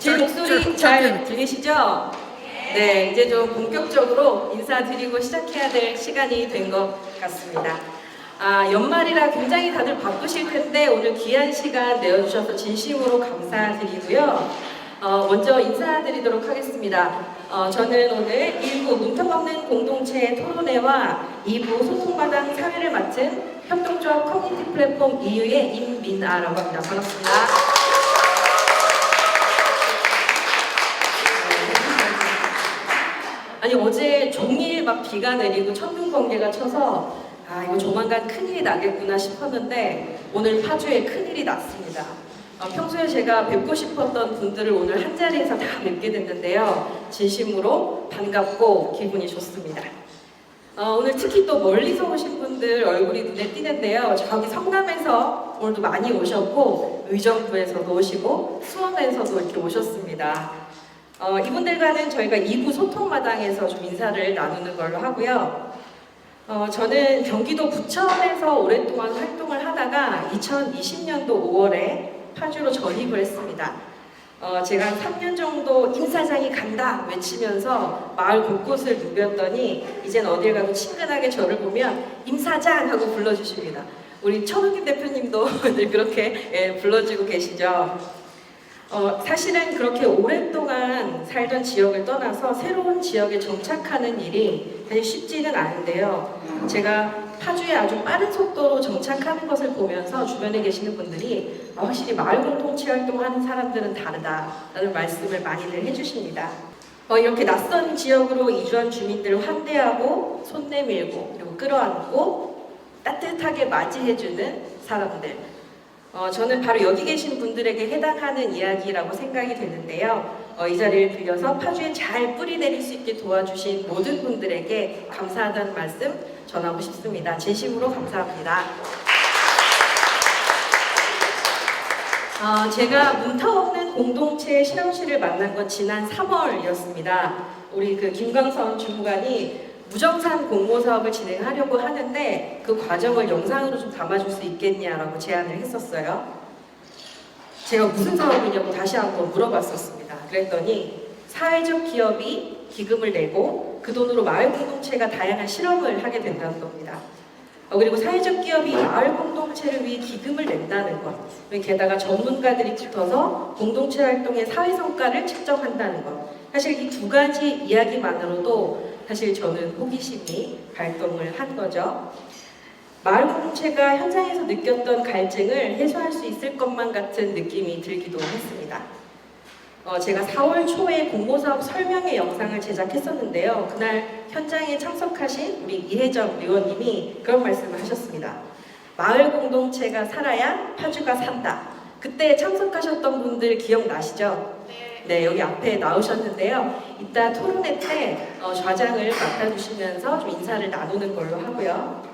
제 목소리 잘 들리시죠? 네, 이제 좀 본격적으로 인사드리고 시작해야 될 시간이 된 것 같습니다. 연말이라 굉장히 다들 바쁘실 텐데 오늘 귀한 시간 내어주셔서 진심으로 감사드리고요. 먼저 인사드리도록 하겠습니다. 저는 오늘 1부 문턱 없는 공동체 토론회와 2부 소통마당 사회를 맡은 협동조합 커뮤니티 플랫폼 이유의 임민아라고 합니다. 반갑습니다. 아니 어제 종일 막 비가 내리고 천둥 번개가 쳐서 이거 조만간 큰일이 나겠구나 싶었는데 오늘 파주에 큰일이 났습니다. 평소에 제가 뵙고 싶었던 분들을 오늘 한자리에서 다 뵙게 됐는데요. 진심으로 반갑고 기분이 좋습니다. 오늘 특히 또 멀리서 오신 분들 얼굴이 눈에 띄는데요. 저기 성남에서 오늘도 많이 오셨고 의정부에서도 오시고 수원에서도 이렇게 오셨습니다. 이분들과는 저희가 2부 소통마당에서 좀 인사를 나누는 걸로 하고요. 저는 경기도 부천에서 오랫동안 활동을 하다가 2020년도 5월에 파주로 전입을 했습니다. 제가 한 3년 정도 임사장이 간다 외치면서 마을 곳곳을 누볐더니 이젠 어딜 가도 친근하게 저를 보면 임사장 하고 불러주십니다. 우리 천우김 대표님도 늘 그렇게 불러주고 계시죠. 사실은 그렇게 오랫동안 살던 지역을 떠나서 새로운 지역에 정착하는 일이 사실 쉽지는 않은데요. 제가 파주에 아주 빠른 속도로 정착하는 것을 보면서 주변에 계시는 분들이 확실히 마을 공동체 활동하는 사람들은 다르다라는 말씀을 많이들 해주십니다. 이렇게 낯선 지역으로 이주한 주민들을 환대하고 손 내밀고 그리고 끌어안고 따뜻하게 맞이해주는 사람들. 저는 바로 여기 계신 분들에게 해당하는 이야기라고 생각이 되는데요. 이 자리를 빌려서 파주에 잘 뿌리 내릴 수 있게 도와주신 모든 분들에게 감사하다는 말씀 전하고 싶습니다. 진심으로 감사합니다. 제가 문턱 없는 공동체 실험실을 만난 건 지난 3월이었습니다. 우리 김광선 주무관이 무정산 공모 사업을 진행하려고 하는데 그 과정을 영상으로 좀 담아줄 수 있겠냐라고 제안을 했었어요. 제가 무슨 사업이냐고 다시 한번 물어봤었습니다. 그랬더니 사회적 기업이 기금을 내고 그 돈으로 마을 공동체가 다양한 실험을 하게 된다는 겁니다. 그리고 사회적 기업이 마을 공동체를 위해 기금을 낸다는 것, 게다가 전문가들이 붙어서 공동체 활동의 사회 성과를 측정한다는 것. 사실 이 두 가지 이야기만으로도 사실 저는 호기심이 발동을 한 거죠. 마을 공동체가 현장에서 느꼈던 갈증을 해소할 수 있을 것만 같은 느낌이 들기도 했습니다. 제가 4월 초에 공모사업 설명회 영상을 제작했었는데요. 그날 현장에 참석하신 우리 이혜정 의원님이 그런 말씀을 하셨습니다. 마을 공동체가 살아야 파주가 산다. 그때 참석하셨던 분들 기억나시죠? 네, 여기 앞에 나오셨는데요. 이따 토론회 때 좌장을 맡아주시면서 좀 인사를 나누는 걸로 하고요.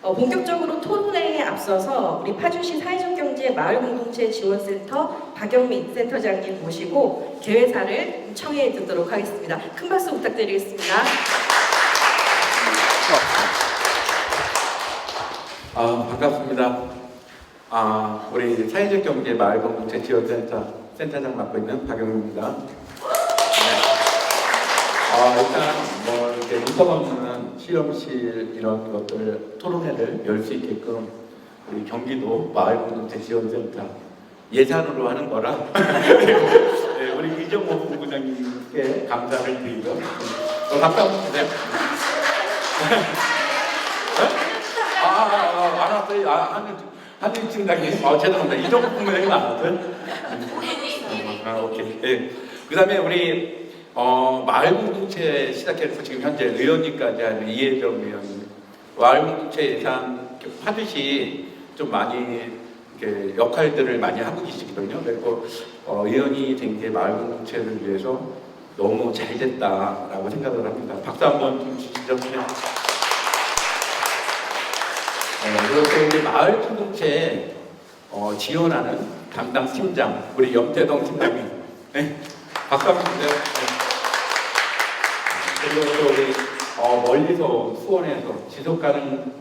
본격적으로 토론회에 앞서서 우리 파주시 사회적경제 마을공동체 지원센터 박영민 센터장님 모시고 개회사를 청해 듣도록 하겠습니다. 큰 박수 부탁드리겠습니다. 반갑습니다. 우리 사회적경제 마을공동체 지원센터 센터장 맡고 있는 박영민입니다. 일단 이렇게 문턱 없는 실험실 이런 것들 토론회를 열 수 있게끔 우리 경기도 마을공동체 지원센터 예산으로 하는 거라 네, 우리 이정호 본부장님께 감사를 드리고 감사합니다. 안 왔어요? 한일 팀장님, 죄송합니다. 이정호 본부장님 안 왔어요? 오케이. 네. 그 다음에 우리 마을 공동체 시작해서 지금 현재 의원님까지 하는 이혜정 의원님, 마을 공동체 예산 파주시 좀 많이 이렇게 역할들을 많이 하고 계시거든요. 그리고 의원이 된 게 마을 공동체를 위해서 너무 잘 됐다라고 생각을 합니다. 박수 한번 좀 주시죠. 그렇게 우리 마을 공동체 지원하는 담당 팀장 우리 염태동 팀장님, 네. 박수 한번 주세요. 그리고 또 우리 멀리서 온 수원에서 지속가능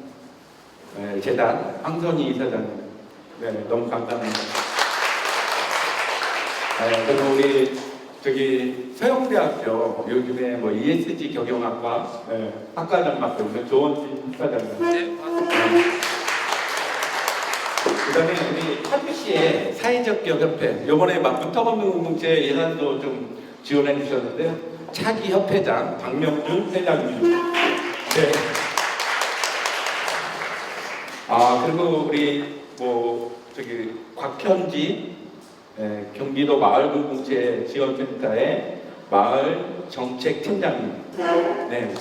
재단 황선희 이사장님, 네, 너무 감사합니다. 그리고 우리 저기 서영대학교 요즘에 뭐 ESG 경영학과 학과장 맡고 있는 조원진 학과장님. 그다음에 우리 파주시의 사회적 기업 협회 이번에 막 문턱없는 공동체 예산도 좀 지원해 주셨는데요. 차기 협회장 박명준 회장님. 네. 그리고 우리 뭐 저기 곽현지 경기도 마을공동체 지원센터의 마을 정책 팀장님. 네.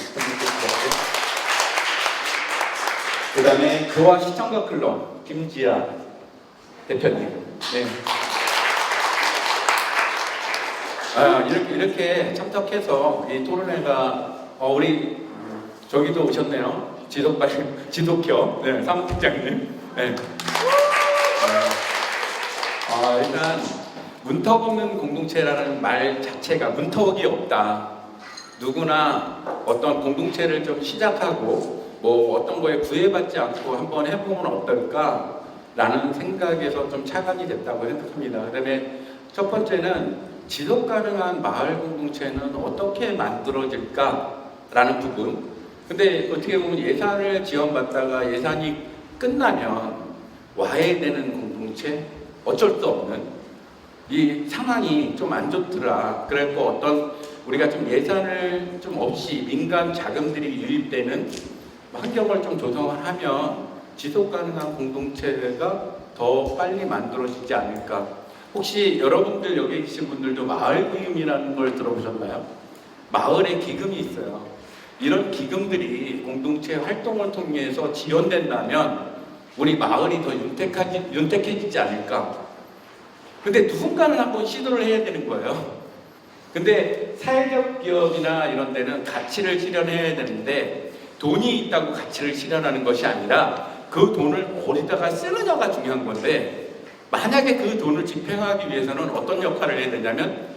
그다음에 교화 시청자 클럽 김지아 대표님. 네. 이렇게 참석해서 이 토론회가 우리 저기도 오셨네요. 지독협 사무팀장님. 네. 일단 문턱없는 공동체라는 말 자체가 문턱이 없다. 누구나 어떤 공동체를 좀 시작하고 뭐 어떤 거에 구애받지 않고 한번 해보면 어떨까 라는 생각에서 좀 착안이 됐다고 생각합니다. 그다음에 첫 번째는 지속 가능한 마을 공동체는 어떻게 만들어질까 라는 부분. 근데 어떻게 보면 예산을 지원받다가 예산이 끝나면 와해되는 공동체, 어쩔 수 없는 이 상황이 좀 안 좋더라. 그래서 어떤 우리가 좀 예산을 좀 없이 민간 자금들이 유입되는 환경을 좀 조성하면 지속 가능한 공동체가 더 빨리 만들어지지 않을까. 혹시 여러분들 여기 계신 분들도 마을 기금이라는 걸 들어보셨나요? 마을에 기금이 있어요. 이런 기금들이 공동체 활동을 통해서 지원된다면 우리 마을이 더 윤택해지지 않을까. 근데 누군가는 한번 시도를 해야 되는 거예요. 근데 사회적 기업이나 이런 데는 가치를 실현해야 되는데 돈이 있다고 가치를 실현하는 것이 아니라 그 돈을 어디다가 쓰느냐가 중요한 건데, 만약에 그 돈을 집행하기 위해서는 어떤 역할을 해야 되냐면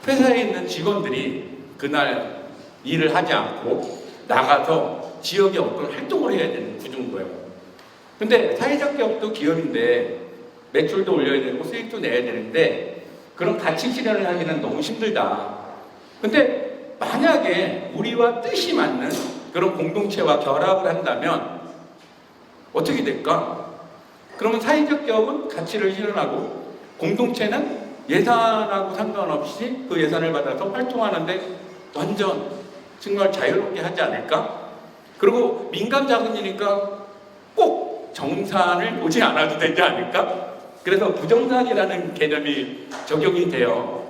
회사에 있는 직원들이 그날 일을 하지 않고 나가서 지역에 어떤 활동을 해야 되는 구조인 거예요. 근데 사회적 기업도 기업인데 매출도 올려야 되고 수익도 내야 되는데 그런 가치 실현을 하기는 너무 힘들다. 근데 만약에 우리와 뜻이 맞는 그런 공동체와 결합을 한다면 어떻게 될까? 그러면 사회적 기업은 가치를 실현하고 공동체는 예산하고 상관없이 그 예산을 받아서 활동하는데 완전 정말 자유롭게 하지 않을까? 그리고 민간 자금이니까 꼭 정산을 보지 않아도 되지 않을까? 그래서 부정산이라는 개념이 적용이 돼요.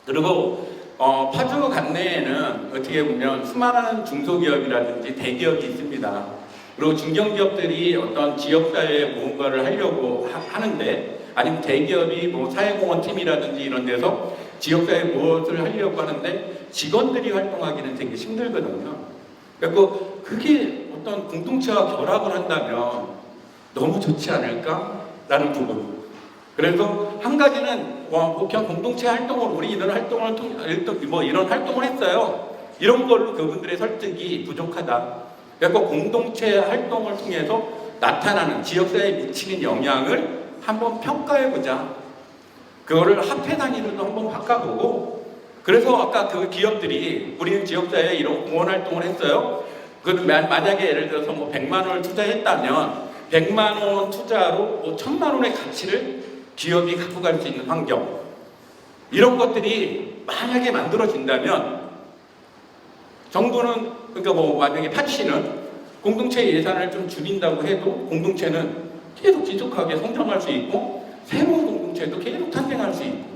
그리고 파주 관내에는 어떻게 보면 수많은 중소기업이라든지 대기업이 있습니다. 그리고 중견기업들이 어떤 지역사회에 무언가를 하려고 하는데, 아니면 대기업이 뭐 사회공헌 팀이라든지 이런 데서 지역사회에 무엇을 하려고 하는데 직원들이 활동하기는 되게 힘들거든요. 그래서 그게 어떤 공동체와 결합을 한다면 너무 좋지 않을까라는 부분. 그래서 한 가지는 그냥 공동체 활동을 우리 이런 활동을 뭐 이런 활동을 했어요. 이런 걸로 그분들의 설득이 부족하다. 그래서 공동체 활동을 통해서 나타나는 지역사회에 미치는 영향을 한번 평가해보자. 그거를 화폐 단위로도 한번 바꿔보고. 그래서 아까 그 기업들이 우리 지역사회에 이런 공헌 활동을 했어요. 그 만약에 예를 들어서 뭐 100만 원을 투자했다면 100만 원 투자로 뭐 1000만 원의 가치를 기업이 갖고 갈 수 있는 환경, 이런 것들이 만약에 만들어진다면 정부는, 그러니까 뭐 만약에 파주시는 공동체 예산을 좀 줄인다고 해도 공동체는 계속 지속하게 성장할 수 있고 새로운 공동체도 계속 탄생할 수 있고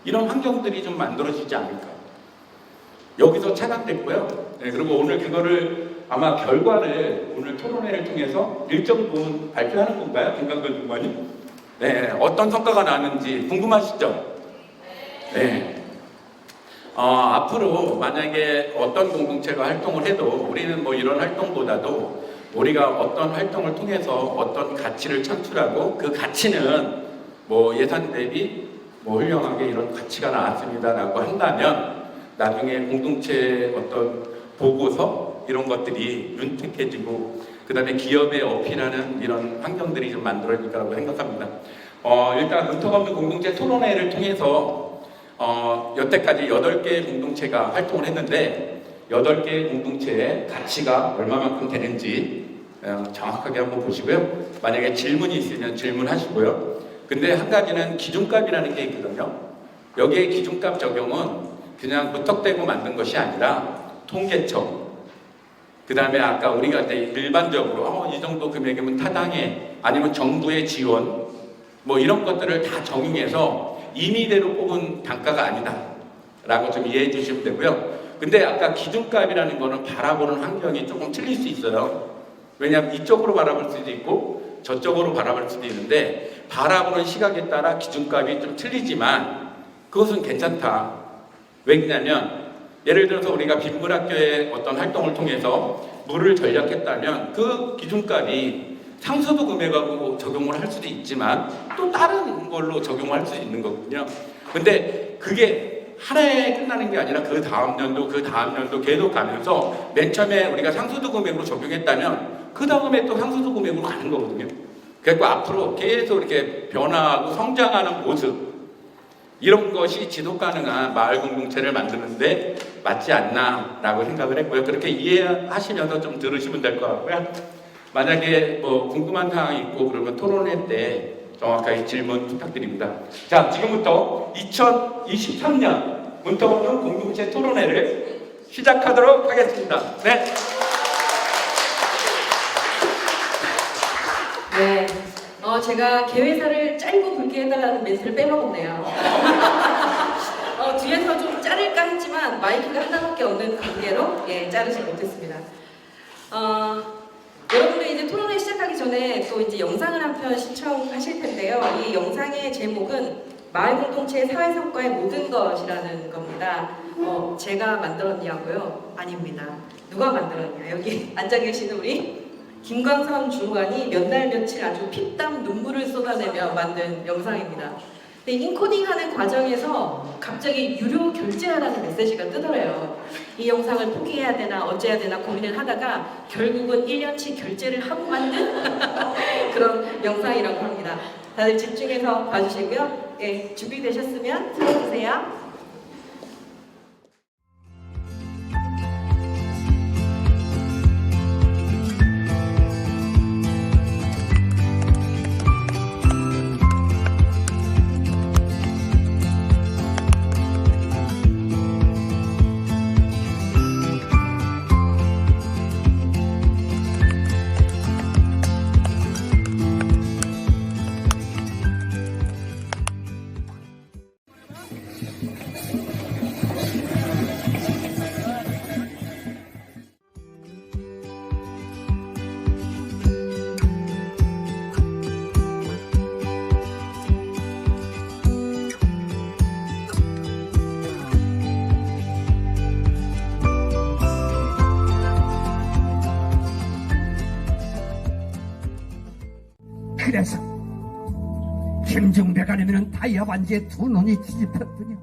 이런 환경들이 좀 만들어지지 않을까. 여기서 차단됐고요. 네, 그리고 오늘 그거를 아마 결과를 오늘 토론회를 통해서 일정 부분 발표하는 건가요? 김강근 중관님? 네, 어떤 성과가 나는지 궁금하시죠? 네. 앞으로 만약에 어떤 공동체가 활동을 해도 우리는 뭐 이런 활동보다도 우리가 어떤 활동을 통해서 어떤 가치를 창출하고 그 가치는 뭐 예산 대비 뭐 훌륭하게 이런 가치가 나왔습니다라고 한다면 나중에 공동체 어떤 보고서 이런 것들이 윤택해지고 그 다음에 기업에 어필하는 이런 환경들이 좀 만들어질 거라고 생각합니다. 일단 문턱 없는 공동체 토론회를 통해서 여태까지 8개 공동체가 활동을 했는데 8개 공동체의 가치가 얼마만큼 되는지 정확하게 한번 보시고요. 만약에 질문이 있으면 질문하시고요. 근데 한 가지는 기준값이라는 게 있거든요. 여기에 기준값 적용은 그냥 무턱대고 만든 것이 아니라 통계청, 그 다음에 아까 우리가 이제 일반적으로 이 정도 금액이면 타당해, 아니면 정부의 지원, 뭐 이런 것들을 다 정의해서 임의대로 뽑은 단가가 아니다 라고 좀 이해해 주시면 되고요. 근데 아까 기준값이라는 거는 바라보는 환경이 조금 틀릴 수 있어요. 왜냐하면 이쪽으로 바라볼 수도 있고 저쪽으로 바라볼 수도 있는데 바라보는 시각에 따라 기준값이 좀 틀리지만 그것은 괜찮다. 왜냐하면 예를 들어서 우리가 빗물학교의 어떤 활동을 통해서 물을 전략했다면 그 기준값이 상수도 금액하고 적용을 할 수도 있지만 또 다른 걸로 적용할 수 있는 거거든요. 근데 그게 하나에 끝나는 게 아니라 그 다음 연도 계속 가면서 맨 처음에 우리가 상수도 금액으로 적용했다면 그 다음에 또 상수도 금액으로 가는 거거든요. 그래서 앞으로 계속 이렇게 변화하고 성장하는 모습, 이런 것이 지속 가능한 마을 공동체를 만드는데 맞지 않나라고 생각을 했고요. 그렇게 이해하시면서 좀 들으시면 될 것 같고요. 만약에 뭐 궁금한 사항이 있고 그러면 토론회 때 정확하게 질문 부탁드립니다. 자, 지금부터 2023년 문턱 없는 공동체 토론회를 시작하도록 하겠습니다. 네. 네. 제가 개회사를 짧고 굵게 해달라는 멘트를 빼먹었네요. 뒤에서 좀 자를까 했지만 마이크가 하나밖에 없는 관계로 자르지 못했습니다. 여러분들 이제 토론회 시작하기 전에 또 이제 영상을 한 편 시청하실 텐데요. 이 영상의 제목은 마을 공동체의 사회 성과의 모든 것이라는 겁니다. 제가 만들었냐고요? 아닙니다. 누가 만들었냐? 여기 앉아 계시는 우리 김광선 주무관이 몇 날 며칠 아주 피땀 눈물을 쏟아내며 만든 영상입니다. 근데 인코딩하는 과정에서 갑자기 유료 결제하라는 메시지가 뜨더래요. 이 영상을 포기해야 되나 어째야 되나 고민을 하다가 결국은 1년치 결제를 하고 만든 그런 영상이라고 합니다. 다들 집중해서 봐주시고요. 예, 준비되셨으면 들어주세요. 그래서 김중배가 내면은 다이아 반지에 두 눈이 뒤집혔더니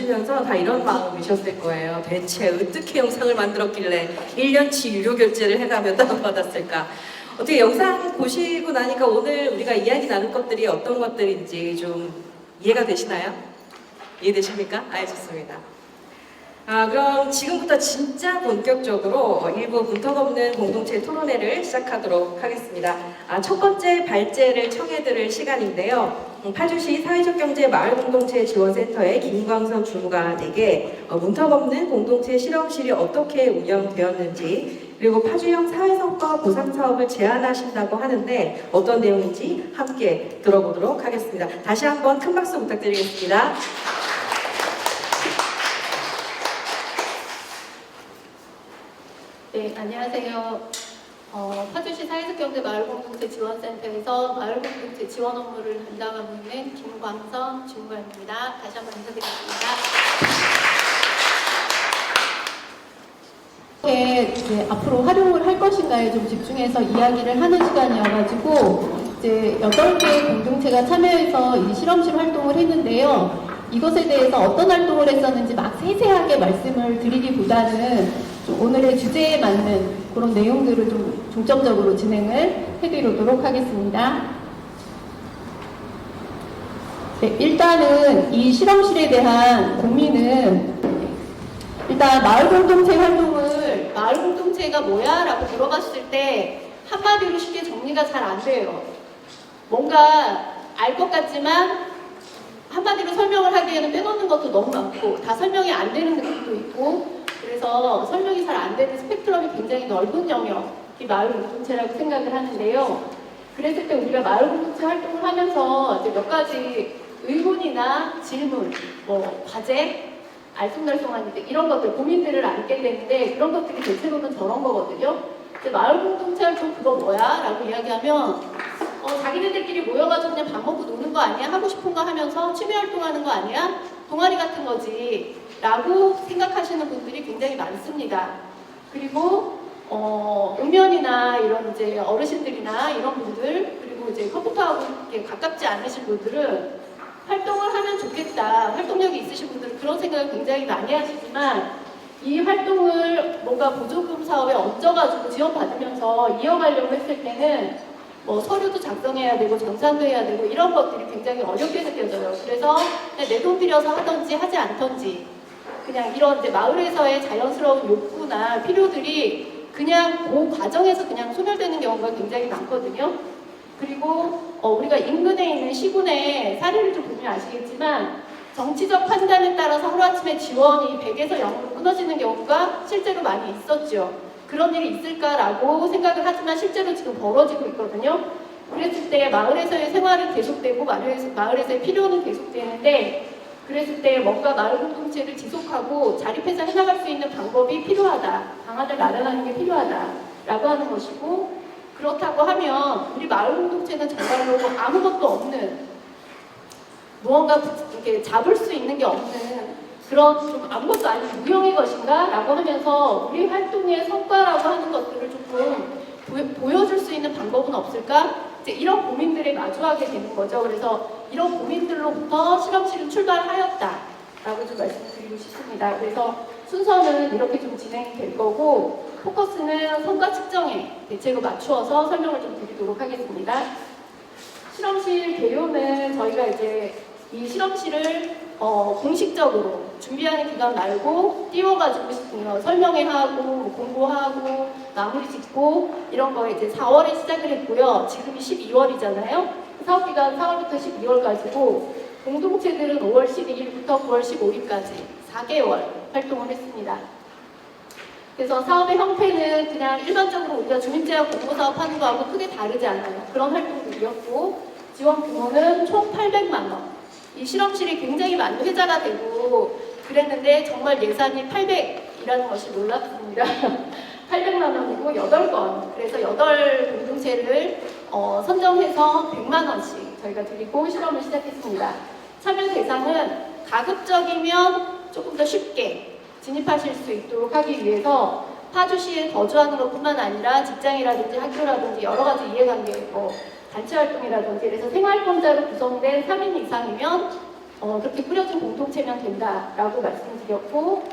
보시면서 다 이런 마음이셨을 거예요. 대체 어떻게 영상을 만들었길래 1년치 유료 결제를 해가며 다운받았을까? 어떻게 영상 보시고 나니까 오늘 우리가 이야기 나눌 것들이 어떤 것들인지 좀 이해가 되시나요? 이해되십니까? 좋습니다. 그럼 지금부터 진짜 본격적으로 일부 문턱 없는 공동체 토론회를 시작하도록 하겠습니다. 첫 번째 발제를 청해드릴 시간인데요. 파주시 사회적경제 마을공동체 지원센터의 김광선 주무관에게 문턱 없는 공동체 실험실이 어떻게 운영되었는지, 그리고 파주형 사회성과 보상사업을 제안하신다고 하는데 어떤 내용인지 함께 들어보도록 하겠습니다. 다시 한번 큰 박수 부탁드리겠습니다. 네, 안녕하세요. 파주시 사회적경제 마을공동체 지원센터에서 마을공동체 지원 업무를 담당하고 있는 김광선 주무관입니다. 다시 한번 인사드리겠습니다. 이제 앞으로 활용을 할 것인가에 좀 집중해서 이야기를 하는 시간이어가지고 이제 8개 공동체가 참여해서 이 실험실 활동을 했는데요. 이것에 대해서 어떤 활동을 했었는지 막 세세하게 말씀을 드리기보다는 좀 오늘의 주제에 맞는 그런 내용들을 좀 중점적으로 진행을 해드리도록 하겠습니다. 네, 일단은 이 실험실에 대한 고민은 일단 마을공동체 활동을 마을공동체가 뭐야? 라고 물어봤을 때 한마디로 쉽게 정리가 잘 안 돼요. 뭔가 알 것 같지만 한마디로 설명을 하기에는 빼놓는 것도 너무 많고 다 설명이 안 되는 느낌도 있고, 그래서 설명이 잘 안 되는 스펙트럼이 굉장히 넓은 영역이 마을공동체라고 생각을 하는데요. 그랬을 때 우리가 마을공동체 활동을 하면서 이제 몇 가지 의문이나 질문, 과제, 알쏭달쏭한 이런 것들, 고민들을 안게 되는데, 그런 것들이 대체로는 저런 거거든요. 마을공동체 활동 그거 뭐야? 라고 이야기하면 자기네들끼리 모여가지고 그냥 밥 먹고 노는 거 아니야? 하고 싶은 거 하면서 취미 활동하는 거 아니야? 동아리 같은 거지 라고 생각하시는 분들이 굉장히 많습니다. 그리고 음면이나 이런 이제 어르신들이나 이런 분들, 그리고 이제 컴퓨터하고 이렇게 가깝지 않으신 분들은 활동을 하면 좋겠다, 활동력이 있으신 분들은 그런 생각을 굉장히 많이 하시지만, 이 활동을 뭔가 보조금 사업에 얹어가지고 지원받으면서 이어가려고 했을 때는 서류도 작성해야 되고 전산도 해야 되고 이런 것들이 굉장히 어렵게 느껴져요. 그래서 그냥 내 돈 들여서 하던지 하지 않던지, 그냥 이런 이제 마을에서의 자연스러운 욕구나 필요들이 그냥 그 과정에서 그냥 소멸되는 경우가 굉장히 많거든요. 그리고 우리가 인근에 있는 시군의 사례를 좀 보면 아시겠지만, 정치적 판단에 따라서 하루아침에 지원이 100에서 0으로 끊어지는 경우가 실제로 많이 있었죠. 그런 일이 있을까라고 생각을 하지만 실제로 지금 벌어지고 있거든요. 그랬을 때 마을에서의 생활은 계속되고 마을에서의 필요는 계속되는데, 그랬을 때 뭔가 마을 공동체를 지속하고 자립해서 해나갈 수 있는 방법이 필요하다, 방안을 마련하는 게 필요하다라고 하는 것이고, 그렇다고 하면 우리 마을 공동체는 정말로 아무것도 없는, 무언가 이렇게 잡을 수 있는 게 없는 그런 좀 아무것도 아닌 무형의 것인가? 라고 하면서 우리 활동의 성과라고 하는 것들을 조금 보여줄 수 있는 방법은 없을까? 이제 이런 고민들에 마주하게 되는 거죠. 그래서 이런 고민들로부터 실험실은 출발하였다라고 좀 말씀드리고 싶습니다. 그래서 순서는 이렇게 좀 진행이 될 거고, 포커스는 성과 측정에 대체로 맞추어서 설명을 좀 드리도록 하겠습니다. 실험실 개요는 저희가 이제 이 실험실을 공식적으로 준비하는 기간 말고 띄워가지고 설명회 하고 공고하고 마무리 짓고 이런 거 이제 4월에 시작을 했고요. 지금이 12월이잖아요. 사업기간 4월부터 12월까지고, 공동체들은 5월 12일부터 9월 15일까지 4개월 활동을 했습니다. 그래서 사업의 형태는 그냥 일반적으로 우리가 주민제약 공모사업 하는 거하고 크게 다르지 않아요. 그런 활동들이었고, 지원 규모는 총 800만 원. 이 실험실이 굉장히 많은 회자가 되고 그랬는데 정말 예산이 800이라는 것이 놀랍습니다. 800만 원이고 8건. 그래서 8공동체를 선정해서 100만 원씩 저희가 드리고 실험을 시작했습니다. 참여 대상은 가급적이면 조금 더 쉽게 진입하실 수 있도록 하기 위해서 파주시에 거주하는 것뿐만 아니라 직장이라든지 학교라든지 여러 가지 이해관계, 단체 활동이라든지, 그래서 생활권자로 구성된 3인 이상이면 그렇게 꾸려진 공동체면 된다라고 말씀드렸고,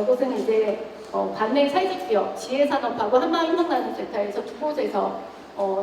이것은 이제 관내 사회적 기업, 지혜산업하고 한마음희망나눔센터에서 두 곳에서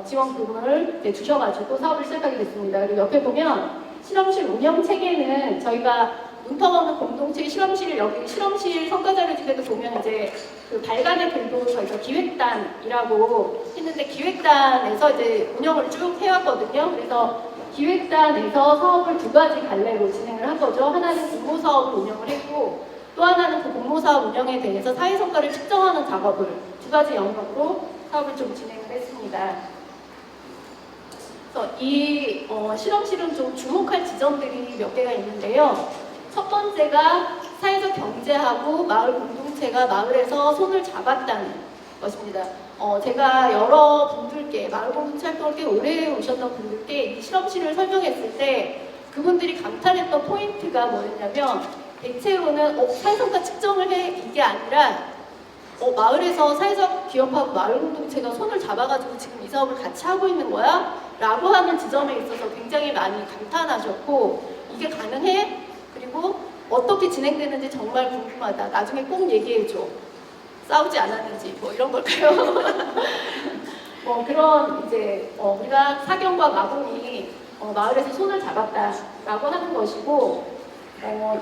지원금을 이제 주셔가지고 사업을 시작하게 됐습니다. 그리고 옆에 보면 실험실 운영 체계는 저희가 문턱없는 공동체 실험실, 여기 실험실 성과자료집에도 보면 이제 그 발간의 글도 저희가 기획단이라고 했는데, 기획단에서 이제 운영을 쭉 해왔거든요. 그래서 기획단에서 사업을 두 가지 갈래로 진행을 한 거죠. 하나는 공모사업을 운영을 했고, 또 하나는 그 공모사업 운영에 대해서 사회성과를 측정하는 작업을 두 가지 영역으로 사업을 좀 진행을 했습니다. 그래서 이 실험실은 좀 주목할 지점들이 몇 개가 있는데요. 첫 번째가 사회적 경제하고 마을 공동체가 마을에서 손을 잡았다는 것입니다. 제가 여러 분들께, 마을 공동체 활동을 꽤 오래 오셨던 분들께 이 실험실을 설명했을 때 그분들이 감탄했던 포인트가 뭐였냐면, 대체로는 사회성과 측정을 해, 이게 아니라 마을에서 사회적 기업하고 마을 공동체가 손을 잡아가지고 지금 이 사업을 같이 하고 있는 거야? 라고 하는 지점에 있어서 굉장히 많이 감탄하셨고, 이게 가능해? 그리고 어떻게 진행되는지 정말 궁금하다. 나중에 꼭 얘기해줘. 싸우지 않았는지 뭐 이런 걸까요? 그런 이제 우리가 사경과 마공이 마을에서 손을 잡았다라고 하는 것이고,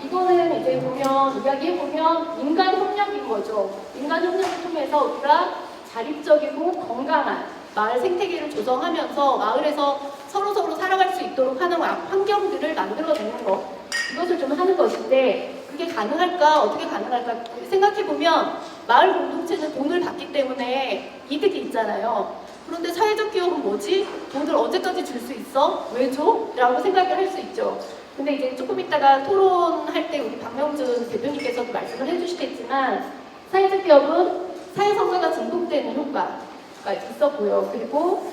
이거는 이제 보면 이야기해 보면 인간 협력인 거죠. 인간 협력을 통해서 우리가 자립적이고 건강한 마을 생태계를 조성하면서 마을에서 서로 살아갈 수 있도록 하는 환경들을 만들어내는 것, 이것을 좀 하는 것인데, 그게 가능할까? 어떻게 가능할까? 생각해 보면 마을 공동체는 돈을 받기 때문에 이득이 있잖아요. 그런데 사회적 기업은 뭐지? 돈을 언제까지 줄 수 있어? 왜 줘? 라고 생각을 할 수 있죠. 근데 이제 조금 있다가 토론할 때 우리 박명준 대표님께서도 말씀을 해주시겠지만, 사회적 기업은 사회성과가 증폭되는 효과가 있었고요. 그리고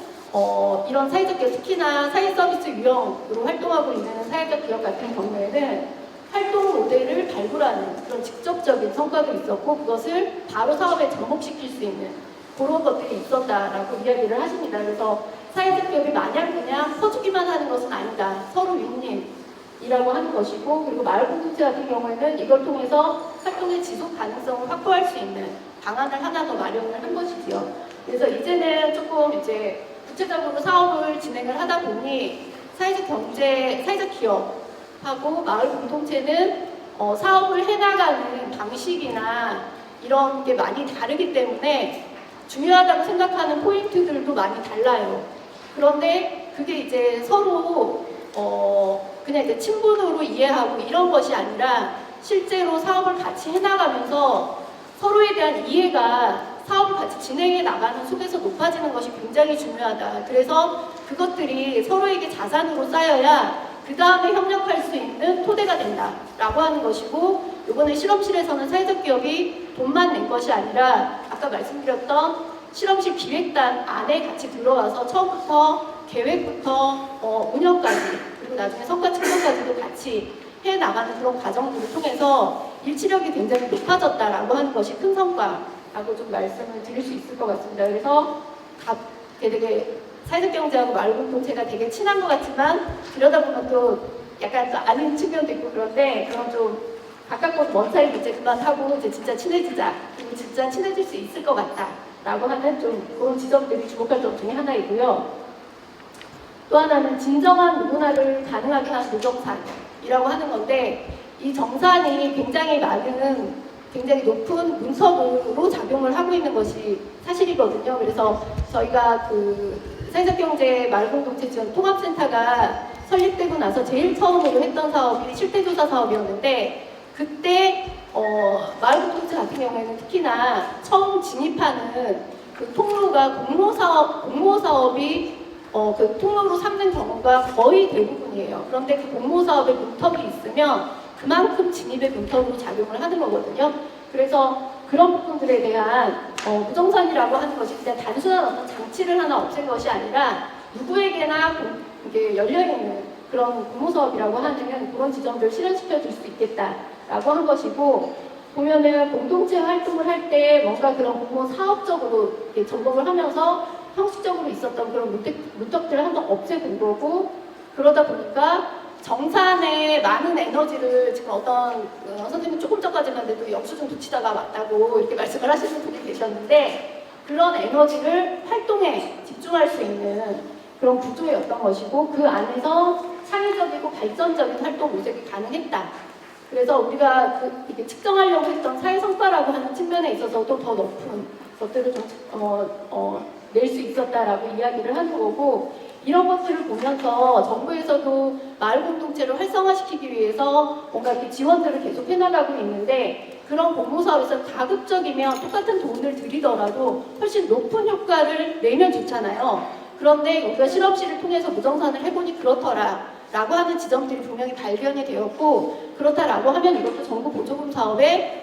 이런 사회적 기업, 특히나 사회 서비스 유형으로 활동하고 있는 사회적 기업 같은 경우에는 활동 모델을 발굴하는 그런 직접적인 성과도 있었고, 그것을 바로 사업에 접목시킬 수 있는 그런 것들이 있었다라고 이야기를 하십니다. 그래서 사회적 기업이 마냥 그냥 퍼주기만 하는 것은 아니다. 서로 윈윈이라고 하는 것이고, 그리고 마을 공동체 같은 경우에는 이걸 통해서 활동의 지속 가능성을 확보할 수 있는 방안을 하나 더 마련을 한 것이지요. 그래서 이제는 조금 이제 구체적으로 사업을 진행을 하다 보니 사회적 경제, 사회적 기업하고 마을 공동체는 사업을 해나가는 방식이나 이런 게 많이 다르기 때문에 중요하다고 생각하는 포인트들도 많이 달라요. 그런데 그게 이제 서로 그냥 이제 친분으로 이해하고 이런 것이 아니라 실제로 사업을 같이 해나가면서 서로에 대한 이해가 사업을 같이 진행해 나가는 속에서 높아지는 것이 굉장히 중요하다. 그래서 그것들이 서로에게 자산으로 쌓여야 그 다음에 협력할 수 있는 토대가 된다라고 하는 것이고, 이번에 실험실에서는 사회적 기업이 돈만 낸 것이 아니라 아까 말씀드렸던 실험실 기획단 안에 같이 들어와서 처음부터 계획부터 운영까지, 그리고 나중에 성과 측정까지도 같이 해나가는 그런 과정들을 통해서 일치력이 굉장히 높아졌다라고 하는 것이 큰 성과라고 좀 말씀을 드릴 수 있을 것 같습니다. 그래서 되게 사회적 경제하고 마을 공동체가 되게 친한 것 같지만, 들여다보면 또 약간 또 아닌 측면도 있고, 그런데 그런 좀 가깝고 먼 사이 이제 그만하고 이제 진짜 친해지자, 그리고 진짜 친해질 수 있을 것 같다라고 하는 좀 그런 지점들이 주목할 점 중에 하나이고요. 또 하나는 진정한 무문화를 가능하게 한 노정산이라고 하는 건데, 이 정산이 굉장히 굉장히 높은 문서로 작용을 하고 있는 것이 사실이거든요. 그래서 저희가 그 사회적 경제 마을 공동체 지원 통합센터가 설립되고 나서 제일 처음으로 했던 사업이 실태조사 사업이었는데, 그때 마을 공동체 같은 경우에는 특히나 처음 진입하는 그 통로가 공모사업이 그 통로로 삼는 경우가 거의 대부분이에요. 그런데 그 공모사업에 문턱이 있으면 그만큼 진입의 문턱으로 작용을 하는 거거든요. 그래서 그런 부분들에 대한 무정산이라고 하는 것이 그냥 단순한 어떤 장치를 하나 없앤 것이 아니라 누구에게나 이게 열려있는 그런 공모사업이라고 하는 그런 지점들을 실현시켜 줄 수 있겠다라고 한 것이고, 보면은 공동체 활동을 할 때 뭔가 그런 공모 사업적으로 이렇게 점검을 하면서 형식적으로 있었던 그런 문턱들을 한번 없애본 거고, 그러다 보니까 정산에 많은 에너지를 지금 어떤 선생님 조금 전까지만 해도 영수증 붙이다가 왔다고 이렇게 말씀을 하시는 분이 계셨는데 그런 에너지를 활동에 집중할 수 있는 그런 구조였던 것이고 그 안에서 사회적이고 발전적인 활동 모색이 가능했다. 그래서 우리가 이렇게 측정하려고 했던 사회 성과라고 하는 측면에 있어서도 더 높은 것들을 좀 낼 수 있었다라고 이야기를 하는 거고 이런 것들을 보면서 정부에서도 마을 공동체를 활성화시키기 위해서 뭔가 이렇게 지원들을 계속 해나가고 있는데 그런 공모사업에서 가급적이면 똑같은 돈을 들이더라도 훨씬 높은 효과를 내면 좋잖아요. 그런데 우리가 실험실을 통해서 무정산을 해보니 그렇더라 라고 하는 지점들이 분명히 발견이 되었고 그렇다라고 하면 이것도 정부 보조금 사업에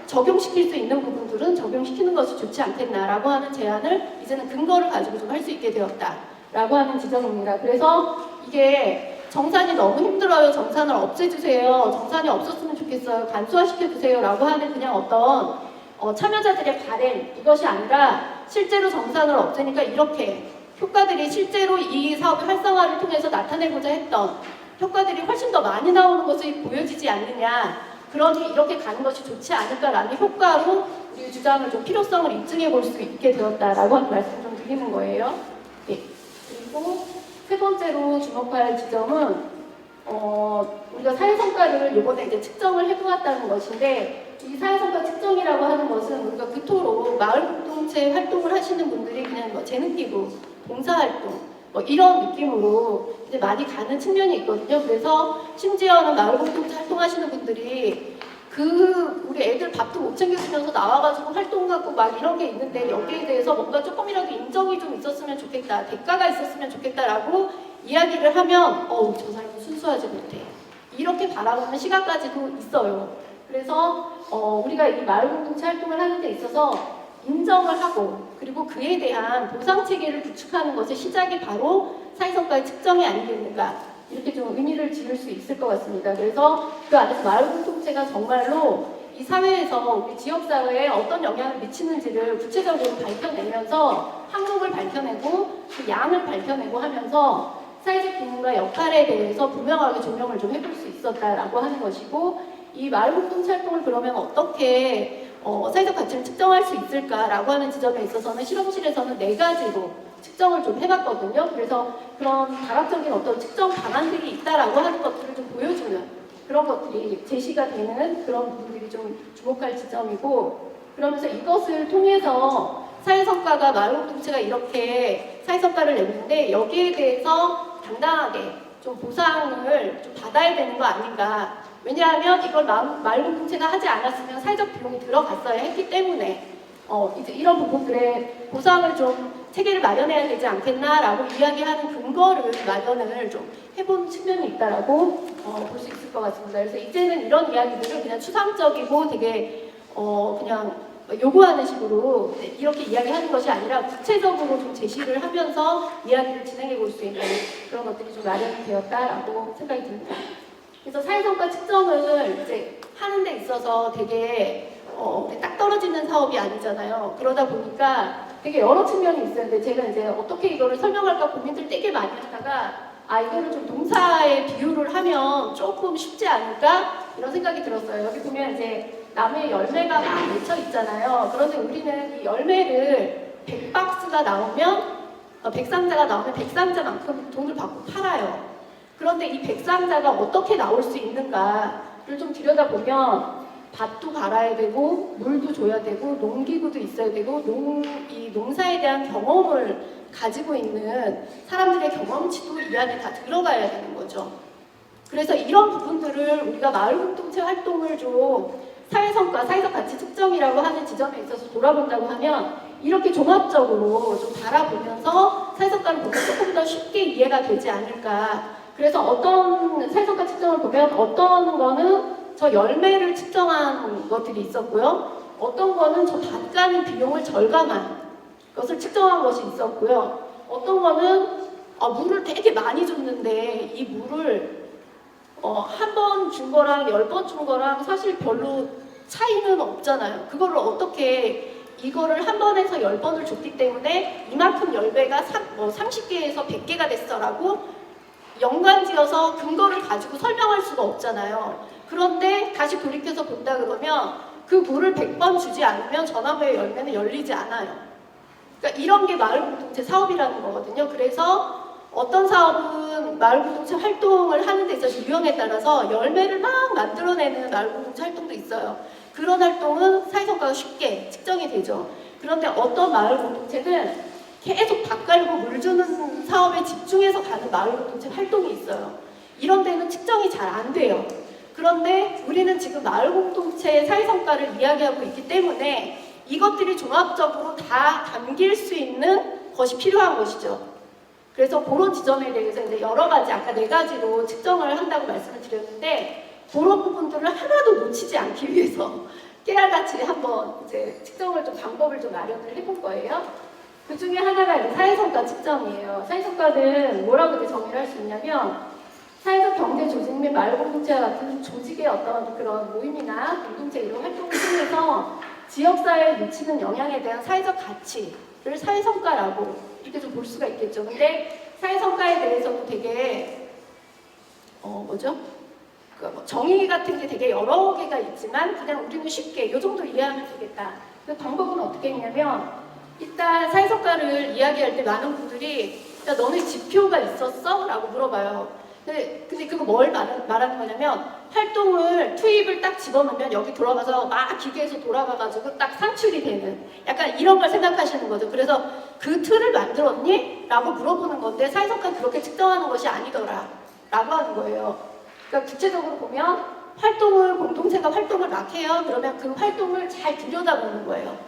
적용시킬 수 있는 부분들은 적용시키는 것이 좋지 않겠나라고 하는 제안을 이제는 근거를 가지고 좀 할 수 있게 되었다라고 하는 지점입니다. 그래서 이게 정산이 너무 힘들어요. 정산을 없애주세요. 정산이 없었으면 좋겠어요. 간소화시켜주세요. 라고 하는 그냥 어떤 참여자들의 바램 이것이 아니라 실제로 정산을 없애니까 이렇게 효과들이 실제로 이 사업의 활성화를 통해서 나타내고자 했던 효과들이 훨씬 더 많이 나오는 것이 보여지지 않느냐. 그러니 이렇게 가는 것이 좋지 않을까라는 효과로 우리 주장을 좀 필요성을 입증해 볼 수 있게 되었다라고 하는 말씀 좀 드리는 거예요. 예. 그리고 세 번째로 주목할 지점은 우리가 사회성과를 이번에 이제 측정을 해보았다는 것인데 이 사회성과 측정이라고 하는 것은 우리가 그토록 마을 공동체 활동을 하시는 분들이 그냥 뭐 재능기부, 봉사활동 뭐 이런 느낌으로 이제 많이 가는 측면이 있거든요. 그래서 심지어는 마을 공동체 활동하시는 분들이 우리 애들 밥도 못 챙겨주면서 나와가지고 활동하고 막 이런 게 있는데 여기에 대해서 뭔가 조금이라도 인정이 좀 있었으면 좋겠다, 대가가 있었으면 좋겠다라고 이야기를 하면 저 사람은 순수하지 못해. 이렇게 바라보는 시각까지도 있어요. 그래서 우리가 이 마을 공동체 활동을 하는 데 있어서 인정을 하고 그리고 그에 대한 보상 체계를 구축하는 것의 시작이 바로 사회성과의 측정이 아니겠는가 이렇게 좀 의미를 지을 수 있을 것 같습니다. 그래서 그 안에서 마을 공동체가 정말로 이 사회에서 우리 지역사회에 어떤 영향을 미치는지를 구체적으로 밝혀내면서 항목을 밝혀내고 그 양을 밝혀내고 하면서 사회적 기능과 역할에 대해서 분명하게 조명을 좀 해볼 수 있었다라고 하는 것이고 이 마을 공동체 활동을 그러면 어떻게 사회적 가치를 측정할 수 있을까라고 하는 지점에 있어서는 실험실에서는 4가지로 측정을 좀 해봤거든요. 그래서 그런 다각적인 어떤 측정 방안들이 있다라고 하는 것들을 좀 보여주는 그런 것들이 제시가 되는 그런 부분들이 좀 주목할 지점이고 그러면서 이것을 통해서 사회성과가 마을 공동체가 이렇게 사회성과를 냈는데 여기에 대해서 당당하게 좀 보상을 좀 받아야 되는 거 아닌가. 왜냐하면 이걸 마을 공동체가 하지 않았으면 사회적 비용이 들어갔어야 했기 때문에 이제 이런 부분들에 보상을 좀 체계를 마련해야 되지 않겠나라고 이야기하는 근거를 마련을 좀 해본 측면이 있다라고 볼 수 있을 것 같습니다. 그래서 이제는 이런 이야기들을 그냥 추상적이고 되게 그냥 요구하는 식으로 이렇게 이야기하는 것이 아니라 구체적으로 좀 제시를 하면서 이야기를 진행해 볼 수 있는 그런 것들이 좀 마련이 되었다라고 생각이 듭니다. 그래서 사회성과 측정을 이제 하는 데 있어서 되게 딱 떨어지는 사업이 아니잖아요. 그러다 보니까 되게 여러 측면이 있었는데 제가 이제 어떻게 이거를 설명할까 고민을 되게 많이 하다가 이거를 좀 동사에 비유를 하면 조금 쉽지 않을까 이런 생각이 들었어요. 여기 보면 이제 나무에 열매가 막 맺혀 있잖아요. 그런데 우리는 이 열매를 100박스가 나오면 100상자가 나오면 100상자만큼 돈을 받고 팔아요. 그런데 이 100상자가 어떻게 나올 수 있는가를 좀 들여다보면 밭도 갈아야 되고 물도 줘야 되고 농기구도 있어야 되고 이 농사에 대한 경험을 가지고 있는 사람들의 경험치도 이 안에 다 들어가야 되는 거죠. 그래서 이런 부분들을 우리가 마을 공동체 활동을 좀 사회성과, 사회적 가치 측정이라고 하는 지점에 있어서 돌아본다고 하면 이렇게 종합적으로 좀 바라보면서 사회성과를 보면 조금 더 쉽게 이해가 되지 않을까. 그래서 어떤 사회성과 측정을 보면 어떤 거는 저 열매를 측정한 것들이 있었고요. 어떤 거는 저 밭 가는 비용을 절감한 것을 측정한 것이 있었고요. 어떤 거는 물을 되게 많이 줬는데 이 물을 한 번 준 거랑 10번 준 거랑 사실 별로 차이는 없잖아요. 그거를 어떻게 이거를 한 번에서 10번을 줬기 때문에 이만큼 열매가 30개에서 100개가 됐어라고 연관지어서 근거를 가지고 설명할 수가 없잖아요. 그런데 다시 돌이켜서 본다 그러면 그 물을 100번 주지 않으면 전화부의 열매는 열리지 않아요. 그러니까 이런 게 마을 공동체 사업이라는 거거든요. 그래서 어떤 사업은 마을 공동체 활동을 하는 데 있어서 유형에 따라서 열매를 막 만들어내는 마을 공동체 활동도 있어요. 그런 활동은 사회성과가 쉽게 측정이 되죠. 그런데 어떤 마을 공동체는 계속 밥 갈고 물 주는 사업에 집중해서 가는 마을 공동체 활동이 있어요. 이런 데는 측정이 잘 안 돼요. 그런데 우리는 지금 마을 공동체의 사회성과를 이야기하고 있기 때문에 이것들이 종합적으로 다 담길 수 있는 것이 필요한 것이죠. 그래서 그런 지점에 대해서 이제 여러 가지 아까 4가지로 측정을 한다고 말씀을 드렸는데 그런 부분들을 하나도 놓치지 않기 위해서 깨알같이 한번 이제 측정을 좀 방법을 좀 마련을 해볼 거예요. 그 중에 하나가 이제 사회성과 측정이에요. 사회성과는 뭐라고 이제 정의를 할 수 있냐면 사회적 경제 조직 및 마을 공동체와 같은 조직의 어떤 그런 모임이나 공동체 이런 활동을 통해서 지역사회에 미치는 영향에 대한 사회적 가치를 사회성과라고 이렇게 좀 볼 수가 있겠죠. 근데 사회성과에 대해서도 되게 정의 같은 게 되게 여러 개가 있지만 그냥 우리는 쉽게 이 정도 이해하면 되겠다. 그 방법은 어떻게 했냐면 일단 사회성과를 이야기할 때 많은 분들이 야 너네 지표가 있었어? 라고 물어봐요. 근데 그거 뭘 말하는 거냐면 활동을 투입을 딱 집어넣으면 여기 돌아가서 막 기계에서 돌아가가지고 딱 산출이 되는 약간 이런 걸 생각하시는 거죠. 그래서 그 틀을 만들었니? 라고 물어보는 건데 사회성과 그렇게 측정하는 것이 아니더라 라고 하는 거예요. 그러니까 구체적으로 보면 공동체가 활동을 막 해요. 그러면 그 활동을 잘 들여다보는 거예요.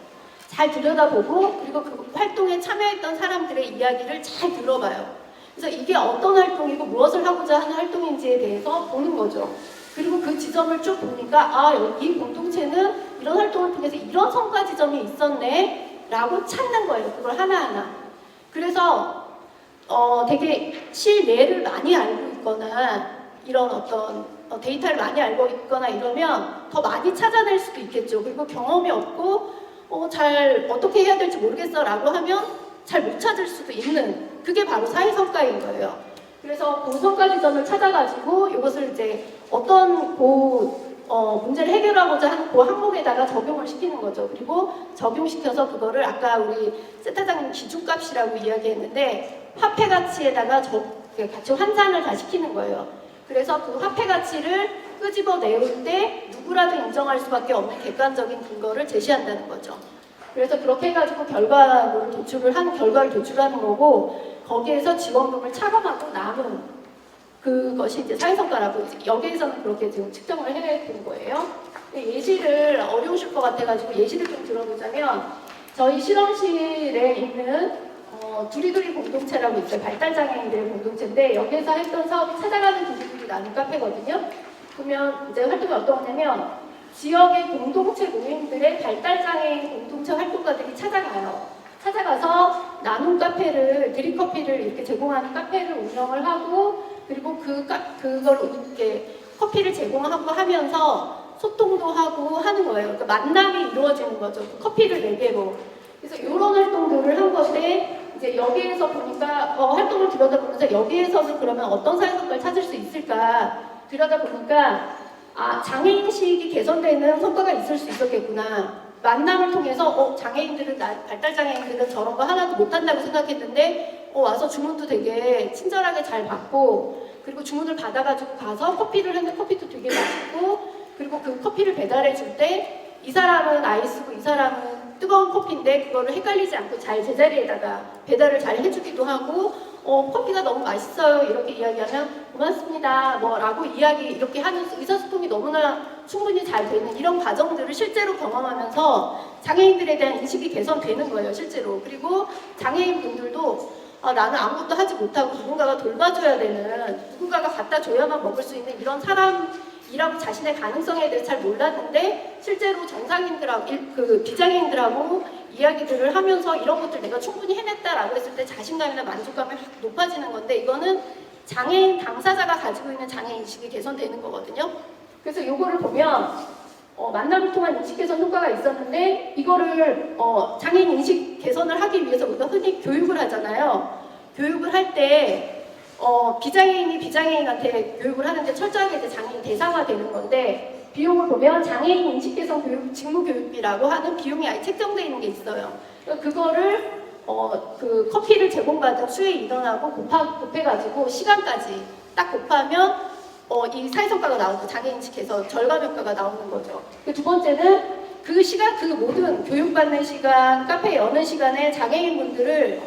잘 들여다보고 그리고 그 활동에 참여했던 사람들의 이야기를 잘 들어봐요. 그래서 이게 어떤 활동이고 무엇을 하고자 하는 활동인지에 대해서 보는 거죠. 그리고 그 지점을 쭉 보니까 이 공동체는 이런 활동을 통해서 이런 성과 지점이 있었네 라고 찾는 거예요. 그걸 하나하나. 그래서 되게 실내를 많이 알고 있거나 이런 어떤 데이터를 많이 알고 있거나 이러면 더 많이 찾아낼 수도 있겠죠. 그리고 경험이 없고 잘 어떻게 해야 될지 모르겠어 라고 하면 잘 못 찾을 수도 있는 그게 바로 사회성과인 거예요. 그래서 그 성과 지점을 찾아가지고 이것을 이제 어떤 문제를 해결하고자 하는 그 항목에다가 적용을 시키는 거죠. 그리고 적용시켜서 그거를 아까 우리 센터장님 기준값이라고 이야기했는데 화폐 가치에다가 같이 환산을 다 시키는 거예요. 그래서 그 화폐 가치를 끄집어 내올 때 누구라도 인정할 수밖에 없는 객관적인 근거를 제시한다는 거죠. 그래서 그렇게 해가지고 결과를 도출하는 거고 거기에서 지원금을 차감하고 남은 그것이 이제 사회성과라고 여기에서는 그렇게 지금 측정을 해야 되는 거예요. 예시를 어려우실 것 같아가지고 예시를 좀 들어보자면 저희 실험실에 있는 두리두리 공동체라고 있어요. 발달장애인들의 공동체인데 여기에서 했던 사업이 찾아가는 두리두리 나눔 카페거든요. 그러면 이제 활동이 어떤 거냐면 지역의 공동체 모임들의 발달장애인 공동체 활동가들이 찾아가서 나눔 카페를 드립커피를 이렇게 제공하는 카페를 운영을 하고 그리고 그걸 이렇게 커피를 제공하고 하면서 소통도 하고 하는 거예요. 그러니까 만남이 이루어지는 거죠. 그 커피를 매개로. 그래서 이런 활동들을 한 건데 이제 여기에서 보니까 활동을 들여다보면서 여기에서는 그러면 어떤 사회성과를 찾을 수 있을까 들여다보니까 장애인식이 개선되는 성과가 있을 수 있었겠구나. 만남을 통해서 발달장애인들은 저런 거 하나도 못한다고 생각했는데 와서 주문도 되게 친절하게 잘 받고 그리고 주문을 받아가지고 가서 커피를 했는데 커피도 되게 맛있고 그리고 그 커피를 배달해 줄 때 이 사람은 아이스고 이 사람은 뜨거운 커피인데 그거를 헷갈리지 않고 잘 제자리에다가 배달을 잘 해주기도 하고 커피가 너무 맛있어요 이렇게 이야기하면 고맙습니다 라고 이렇게 하는 의사소통이 너무나 충분히 잘 되는 이런 과정들을 실제로 경험하면서 장애인들에 대한 인식이 개선되는 거예요 실제로. 그리고 장애인분들도 나는 아무것도 하지 못하고 누군가가 돌봐줘야 되는 누군가가 갖다 줘야만 먹을 수 있는 이런 사람이라고 자신의 가능성에 대해서 잘 몰랐는데 실제로 정상인들하고 비장애인들하고 이야기들을 하면서 이런 것들 내가 충분히 해냈다라고 했을 때 자신감이나 만족감이 확 높아지는 건데 이거는 장애인 당사자가 가지고 있는 장애인식이 개선되는 거거든요. 그래서 이거를 보면 만남을 통한 인식 개선 효과가 있었는데 이거를 장애인 인식 개선을 하기 위해서 우리가 흔히 교육을 하잖아요. 교육을 할 때 비장애인이 비장애인한테 교육을 하는데 철저하게 이제 장애인 대상화되는 건데 비용을 보면 장애인 인식 개선 교육 직무 교육비라고 하는 비용이 아예 책정되어 있는 게 있어요. 그거를 그 커피를 제공받은 수혜 인원하고 곱해가지고 시간까지 딱 곱하면 이 사회성과가 나오고 장애인 인식 개선 절감 효과가 나오는 거죠. 두 번째는 그 시간, 그 모든 교육받는 시간, 카페 여는 시간에 장애인분들을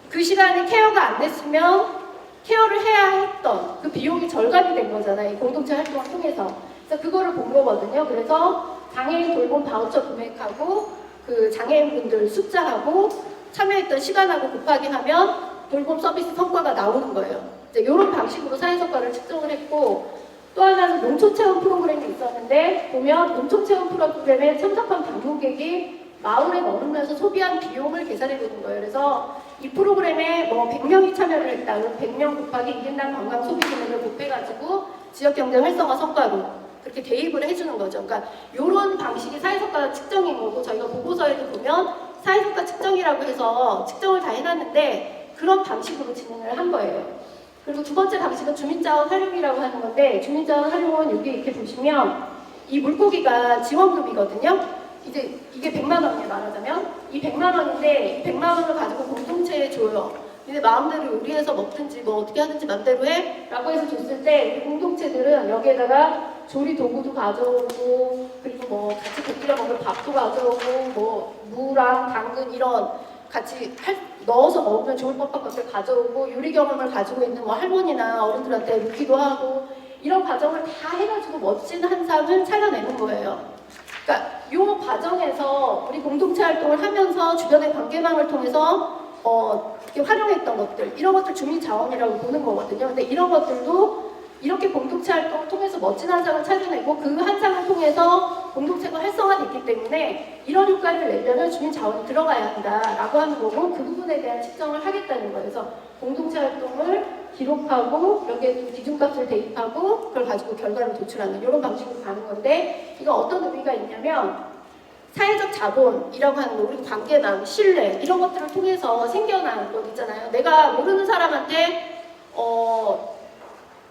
그 시간에 케어가 안 됐으면 케어를 해야 했던 그 비용이 절감이 된 거잖아요. 이 공동체 활동을 통해서. 그래서 그거를 본 거거든요. 그래서 장애인 돌봄 바우처 금액하고 그 장애인분들 숫자하고 참여했던 시간하고 곱하기 하면 돌봄 서비스 성과가 나오는 거예요. 이제 이런 방식으로 사회성과를 측정을 했고 또 하나는 농촌체험 프로그램이 있었는데 보면 농촌체험 프로그램에 참석한 방문객이 마을에 머물면서 소비한 비용을 계산해 보는 거예요. 그래서 이 프로그램에 뭐 100명이 참여를 했다. 그럼 100명 곱하기 1인당 관광 소비 금액을 곱해가지고 지역경제 활성화 성과로 그렇게 대입을 해주는 거죠. 그러니까 이런 방식이 사회성과 측정인 거고 저희가 보고서에도 보면 사회성과 측정이라고 해서 측정을 다 해놨는데 그런 방식으로 진행을 한 거예요. 그리고 두 번째 방식은 주민자원 활용이라고 하는 건데 주민자원 활용은 여기 이렇게 보시면 이 물고기가 지원금이거든요. 이제 이게 100만 원이에요 말하자면 이 100만 원인데 이 100만 원을 가지고 공동체에 줘요. 근데 마음대로 요리해서 먹든지 뭐 어떻게 하든지 맘대로 해 라고 해서 줬을 때 우리 공동체들은 여기에다가 조리 도구도 가져오고 그리고 뭐 같이 곁들여 먹을 밥도 가져오고 뭐 무랑 당근 이런 같이 넣어서 먹으면 좋을 법한 것들 가져오고 요리 경험을 가지고 있는 뭐 할머니나 어른들한테 묻기도 하고 이런 과정을 다 해가지고 멋진 한 상을 차려내는 거예요. 그러니까 이 과정에서 우리 공동체 활동을 하면서 주변의 관계망을 통해서 이렇게 활용했던 것들 이런 것들 주민자원이라고 보는 거거든요. 근데 이런 것들도 이렇게 공동체 활동을 통해서 멋진 한 상을 차려내고 그 한 상을 통해서 공동체가 활성화됐기 때문에 이런 효과를 내려면 주민자원이 들어가야 한다라고 하는 거고 그 부분에 대한 측정을 하겠다는 거예요. 그래서 공동체 활동을 기록하고 여기에 기준값을 대입하고 그걸 가지고 결과를 도출하는 이런 방식으로 가는 건데 이거 어떤 의미가 있냐면 사회적 자본이라고 하는 거, 우리 관계망, 신뢰 이런 것들을 통해서 생겨난 것 있잖아요. 내가 모르는 사람한테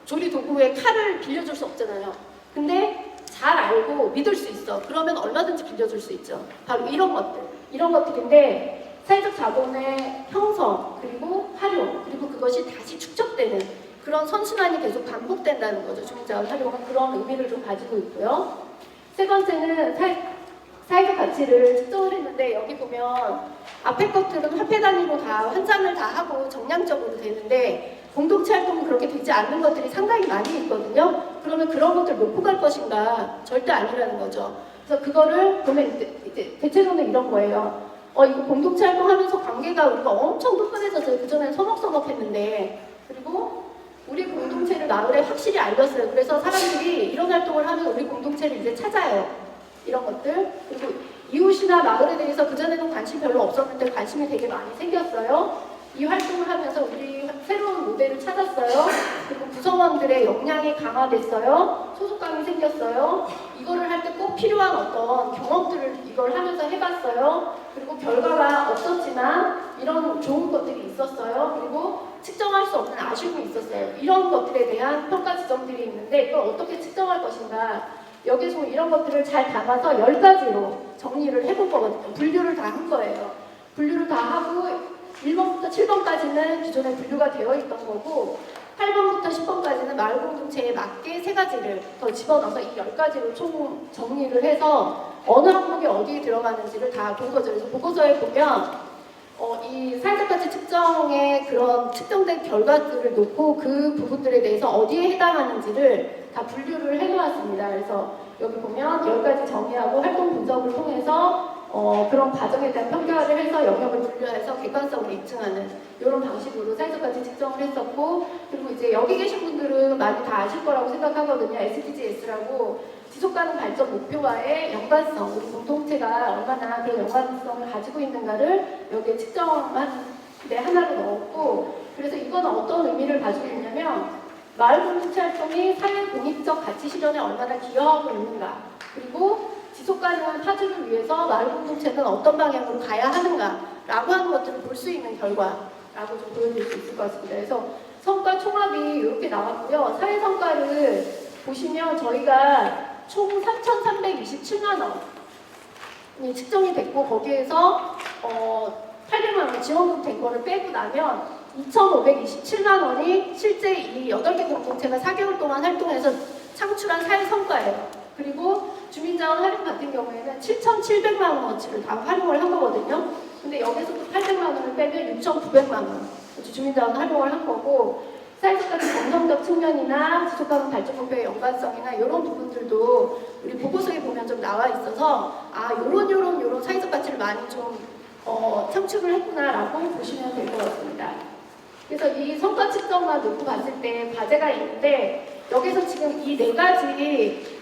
조리 도구에 칼을 빌려줄 수 없잖아요. 근데 잘 알고 믿을 수 있어. 그러면 얼마든지 빌려줄 수 있죠. 바로 이런 것들인데 사회적 자본의 형성 그리고 활용 그리고 그것이 다시 축적되는 그런 선순환이 계속 반복된다는 거죠. 주민자원 활용은 그런 의미를 좀 가지고 있고요. 세 번째는 사회적 가치를 측정을 했는데 여기 보면 앞에 것들은 화폐 단위로 다 환산을 다 하고 정량적으로 되는데 공동체 활동은 그렇게 되지 않는 것들이 상당히 많이 있거든요. 그러면 그런 것들 놓고 갈 것인가? 절대 아니라는 거죠. 그래서 그거를 보면 이제 대체로는 이런 거예요. 이거 공동체 활동하면서 관계가 우리가 엄청 끈끈해졌어요. 그전에는 서먹서먹했는데 그리고 우리 공동체를 마을에 확실히 알렸어요. 그래서 사람들이 이런 활동을 하면 우리 공동체를 이제 찾아요. 이런 것들 그리고 이웃이나 마을에 대해서 그전에는 관심 별로 없었는데 관심이 되게 많이 생겼어요. 이 활동을 하면서 우리 새로운 모델을 찾았어요. 그리고 구성원들의 역량이 강화됐어요. 소속감이 생겼어요. 이거를 할 때 꼭 필요한 어떤 경험들을 이걸 하면서 해봤어요. 그리고 결과가 없었지만 이런 좋은 것들이 있었어요. 그리고 측정할 수 없는 아쉬움이 있었어요. 이런 것들에 대한 평가 지점들이 있는데 그걸 어떻게 측정할 것인가 여기서 이런 것들을 잘 담아서 10가지로 정리를 해볼 거거든요. 분류를 다 한 거예요. 분류를 다 하고 1번부터 7번까지는 기존에 분류가 되어 있던 거고 8번부터 10번까지는 마을 공동체에 맞게 3가지를 더 집어넣어서 이 10가지로 총 정리를 해서 어느 항목이 어디에 들어가는지를 다 본 거죠. 그래서 보고서에 보면 이 사회적 가치 측정의 그런 측정된 결과들을 놓고 그 부분들에 대해서 어디에 해당하는지를 다 분류를 해놓았습니다. 그래서 여기 보면 10가지 정의하고 활동 분석을 통해서 그런 과정에 대한 평가를 해서 영역을 분류해서 객관성을 입증하는 이런 방식으로 사회적 가치 측정을 했었고 그리고 이제 여기 계신 분들은 많이 다 아실 거라고 생각하거든요. SDGs라고 지속가능 발전 목표와의 연관성, 우리 공동체가 얼마나 그런 연관성을 가지고 있는가를 여기에 측정한 데 하나로 넣었고 그래서 이건 어떤 의미를 가지고 있냐면 마을 공동체 활동이 사회 공익적 가치 실현에 얼마나 기여하고 있는가 그리고 지속가능한 파주를 위해서 마을 공동체는 어떤 방향으로 가야 하는가 라고 하는 것들을 볼 수 있는 결과 좀 보여드릴 수 있을 것 같습니다. 그래서 성과 총합이 이렇게 나왔고요. 사회성과를 보시면 저희가 총 3,327만 원이 측정이 됐고 거기에서 800만 원 지원금 된 거를 빼고 나면 2,527만 원이 실제 이 8개 공동체가 4개월 동안 활동해서 창출한 사회성과예요. 그리고 주민자원 활용 같은 경우에는 7,700만 원어치를 다 활용을 한 거거든요. 근데 여기서 또 800만 원을 빼면 6,900만 원 주민자원 활용을 한 거고 사회성과의 정성적 측면이나 지속가능 발전 목표의 연관성이나 이런 부분들도 우리 보고서에 보면 좀 나와 있어서 요런 사회적 가치를 많이 좀 창출을 했구나라고 보시면 될 것 같습니다. 그래서 이 성과 측정만 놓고 봤을 때 과제가 있는데 여기서 지금 이 4가지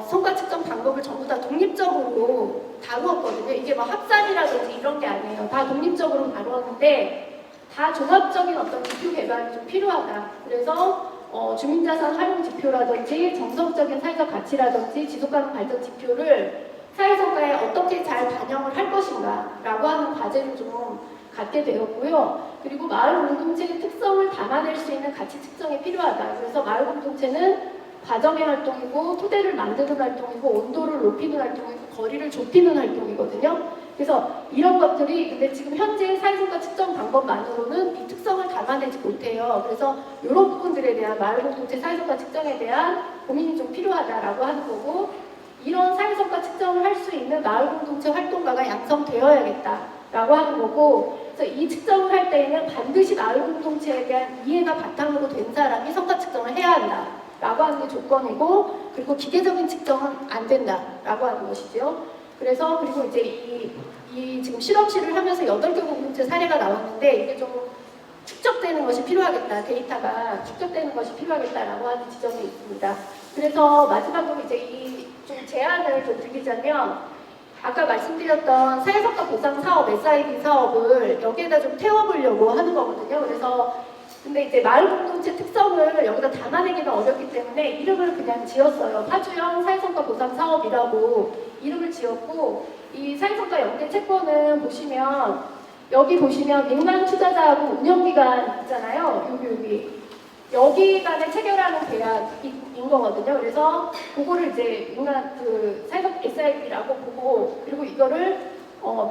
성과 측정 방법을 전부 다 독립적으로 다루었거든요. 이게 뭐 합산이라든지 이런 게 아니에요. 다 독립적으로 다루었는데 다 종합적인 어떤 지표 개발이 좀 필요하다. 그래서 주민자산 활용 지표라든지 정성적인 사회적 가치라든지 지속가능 발전 지표를 사회성과에 어떻게 잘 반영을 할 것인가 라고 하는 과제를 좀 갖게 되었고요. 그리고 마을 공동체의 특성을 담아낼 수 있는 가치 측정이 필요하다. 그래서 마을 공동체는 과정의 활동이고 토대를 만드는 활동이고 온도를 높이는 활동이고 거리를 좁히는 활동이거든요. 그래서 이런 것들이 근데 지금 현재 사회성과 측정 방법만으로는 이 특성을 담아내지 못해요. 그래서 이런 부분들에 대한 마을 공동체 사회성과 측정에 대한 고민이 좀 필요하다라고 하는 거고 이런 사회성과 측정을 할 수 있는 마을 공동체 활동가가 양성되어야겠다라고 하는 거고 그래서 이 측정을 할 때에는 반드시 마을 공동체에 대한 이해가 바탕으로 된 사람이 성과 측정을 해야 한다라고 하는 게 조건이고 그리고 기계적인 측정은 안 된다라고 하는 것이죠. 그래서 그리고 이제 이 지금 실험실을 하면서 8개 공동체 사례가 나왔는데 이게 좀 축적되는 것이 필요하겠다. 데이터가 축적되는 것이 필요하겠다라고 하는 지점이 있습니다. 그래서 마지막으로 이제 이 좀 제안을 좀 드리자면 아까 말씀드렸던 사회성과 보상 사업, SID 사업을 여기에다 좀 태워보려고 하는 거거든요. 그래서 근데 이제 마을 공동체 특성을 여기다 담아내기는 어렵기 때문에 이름을 그냥 지었어요. 파주형 사회성과 보상 사업이라고 이름을 지었고 이 사회성과 연계 채권은 보시면 여기 보시면 민간 투자자하고 운영기관 있잖아요. 여기 간에 체결하는 계약인 거거든요. 그래서 그거를 이제 민간 사회적 SIP라고 보고 그리고 이거를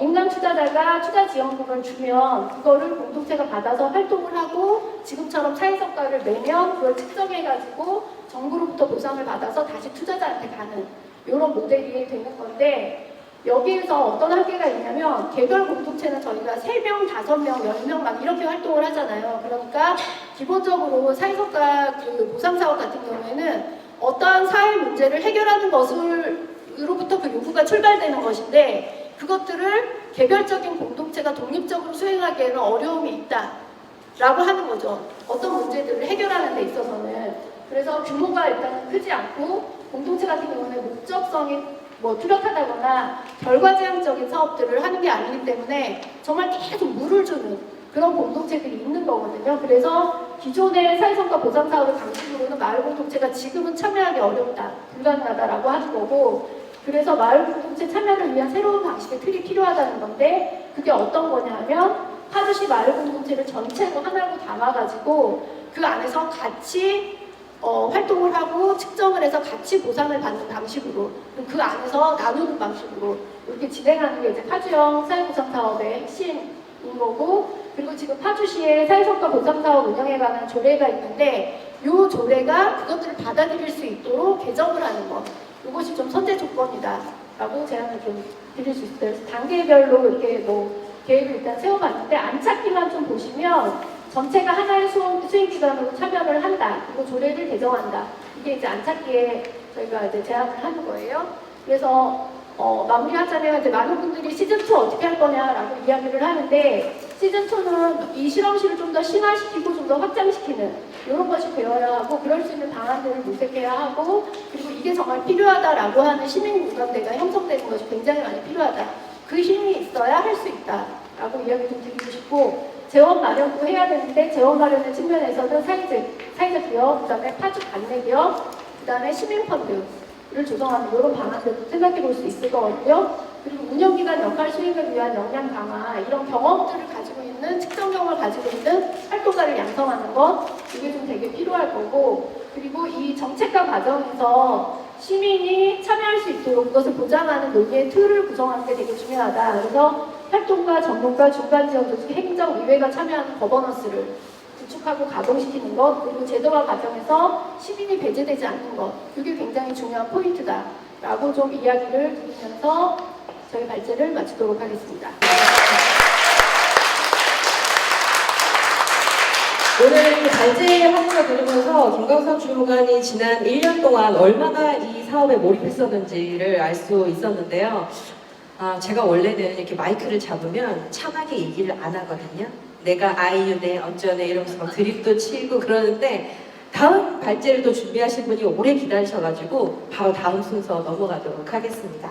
민간 투자자가 투자 지원금을 주면 그거를 공동체가 받아서 활동을 하고 지금처럼 사회성과를 내면 그걸 측정해가지고 정부로부터 보상을 받아서 다시 투자자한테 가는 이런 모델이 되는 건데 여기에서 어떤 한계가 있냐면 개별 공동체는 저희가 3명, 5명, 10명 막 이렇게 활동을 하잖아요. 그러니까 기본적으로 사회성과 보상사업 같은 경우에는 어떠한 사회 문제를 해결하는 것으로부터 그 요구가 출발되는 것인데 그것들을 개별적인 공동체가 독립적으로 수행하기에는 어려움이 있다라고 하는 거죠. 어떤 문제들을 해결하는 데 있어서는. 그래서 규모가 일단 크지 않고 공동체 같은 경우는 목적성이 뚜렷하다거나 결과지향적인 사업들을 하는 게 아니기 때문에 정말 계속 물을 주는 그런 공동체들이 있는 거거든요. 그래서 기존의 사회성과 보상 사업의 방식으로는 마을 공동체가 지금은 참여하기 어렵다, 불가능하다라고 하는 거고 그래서 마을 공동체 참여를 위한 새로운 방식의 틀이 필요하다는 건데 그게 어떤 거냐 하면 파주시 마을 공동체를 전체로 하나로 담아가지고 그 안에서 같이 활동을 하고 측정을 해서 같이 보상을 받는 방식으로 그 안에서 나누는 방식으로 이렇게 진행하는 게 이제 파주형 사회보상 사업의 핵심인 거고 그리고 지금 파주시의 사회성과 보상 사업 운영에 관한 조례가 있는데 이 조례가 그것들을 받아들일 수 있도록 개정을 하는 것 이것이 좀 선제 조건이다 라고 제안을 좀 드릴 수 있어요. 그래서 단계별로 이렇게 계획을 일단 세워봤는데 안착기만 좀 보시면 전체가 하나의 수행기관으로 참여를 한다. 그리고 조례를 개정한다. 이게 이제 안착기에 저희가 이제 제안을 하는 거예요. 그래서 마무리하자면 이제 많은 분들이 시즌2 어떻게 할 거냐라고 이야기를 하는데 시즌2는 이 실험실을 좀 더 심화시키고 좀 더 확장시키는 이런 것이 되어야 하고 그럴 수 있는 방안들을 모색해야 하고 그리고 이게 정말 필요하다라고 하는 시민공감대가 형성되는 것이 굉장히 많이 필요하다. 그 힘이 있어야 할 수 있다라고 이야기 좀 드리고 싶고 재원 마련도 해야 되는데 재원 마련의 측면에서는 사회적 기업, 그 다음에 파주 관내 기업, 그 다음에 시민펀드를 조성하는 이런 방안들도 생각해 볼 수 있을 것 같고요. 그리고 운영기관 역할 수행을 위한 역량 강화 이런 경험들을 가지고 있는 측정력을 가지고 있는 활동가를 양성하는 것, 이게 좀 되게 필요할 거고, 그리고 이 정책화 과정에서 시민이 참여할 수 있도록 그것을 보장하는 논의의 틀을 구성하는 게 되게 중요하다. 그래서 활동가, 전문가, 중간지원조직, 행정의회가 참여하는 거버넌스를 구축하고 가동시키는 것, 그리고 제도화 과정에서 시민이 배제되지 않는 것, 이게 굉장히 중요한 포인트다 라고 좀 이야기를 드리면서 저희 발제를 마치도록 하겠습니다. 오늘 그 발제하는 거 들으면서 김광석 주무관이 지난 1년 동안 얼마나 이 사업에 몰입했었는지를 알 수 있었는데요. 제가 원래는 이렇게 마이크를 잡으면 참하게 얘기를 안 하거든요. 내가 아이유네 어쩌네 이러면서 막 드립도 치고 그러는데 다음 발제를 또 준비하신 분이 오래 기다리셔가지고 바로 다음 순서 넘어가도록 하겠습니다.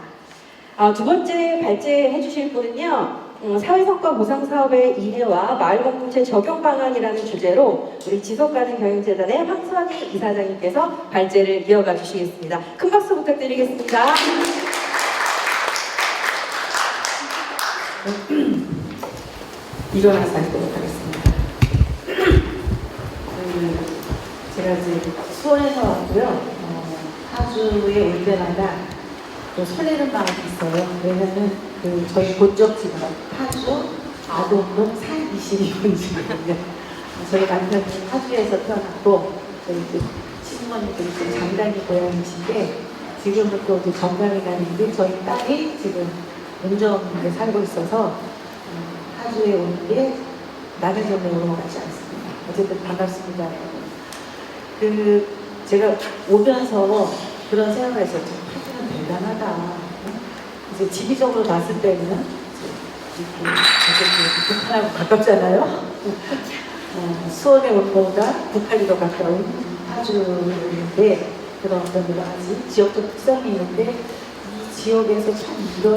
두 번째 발제해 주실 분은요. 사회성과 보상사업의 이해와 마을공동체 적용 방안이라는 주제로 우리 지속가능 경영재단의 황선희 이사장님께서 발제를 이어가 주시겠습니다. 큰 박수 부탁드리겠습니다. 일어나서 하도록 하겠습니다. 제가 이제 수원에서 왔고요. 파주에 올 때마다 또 설레는 마음이 있어요. 왜냐면 저희 본적지가 파주 아동동 산 22분지거든요. 저희 남편은 파주에서 태어났고 저희 이제 시부모님들이 좀 장단이 고향이신데 지금은 또 이제 정강에 가는데 저희 딸이 지금 운정에 살고 있어서 파주에 오는 게 남의 동네 오는 것 같지 않습니다. 어쨌든 반갑습니다. 제가 오면서 그런 생각을 했었죠. 파주는 대단하다. 이제 지리적으로 봤을 때는 이렇게 북한하고 가깝잖아요. 수원에 온 거보다 북한이 더 가까운 파주인데 그런 어떤 여러 가지 지역적 특성이 있는데 이 지역에서 참 이런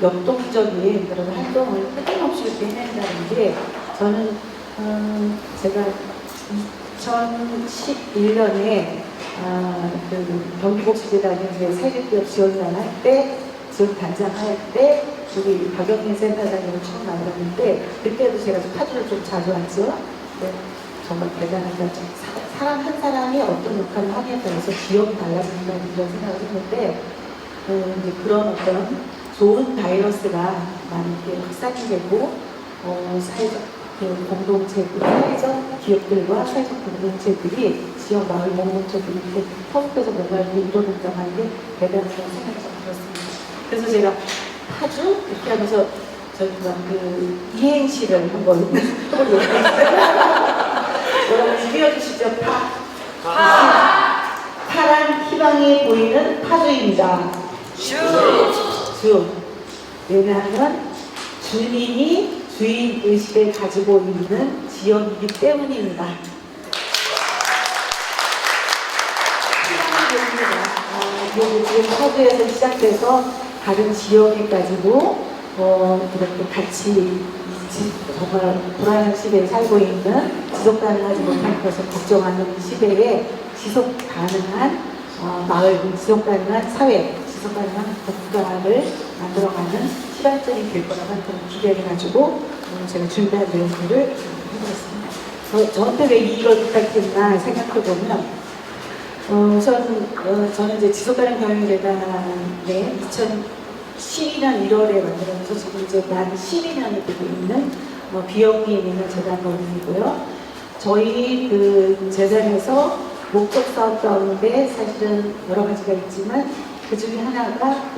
역동적인 그런 활동을 끊임없이 이렇게 해낸다는 게 저는 제가 2011년에 경기복지재단에 사회기업 지원단 할 때, 지원 단장 할 때 우리 박영민 센터장님을 처음 만났는데 그때도 제가 좀 파주를 좀 자주 왔죠. 네, 정말 대단하다. 사람 한 사람이 어떤 역할을 하냐에 따라서 지역이 달라진다는 그런 생각을 했는데 이제 그런 어떤 좋은 바이러스가 많이 이렇게 확산이 되고 사회적 공동체, 사회적 기업들과 사회적 공동체들이 지역 마을 공동체들이 이렇게 협업해서 뭔가를 이뤄낸다고 하는 게 대단하다는 생각이 좀 들었습니다. 그래서 제가 파주 이렇게 하면서 저희가 이행시를 한번 해보려고 여러분 띄워주시죠. 파란 희망이 보이는 파주입니다. 주. 왜냐하면 주민이 주인 의식을 가지고 있는 지역이기 때문입니다. 지금 파주에서 시작돼서 다른 지역에까지도 이렇게 같이 정말 불안한 시대에 살고 있는 지속 가능하지 못할 것을 걱정하는 이 시대에 지속 가능한 마을, 지속 가능한 사회, 지속 가능한 국가를 만들어가는 시발점이 될 거라고 하는 기대를 가지고 제가 준비한 내용들을 해보겠습니다. 저한테 왜 이걸 부탁했나 생각해보면 저는 이제 지속가능 경영재단에 2012년 1월에 만들어서 지금 이제 만 12년이 되고 있는 비영리에 있는 재단법인이고요. 저희 재단에서 목적 사업 가운데 사실은 여러 가지가 있지만 그 중에 하나가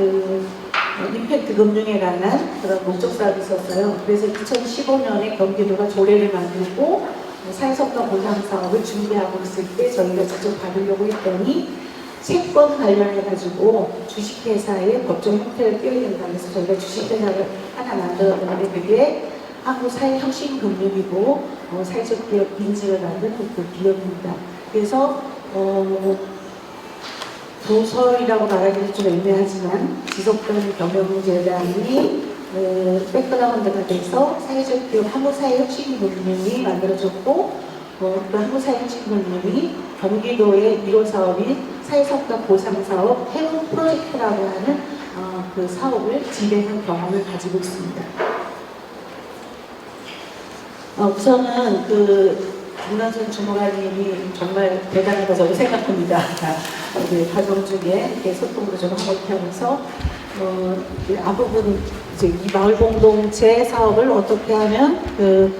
임팩트 금융에 관한 그런 목적 사업이 있었어요. 그래서 2015년에 경기도가 조례를 만들고 사회성과 보상 사업을 준비하고 있을 때 저희가 직접 받으려고 했더니 채권 관련해가지고 주식회사의 법정 형태를 띄워야 된다. 그래서 저희가 주식회사를 하나 만들었는데 그게 한국사회혁신금융이고 사회적 기업 인증을 받은 그 기업입니다. 그래서 부설이라고 말하기는 좀 애매하지만 지속가능 경영재단이 백그라운드가 돼서 사회적 기업 한국사회혁신금융이 만들어졌고 그 한국사회혁신금융이 경기도의 1호 사업인 사회성과 보상사업 해운 프로젝트라고 하는 그 사업을 진행한 경험을 가지고 있습니다. 우선은 김관순 주무관님이 정말 대단하다 저도 생각합니다. 우리 가정 중에 이렇게 소통도 좀 하고 이렇게 하면서 앞부분 이제 이 마을 공동체 사업을 어떻게 하면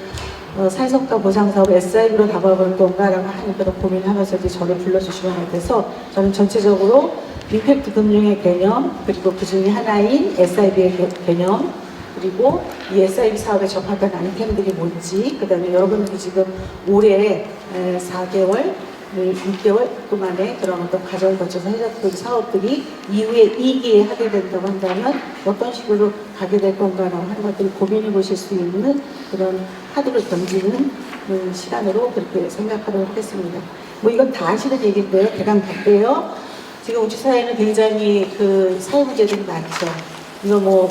사회성과 보상사업 SIB로 담아볼 건가라고 하는 그런 고민하면서 이제 저를 불러주시는 것 같아서 저는 전체적으로 임팩트 금융의 개념 그리고 그 중에 하나인 SIB의 개념 그리고 이 SIB 사업에 접합한 아이템들이 뭔지 그 다음에 여러분들이 지금 올해 4개월 6개월 동안에 그런 어떤 과정을 거쳐서 해줬던 사업들이 이후에 2기에 하게 된다고 한다면 어떤 식으로 가게 될 건가라고 하는 것들을 고민해 보실 수 있는 그런 카드를 던지는 시간으로 그렇게 생각하도록 하겠습니다. 뭐 이건 다 아시는 얘기인데요. 대강 볼게요. 지금 우리 사회는 굉장히 사회 문제들이 많죠. 이거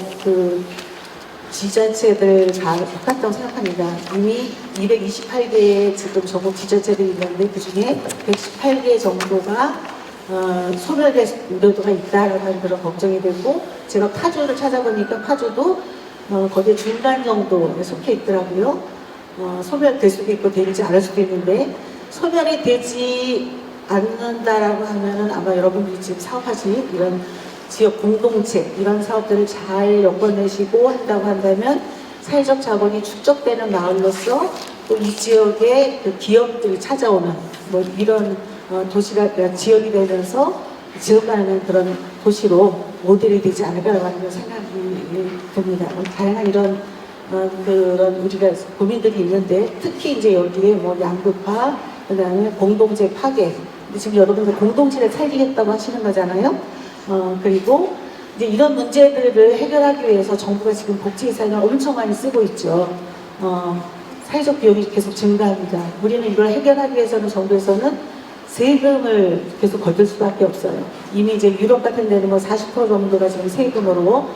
지자체들 다 똑같다고 생각합니다. 이미 228개의 지금 전국 지자체들이 있는데 그 중에 118개 정도가 소멸될 우려도가 있다라는 그런 걱정이 되고 제가 파주를 찾아보니까 파주도 거기에 중간 정도에 속해 있더라고요. 소멸될 수도 있고 되지 않을 수도 있는데 소멸이 되지 않는다라고 하면은 아마 여러분들이 지금 사업하신 이런 지역 공동체 이런 사업들을 잘 엮어내시고 한다고 한다면 사회적 자본이 축적되는 마을로서 또 이 지역의 기업들이 찾아오는 이런 도시가 지역이 되면서 지역가는 그런 도시로 모델이 되지 않을까라고 하는 생각이 듭니다. 다양한 이런 그런 우리가 고민들이 있는데 특히 이제 여기에 양극화 그다음에 공동체 파괴 지금 여러분들 공동체를 살리겠다고 하시는 거잖아요. 그리고 이제 이런 문제들을 해결하기 위해서 정부가 지금 복지 예산을 엄청 많이 쓰고 있죠. 사회적 비용이 계속 증가합니다. 우리는 이걸 해결하기 위해서는 정부에서는 세금을 계속 걷을 수밖에 없어요. 이미 이제 유럽 같은 데는 40% 정도가 지금 세금으로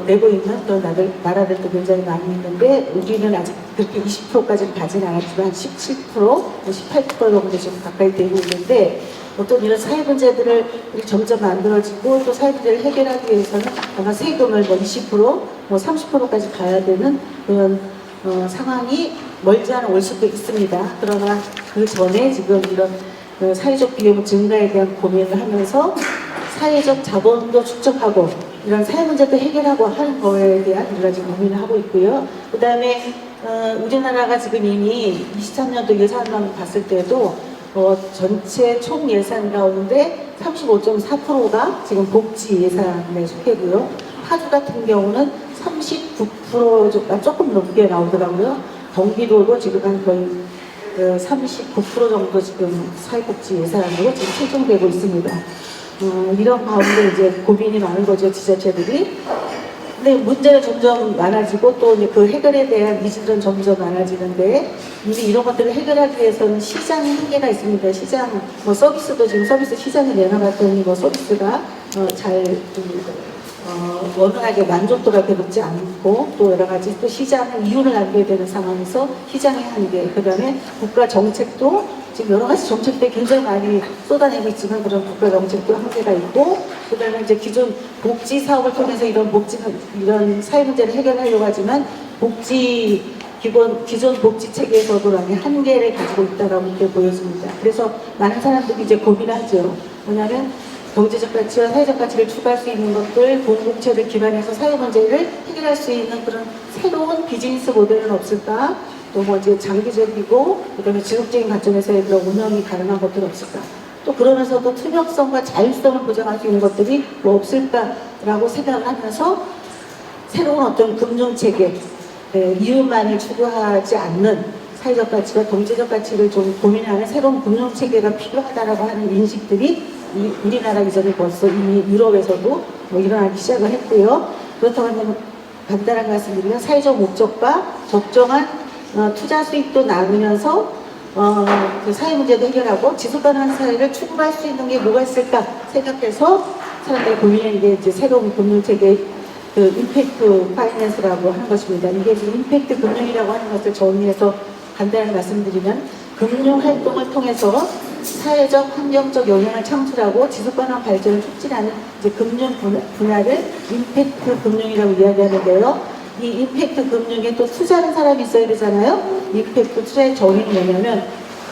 내고 있는 그런 나라들도 굉장히 많이 있는데 우리는 아직 그렇게 20%까지는 가진 않았지만 17%, 18% 정도 지금 가까이 되고 있는데 어떤 이런 사회 문제들을 점점 만들어지고 또 사회 문제를 해결하기 위해서는 아마 세금을 20%, 30%까지 가야 되는 그런 상황이 멀지 않아 올 수도 있습니다. 그러나 그 전에 지금 이런 사회적 비용 증가에 대한 고민을 하면서 사회적 자본도 축적하고 이런 사회 문제도 해결하고 하는 거에 대한 우리가 지금 고민을 하고 있고요. 그 다음에 우리나라가 지금 이미 23년도 예산만 봤을 때도 전체 총 예산 가운데 35.4%가 지금 복지 예산에 속해고요. 파주 같은 경우는 39%가 조금 넘게 나오더라고요. 경기도도 지금 한 거의 39% 정도 지금 사회복지 예산으로 지금 책정되고 있습니다. 이런 가운데 이제 고민이 많은 거죠, 지자체들이. 근데 문제는 점점 많아지고 또 그 해결에 대한 니즈는 점점 많아지는데 이미 이런 것들을 해결하기 위해서는 시장 한계가 있습니다. 시장, 서비스도 지금 서비스 시장에 내놔봤더니 서비스가 잘 원활하게 만족도가 높지 않고 또 여러 가지 또 시장은 이윤을 남겨야 되는 상황에서 시장의 한계, 그 다음에 국가 정책도 지금 여러 가지 정책들이 굉장히 많이 쏟아내고 있지만 그런 국가 정책도 한계가 있고 그 다음에 이제 기존 복지 사업을 통해서 이런 사회 문제를 해결하려고 하지만 기존 복지 체계에서도 많이 한계를 가지고 있다라고 이렇게 보여집니다. 그래서 많은 사람들이 이제 고민을 하죠. 뭐냐면 경제적 가치와 사회적 가치를 추구할 수 있는 것들, 공동체를 기반해서 사회 문제를 해결할 수 있는 그런 새로운 비즈니스 모델은 없을까? 또 이제 장기적이고 그다음에 지속적인 관점에서의 그런 운영이 가능한 것들은 없을까? 또 그러면서도 투명성과 자율성을 보장할 수 있는 것들이 없을까라고 생각을 하면서 새로운 어떤 금융체계, 이윤만을 추구하지 않는 사회적 가치와 경제적 가치를 좀 고민하는 새로운 금융체계가 필요하다라고 하는 인식들이 우리나라 이전에 벌써 이미 유럽에서도 일어나기 시작을 했고요. 그렇다고 하면 간단한 말씀드리면 사회적 목적과 적정한 투자 수익도 나누면서 그 사회 문제도 해결하고 지속 가능한 사회를 추구할 수 있는 게 뭐가 있을까 생각해서 사람들이 고민하는 게 이제 새로운 금융체계 임팩트 파이낸스라고 하는 것입니다. 이게 지금 임팩트 금융이라고 하는 것을 정리해서 간단하게 말씀드리면 금융 활동을 통해서 사회적, 환경적 영향을 창출하고 지속가능한 발전을 촉진하는 이제 금융 분야를 임팩트 금융이라고 이야기하는데요. 이 임팩트 금융에 또 투자하는 사람이 있어야 되잖아요. 임팩트 투자의 정의는 뭐냐면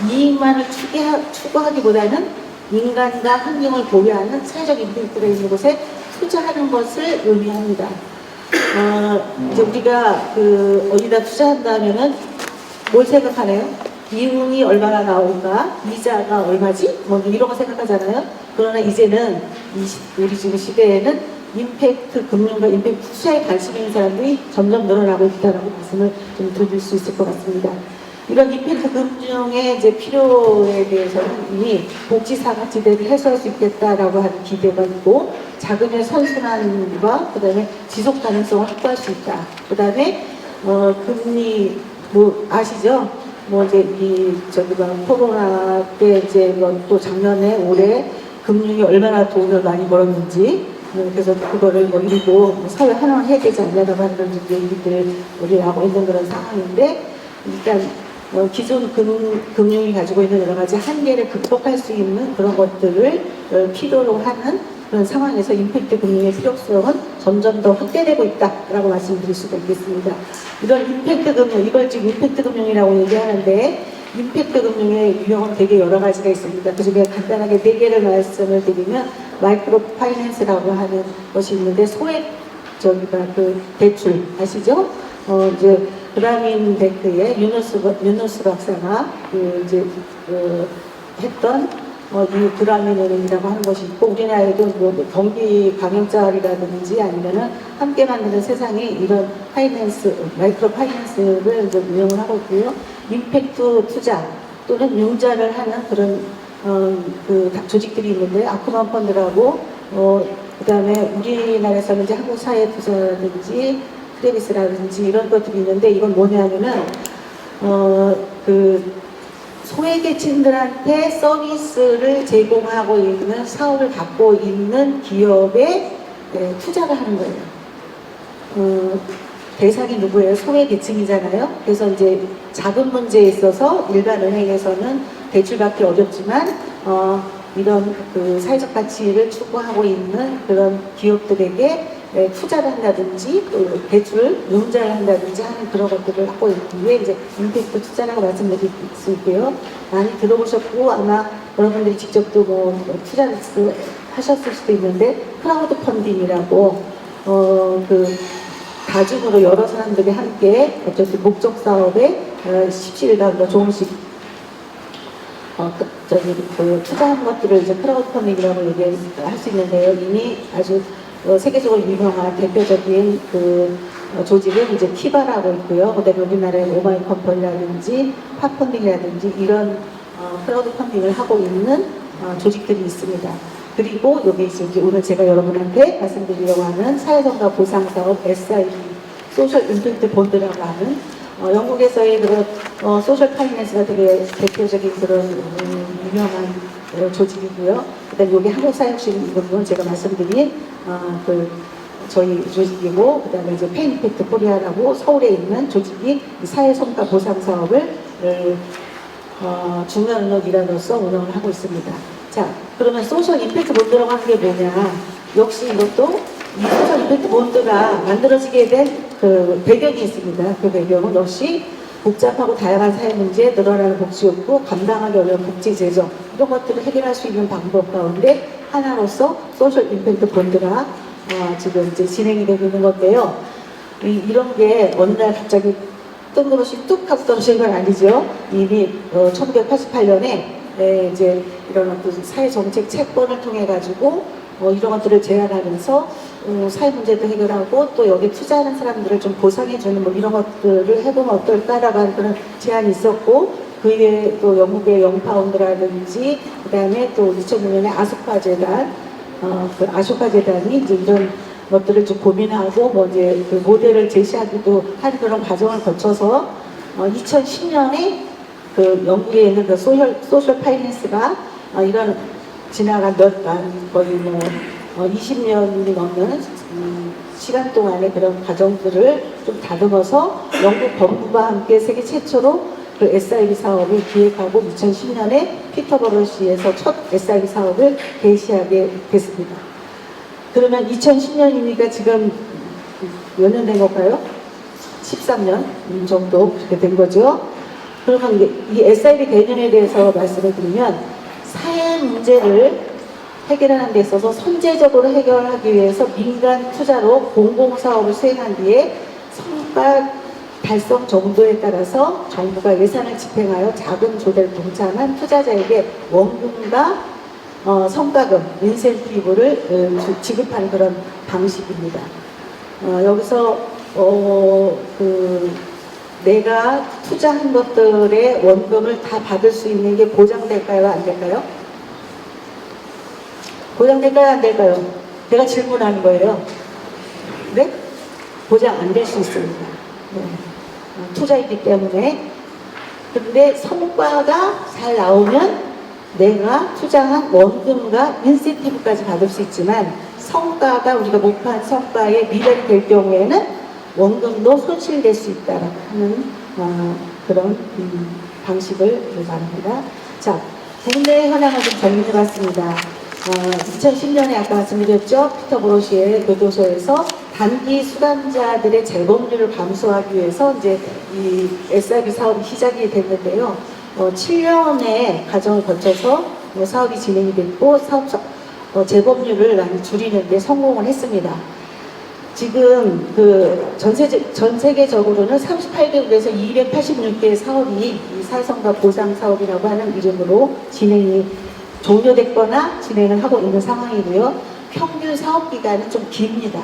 이익만을 추구하기보다는 인간과 환경을 보호하는 사회적 임팩트가 있는 곳에 투자하는 것을 의미합니다. 이제 우리가 어디다 투자한다면은 뭘 생각하나요? 이윤이 얼마나 나올까? 이자가 얼마지? 뭐 이런 거 생각하잖아요. 그러나 이제는 우리 지금 시대에는 임팩트 금융과 임팩트 투자에 관심 있는 사람들이 점점 늘어나고 있다라고 말씀을 좀 드릴 수 있을 것 같습니다. 이런 임팩트 금융의 이제 필요에 대해서는 이미 복지 사각지대를 해소할 수 있겠다라고 하는 기대가 있고, 자금의 선순환과 그다음에 지속 가능성을 확보할 수 있다. 그다음에 금리 뭐 아시죠? 뭐 이제 코로나 때 이제 또 작년에 올해 금융이 얼마나 돈을 많이 벌었는지, 그래서 그거를 뭐 일부 사회 환원해야 되지 않냐라고 하는 그런 얘기들을 하고 있는 그런 상황인데, 일단 기존 금융이 가지고 있는 여러 가지 한계를 극복할 수 있는 그런 것들을 필요로 하는 그런 상황에서 임팩트 금융의 필요성은 점점 더 확대되고 있다라고 말씀드릴 수가 있겠습니다. 이런 임팩트 금융, 이걸 지금 임팩트 금융이라고 얘기하는데, 임팩트 금융의 유형은 되게 여러 가지가 있습니다. 그중에 간단하게 4개를 말씀을 드리면, 마이크로 파이낸스라고 하는 것이 있는데, 소액 대출 아시죠? 이제 그라민 뱅크의 유누스 박사가 했던 이 그라민은행이라고 하는 것이 있고, 우리나라에도 뭐 경기 강연자리라든지 아니면은 함께 만드는 세상에 이런 마이크로 파이낸스를 이제 운영을 하고 있고요. 임팩트 투자 또는 융자를 하는 그런 조직들이 있는데, 아쿠만 펀드라고 그다음에 우리나라에서는 이제 한국사회투자라든지 크레디스라든지 이런 것들이 있는데, 이건 뭐냐면은 소외계층들한테 서비스를 제공하고 있는 사업을 갖고 있는 기업에 투자를 하는 거예요. 대상이 누구예요? 소외계층이잖아요. 그래서 이제 자금 문제에 있어서 일반 은행에서는 대출받기 어렵지만 이런 사회적 가치를 추구하고 있는 그런 기업들에게 투자를 한다든지 대출 융자를 한다든지 하는 그런 것들을 하고 있기에 이제 임팩트 투자라고 말씀드릴 수 있고요. 많이 들어보셨고 아마 여러분들이 직접도 뭐 투자를 하셨을 수도 있는데, 크라우드 펀딩이라고 다중으로 여러 사람들이 함께 어쨌든 목적 사업에 십시일반으로 조금씩 투자한 것들을 이제 크라우드 펀딩이라고 얘기할 수 있는데요. 이미 아주 세계적으로 유명한 대표적인 조직은 이제 키바라고 있고요. 그다음에 우리나라의 오마이 컴퍼니라든지 팝펀딩이라든지 이런 크라우드 펀딩을 하고 있는 조직들이 있습니다. 그리고 여기 이제 오늘 제가 여러분한테 말씀드리려고 하는 사회성과 보상사업 SIB, 소셜 임팩트 본드라고 하는 영국에서의 그런 소셜 파이낸스가 되게 대표적인 그런 유명한 조직이고요. 그다음에 여기 한국사역실 이건 제가 말씀드린 저희 조직이고, 그다음에 이제 페인팩트 코리아라고 서울에 있는 조직이 사회성과 보상 사업을 중요한 일환으로서 운영을 하고 있습니다. 자, 그러면 소셜 임팩트 본드라고 하는 게 뭐냐? 역시 이것도 이 소셜 임팩트 본드가 만들어지게 된 배경이 있습니다. 그 배경은 역시 복잡하고 다양한 사회 문제에 늘어나는 복지 욕구, 감당하기 어려운 복지 재정, 이런 것들을 해결할 수 있는 방법 가운데 하나로서 소셜 임팩트 본드가 지금 이제 진행이 되고 있는 건데요. 이런 게 어느 날 갑자기 뜬금없이 뚝 하고 떨어진 건 아니죠. 이미 1988년에 이제 이런 어떤 사회정책 채권을 통해 가지고 이런 것들을 제안하면서 사회 문제도 해결하고 또 여기 투자하는 사람들을 좀 보상해주는 뭐 이런 것들을 해보면 어떨까라고 하는 그런 제안이 있었고, 그 외에 또 영국의 영파운드라든지 그다음에 또 2006년에 아소카 재단, 그 아소카 재단이 이제 이런 것들을 좀 고민하고 뭐 이제 그 모델을 제시하기도 한 그런 과정을 거쳐서 2010년에 그 영국에 있는 그 소셜 파이낸스가 이런 지나간 거의 뭐 20년이 넘는 시간 동안의 그런 과정들을 좀 다듬어서 영국 법무부와 함께 세계 최초로 그 SIB 사업을 기획하고 2010년에 피터버러시에서 첫 SIB 사업을 개시하게 됐습니다. 그러면 2010년이니까 지금 몇 년 된 걸까요? 13년 정도 그렇게 된 거죠. 그러면 이 SIB 개념에 대해서 말씀을 드리면 사회 문제를 해결하는 데 있어서 선제적으로 해결하기 위해서 민간 투자로 공공사업을 수행한 뒤에 성과 달성 정도에 따라서 정부가 예산을 집행하여 자금 조달에 동참한 투자자에게 원금과 성과금, 인센티브를 지급하는 그런 방식입니다. 여기서 내가 투자한 것들의 원금을 다 받을 수 있는 게 보장될까요? 안 될까요? 보장될까요? 안 될까요? 제가 질문하는 거예요. 네? 보장 안 될 수 있습니다. 네. 투자이기 때문에. 근데 성과가 잘 나오면 내가 투자한 원금과 인센티브까지 받을 수 있지만 성과가 우리가 목표한 성과에 미달이 될 경우에는 원금도 손실될 수 있다는 그런 방식을 말합니다. 자, 국내 현황을 좀 정리해봤습니다. 2010년에 아까 말씀드렸죠. 피터 브로시의 교도소에서 단기 수감자들의 재범률을 감소하기 위해서 이제 이 SIB 사업이 시작이 됐는데요. 7년의 과정을 거쳐서 사업이 진행이 됐고 재범률을 많이 줄이는 데 성공을 했습니다. 지금 전 세계적으로는 38개국에서 286개의 사업이 이 사회성과 보상 사업이라고 하는 이름으로 진행이 종료됐거나 진행을 하고 있는 상황이고요. 평균 사업 기간은 좀 깁니다.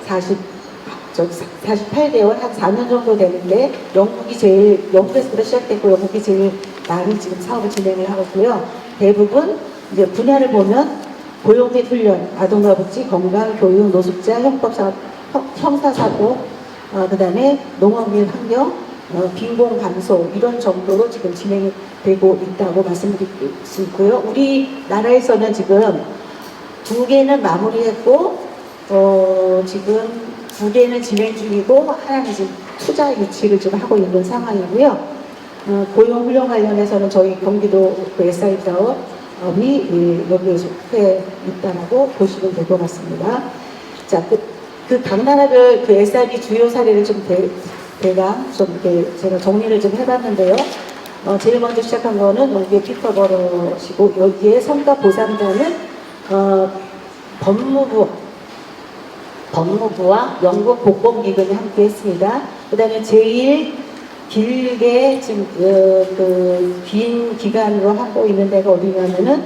48개월, 한 4년 정도 되는데 영국에서부터 시작됐고 영국이 제일 많이 지금 사업을 진행을 하고 있고요. 대부분 이제 분야를 보면 고용 및 훈련, 아동과 복지, 건강, 교육, 노숙자, 형법사업, 형사사고, 그 다음에 농업 및 환경, 빈곤 감소 이런 정도로 지금 진행이 되고 있다고 말씀드릴 수 있고요. 우리나라에서는 지금 2개는 마무리했고 지금 2개는 진행 중이고 하나는 지금 투자 유치를 지금 하고 있는 상황이고요. 고용 훈련 관련해서는 저희 경기도 SIB 사업이 여기에 속해 있다고 보시면 될 것 같습니다. 자, 각 나라를 SIB 주요 사례를 좀 대강 좀 이렇게 제가 정리를 좀 해봤는데요. 제일 먼저 시작한 거는 여기에 피터 버러시고 여기에 성과 보상자는 법무부와 영국 복권기금이 함께 했습니다. 그 다음에 제일 길게 지금 긴 기간으로 하고 있는 데가 어디냐면은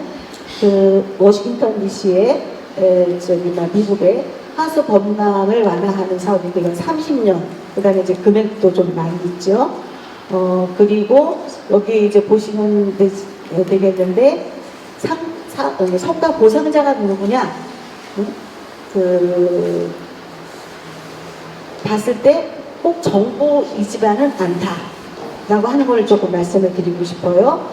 워싱턴 DC에 미국의 하수 범람을 완화하는 사업인데 이건 30년. 그 다음에 이제 금액도 좀 많이 있죠. 그리고 여기 이제 보시면 되겠는데 성과 보상자가 누구냐? 봤을 때 꼭 정부이지만은 않다라고 하는 걸 조금 말씀을 드리고 싶어요.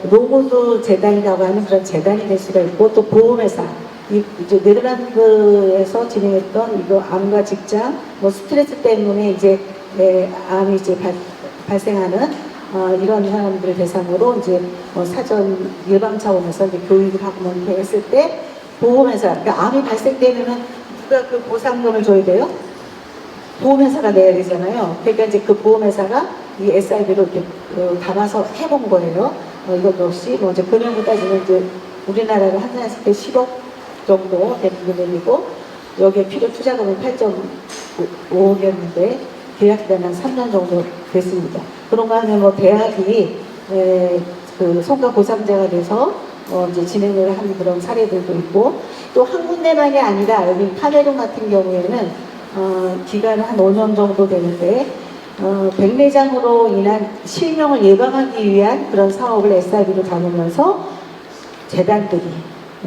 로고드 재단이라고 하는 그런 재단이 될 수가 있고 또 보험회사 이제 네덜란드에서 진행했던 이거 암과 직장 스트레스 때문에 이제 암이 이제 발생하는 이런 사람들을 대상으로 이제 사전 예방 차원에서 이제 교육을 하고 이렇게 했을 때 보험회사 그러니까 암이 발생되면은 누가 그 보상금을 줘야 돼요? 보험회사가 내야 되잖아요. 그러니까 이제 그 보험회사가 이 SIB로 이렇게 담아서 해본 거예요. 이것 역시 이제 금액으로 따지면 이제 우리나라로 환산했을 때 10억 정도 되는 금액이고 여기에 필요 투자금은 8.5억이었는데 계약 기간은 3년 정도 됐습니다. 그런가 하면 대학이 성과 보상자가 돼서 이제 진행을 하는 그런 사례들도 있고 또 한 군데만이 아니라 여기 카메룬 같은 경우에는 기간은 한 5년 정도 되는데 백내장으로 인한 실명을 예방하기 위한 그런 사업을 SIB로 담으면서 재단들이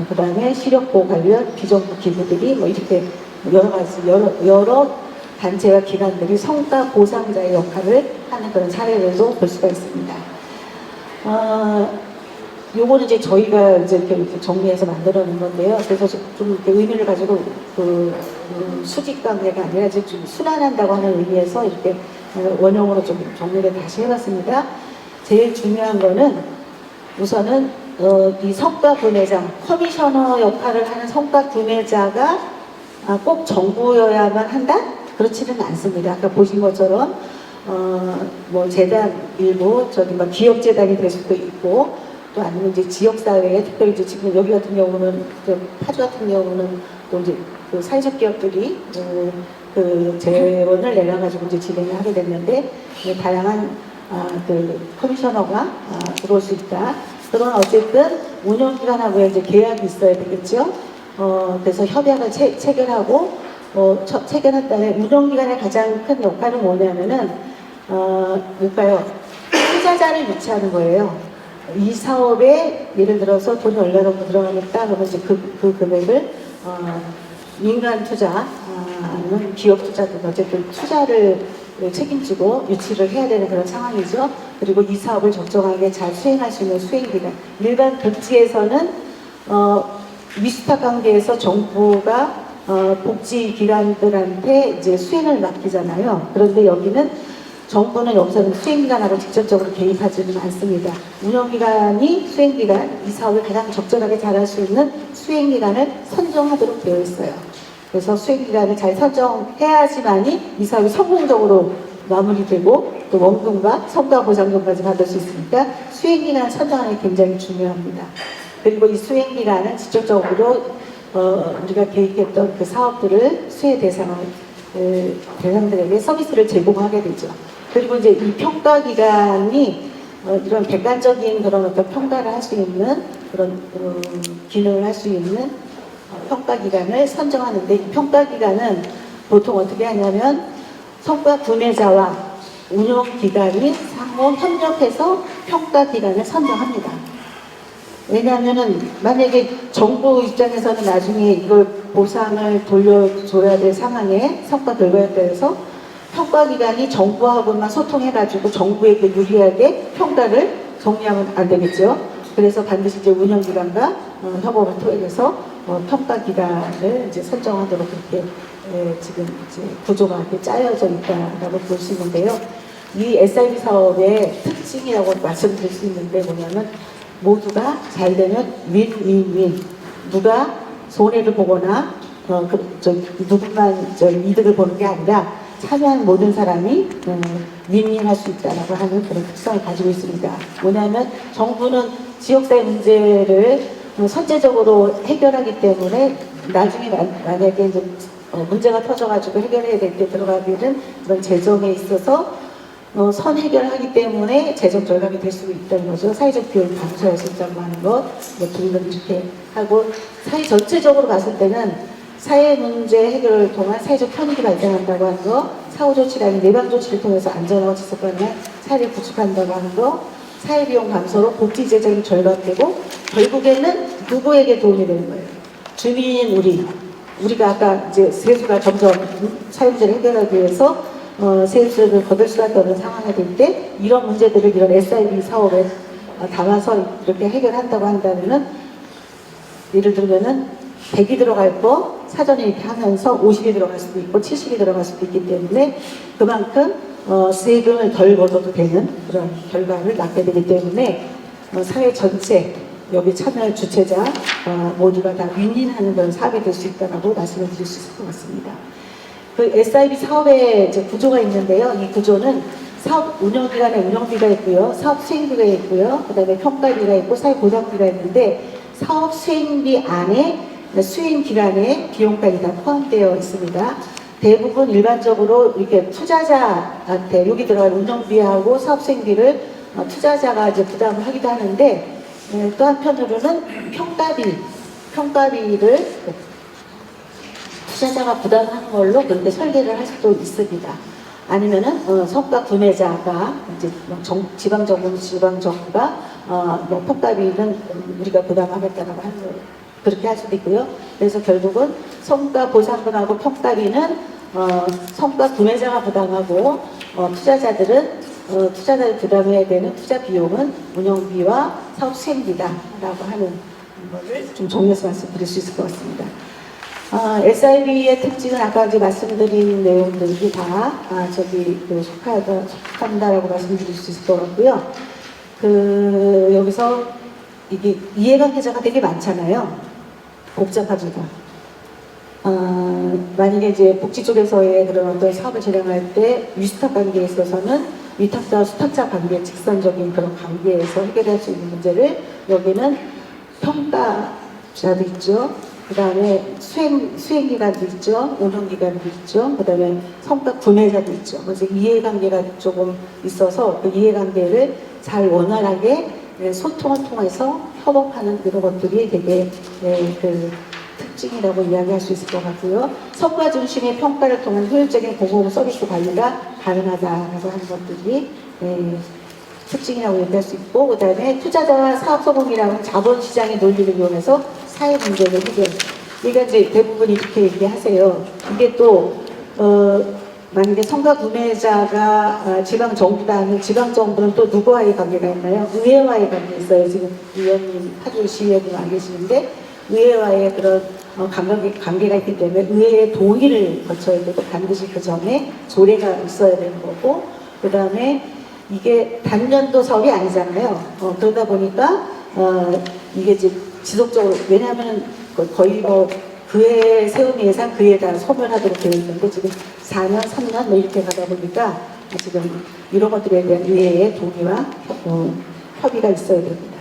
그 다음에 시력보호 관련 비정부 기구들이 이렇게 여러 가지 여러 단체와 기관들이 성과 보상자의 역할을 하는 그런 사례들도 볼 수가 있습니다. 요거는 이제 저희가 이제 이렇게 정리해서 만들어낸 건데요. 그래서 좀 의미를 가지고 수직 관계가 아니라 이제 좀 순환한다고 하는 의미에서 이렇게 원형으로 좀 정리를 다시 해봤습니다. 제일 중요한 거는 우선은 이 성과 구매자, 커미셔너 역할을 하는 성과 구매자가 꼭 정부여야만 한다? 그렇지는 않습니다. 아까 보신 것처럼 뭐 재단 일부 저기 막 기업 재단이 될 수도 있고 또 아니면 이제 지역 사회에 특별히 이제 지금 여기 같은 경우는 파주 같은 경우는 또 이제 그 사회적 기업들이 그 재원을 내놔 가지고 이제 진행을 하게 됐는데 다양한 그 커미셔너가 들어올 수 있다. 그러나 어쨌든 운영기관하고 이제 계약이 있어야 되겠죠. 그래서 협약을 체결하고 체결한 다음에 운영기관의 가장 큰 역할은 뭐냐면은 뭘까요? 투자자를 유치하는 거예요. 이 사업에 예를 들어서 돈이 얼마 정도 들어가겠다 그러면 이제 그 금액을 민간 투자 아니면 기업 투자든 어쨌든 투자를 책임지고 유치를 해야 되는 그런 상황이죠. 그리고 이 사업을 적정하게 잘 수행할 수 있는 수행기관. 일반 복지에서는 위스타 관계에서 정부가 복지기관들한테 이제 수행을 맡기잖아요. 그런데 여기는 정부는 여기서는 수행기관하고 직접적으로 개입하지는 않습니다. 운영기관이 수행기관, 이 사업을 가장 적절하게 잘할 수 있는 수행기관을 선정하도록 되어 있어요. 그래서 수행기관을 잘 선정해야지만이 이 사업이 성공적으로 마무리되고 또 원금과 성과 보상금까지 받을 수 있으니까 수행기관 선정하는 게 굉장히 중요합니다. 그리고 이 수행기관은 직접적으로 우리가 계획했던 그 사업들을 수혜 대상들에게 서비스를 제공하게 되죠. 그리고 이제 이 평가기관이 이런 객관적인 그런 어떤 평가를 할 수 있는 그런 기능을 할 수 있는 평가기관을 선정하는데 이 평가기관은 보통 어떻게 하냐면 성과 구매자와 운영기관이 상호 협력해서 평가기관을 선정합니다. 왜냐하면은 만약에 정부 입장에서는 나중에 이걸 보상을 돌려줘야 될 상황에 성과 결과에 대해서 평가기관이 정부하고만 소통해가지고 정부에게 유리하게 평가를 정리하면 안 되겠죠. 그래서 반드시 이제 운영기관과 협업을 통해서 평가기관을 이제 선정하도록 그렇게 지금 이제 구조가 이렇게 짜여져 있다라고 볼 수 있는데요. 이 SIB 사업의 특징이라고 말씀드릴 수 있는데 뭐냐면 모두가 잘 되면 윈윈윈. 누가 손해를 보거나 누구만 이득을 보는 게 아니라 참여한 모든 사람이 윈윈할 수 있다라고 하는 그런 특성을 가지고 있습니다. 뭐냐면 정부는 지역사회 문제를 선제적으로 해결하기 때문에 나중에 만약에 이제 문제가 터져가지고 해결해야 될 때 들어가게 된 그런 재정에 있어서 선 해결하기 때문에 재정 절감이 될 수 있다는 거죠. 사회적 비용을 감소할 수 있다고 하는 것 등등 이렇게 하고 사회 전체적으로 봤을 때는 사회 문제 해결을 통한 사회적 편익이 발생한다고 하는 거, 사후 조치라는 예방 조치를 통해서 안전하고 지속가능한 사회를 구축한다고 하는 거, 사회 비용 감소로 복지 재정이 절감되고 결국에는 누구에게 도움이 되는 거예요. 주민인 우리가 아까 이제 세수가 점점 사회 문제를 해결하기 위해서 세수를 거둘 수밖에 없는 상황이 될 때 이런 문제들을 이런 SIB 사업에 담아서 이렇게 해결한다고 한다면은 예를 들면은 100이 들어갈 거 사전에 이렇게 하면서 50이 들어갈 수도 있고 70이 들어갈 수도 있기 때문에 그만큼 세금을 덜 걷어도 되는 그런 결과를 낳게 되기 때문에 사회 전체 여기 참여할 주체자 모두가 다 윈윈하는 그런 사업이 될 수 있다고 말씀을 드릴 수 있을 것 같습니다. 그 SIB 사업의 이제 구조가 있는데요. 이 구조는 사업 운영기관에 운영비가 있고요. 사업 수행비가 있고요. 그 다음에 평가비가 있고 사회보상비가 있는데 사업 수행비 안에 수행기간의 비용까지 다 포함되어 있습니다. 대부분 일반적으로 이렇게 투자자한테 여기 들어갈 운영비하고 사업 수행비를 투자자가 이제 부담을 하기도 하는데 또 한편으로는 평가비를 투자자가 부담하는 걸로 그렇게 설계를 할 수도 있습니다. 아니면은 성과 구매자가 이제 지방정부가 평가비는 우리가 부담하겠다라고 하는 거 그렇게 할 수도 있고요. 그래서 결국은 성과 보상금하고 평가비는 성과 구매자가 부담하고 투자자들 부담해야 되는 투자 비용은 운영비와 사업 수행비다라고 하는 것을 좀 정리해서 말씀드릴 수 있을 것 같습니다. SIB의 특징은 아까 이제 말씀드린 내용들이 다 속한다라고 말씀드릴 수 있을 것 같고요. 여기서 이게 이해관계자가 되게 많잖아요. 복잡합니다. 만약에 이제 복지 쪽에서의 그런 어떤 사업을 진행할 때 위수탁 관계에 있어서는 위탁자와 수탁자 관계, 직선적인 그런 관계에서 해결할 수 있는 문제를 여기는 평가자도 있죠. 그 다음에 수행기관도 있죠. 운영기관도 있죠. 그 다음에 성과 구매자도 있죠. 그래서 이해관계가 조금 있어서 그 이해관계를 잘 원활하게 소통을 통해서 협업하는 이런 것들이 되게 그 특징이라고 이야기할 수 있을 것 같고요. 성과 중심의 평가를 통한 효율적인 공공 서비스 관리가 가능하다라고 하는 것들이 특징이라고 얘기할 수 있고, 그 다음에 투자자와 사업 성공이라는 자본시장의 논리를 이용해서 사회 문제를 해결. 그러니까 이제 대부분 이렇게 얘기하세요. 이게 또 만약에 성과 구매자가 지방 정부다 하면 지방 정부는 또 누구와의 관계가 있나요? 의회와의 관계 있어요. 지금 위원님, 파주 시의원님 와 계시는데 의회와의 그런 관계가 있기 때문에 의회의 동의를 거쳐야 되고 반드시 그 전에 조례가 있어야 되는 거고, 그 다음에 이게 단년도 사업이 아니잖아요. 그러다 보니까 이게 이제 지속적으로, 왜냐하면 거의 뭐 그해 세운 예산 그해 다 소멸하도록 되어 있는데 지금 4년, 3년 뭐 이렇게 가다 보니까 지금 이런 것들에 대한 의회의 동의와 협의가 있어야 됩니다.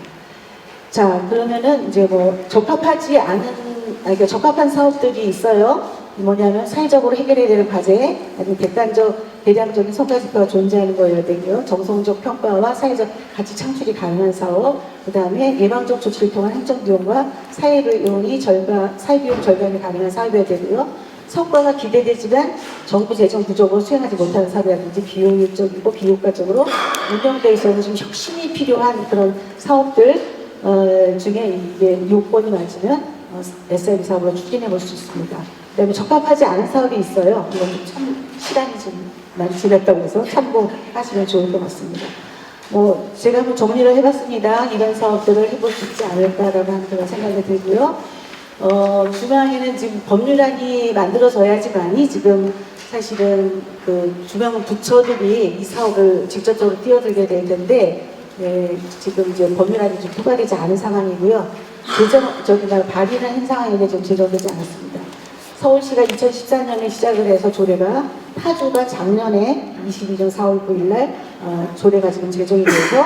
자, 그러면은 이제 뭐 적합하지 않은, 그러니까 적합한 사업들이 있어요. 뭐냐면 사회적으로 해결해야 되는 과제, 아니면 대량적인 성과 지표가 존재하는 거여야 되고요. 정성적 평가와 사회적 가치 창출이 가능한 사업, 그 다음에 예방적 조치를 통한 행정비용과 사회비용 절감이 가능한 사업이어야 되고요. 성과가 기대되지만 정부 재정 부족으로 수행하지 못하는 사업이라든지 비효율적이고 비효과적으로 운영되어 있어서 좀 혁신이 필요한 그런 사업들 중에 이게 요건이 맞으면 SIB 사업으로 추진해 볼 수 있습니다. 그 다음에 적합하지 않은 사업이 있어요. 이건 참 시간이 좀 많이 지났다고 해서 참고하시면 좋을 것 같습니다. 뭐 제가 한번 정리를 해봤습니다. 이런 사업들을 해볼 수 있지 않을까라고 하는 그런 생각이 들고요. 중앙에는 지금 법률안이 만들어져야지만이 지금 사실은 그 중앙 부처들이 이 사업을 직접적으로 뛰어들게 될 텐데 지금 이제 법률안이 좀 통과되지 않은 상황이고요. 발의는 한 상황인데 좀 제정되지 않았습니다. 서울시가 2014년에 시작을 해서 조례가 파주가 작년에 22년 4월 9일날 조례가 지금 제정이 돼서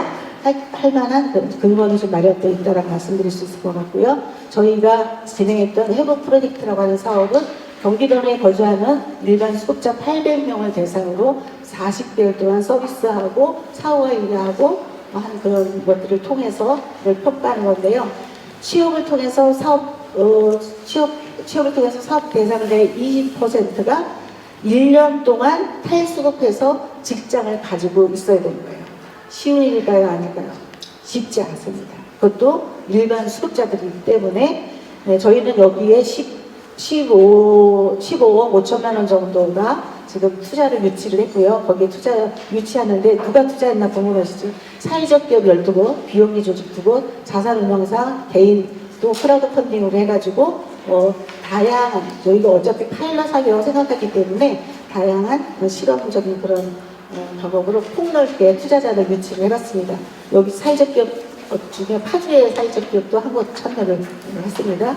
할 만한 근거는 좀 마련되어 있다라고 말씀드릴 수 있을 것 같고요. 저희가 진행했던 해부 프로젝트라고 하는 사업은 경기도 내에 거주하는 일반 수급자 800명을 대상으로 40개월 동안 서비스하고 사후와 일하고 한 그런 것들을 통해서 그걸 평가하는 건데요. 취업을 통해서 취업을 통해서 사업 대상자의 20%가 1년 동안 탈수급해서 직장을 가지고 있어야 되는 거예요. 쉬운 일일까요? 아닐까요? 쉽지 않습니다. 그것도 일반 수급자들이기 때문에 저희는 여기에 15억 5천만 원 정도가 지금 투자를 유치를 했고요. 거기에 유치하는데 누가 투자했나 궁금하시죠? 사회적 기업 12곳, 비영리 조직 2곳, 자산운용사, 개인 또 크라우드 펀딩으로 해가지고 다양한, 저희가 어차피 파일럿 사업이라고 생각하기 때문에 다양한 실험적인 그런 방법으로 폭넓게 투자자를 유치를 해봤습니다. 여기 사회적 기업 중에 파주의 사회적 기업도 한 곳 참여를 했습니다.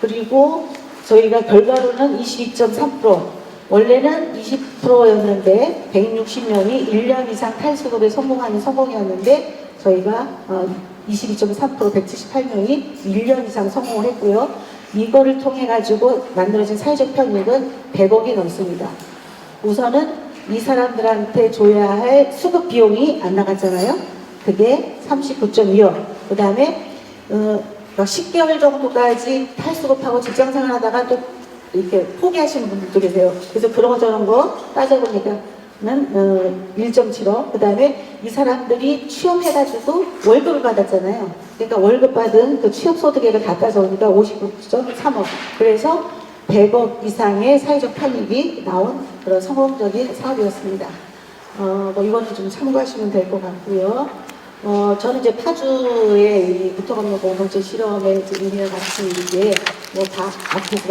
그리고 저희가 결과로는 22.3%, 원래는 20%였는데 160명이 1년 이상 탈수급에 성공이었는데 저희가 22.3% 178명이 1년 이상 성공을 했고요. 이거를 통해 가지고 만들어진 사회적 편익은 100억이 넘습니다. 우선은 이 사람들한테 줘야 할 수급 비용이 안 나갔잖아요. 그게 39.2억. 그 다음에 10개월 정도까지 탈수급하고 직장생활 하다가 또 이렇게 포기하시는 분들도 계세요. 그래서 그런 저런 거 따져보니까는 1.7억. 그 다음에 이 사람들이 취업해가지고 월급을 받았잖아요. 그러니까 월급 받은 그 취업소득액을 다 따져보니까 59.3억. 그래서 100억 이상의 사회적 편익이 나온 그런 성공적인 사업이었습니다. 뭐 이거는 좀 참고하시면 될 것 같고요. 저는 이제 파주의 이 국토검역 공동체 실험의 의미를 말씀드리기에 뭐 다 앞에서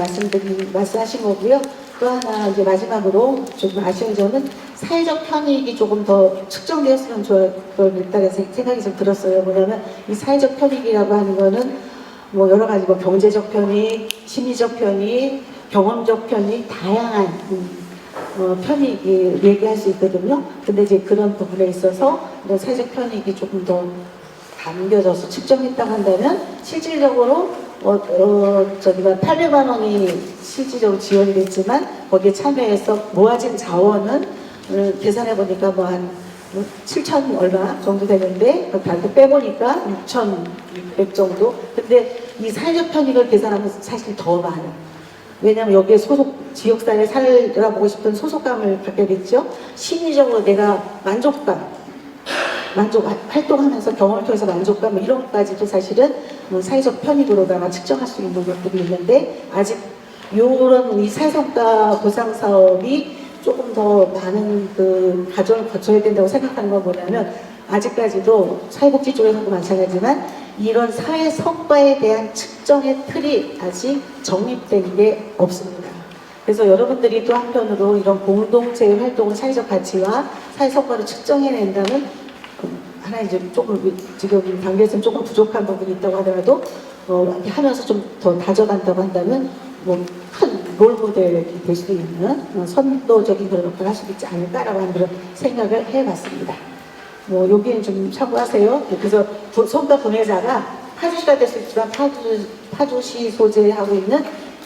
말씀하신 거고요. 또 하나 이제 마지막으로 좀 아쉬운 점은 사회적 편익이 조금 더 측정되었으면 좋겠다는 생각이 좀 들었어요. 뭐냐면 이 사회적 편익이라고 하는 거는 뭐 여러 가지 뭐 경제적 편익, 심리적 편익, 경험적 편이 다양한 편익이 얘기할 수 있거든요. 근데 이제 그런 부분에 있어서 이런 사회적 편익이 조금 더 담겨져서 측정했다고 한다면 실질적으로 저기가 800만 원이 실질적으로 지원이 됐지만 거기에 참여해서 모아진 자원은 계산해 보니까 뭐 한 7천 얼마 정도 되는데 그거 빼보니까 6,600 정도. 근데 이 사회적 편익을 계산하면 사실 더 많아요. 왜냐면 여기에 지역사회에 살아보고 싶은 소속감을 갖게됐죠. 심리적으로 내가 활동하면서 경험을 통해서 만족감 뭐 이런 것까지도 사실은 사회적 편익으로다가 측정할 수 있는 것들이 있는데 아직 요런 이 사회성과 보상 사업이 조금 더 많은 그 과정을 거쳐야 된다고 생각하는 건 뭐냐면 아직까지도 사회복지 쪽에서도 마찬가지지만 이런 사회 성과에 대한 측정의 틀이 아직 정립된 게 없습니다. 그래서 여러분들이 또 한편으로 이런 공동체 활동을 사회적 가치와 사회 성과를 측정해낸다면 하나 이제 조금 지금 단계에서는 조금 부족한 부분이 있다고 하더라도 하면서 좀 더 다져간다고 한다면 뭐 큰 롤모델이 될 수 있는 선도적인 그런 역할을 할 수 있지 않을까라고 하는 그런 생각을 해봤습니다. 뭐 여기는 좀 참고하세요. 그래서 성과 분해자가 파주시가 될 수 있지만 파주시 소재하고 있는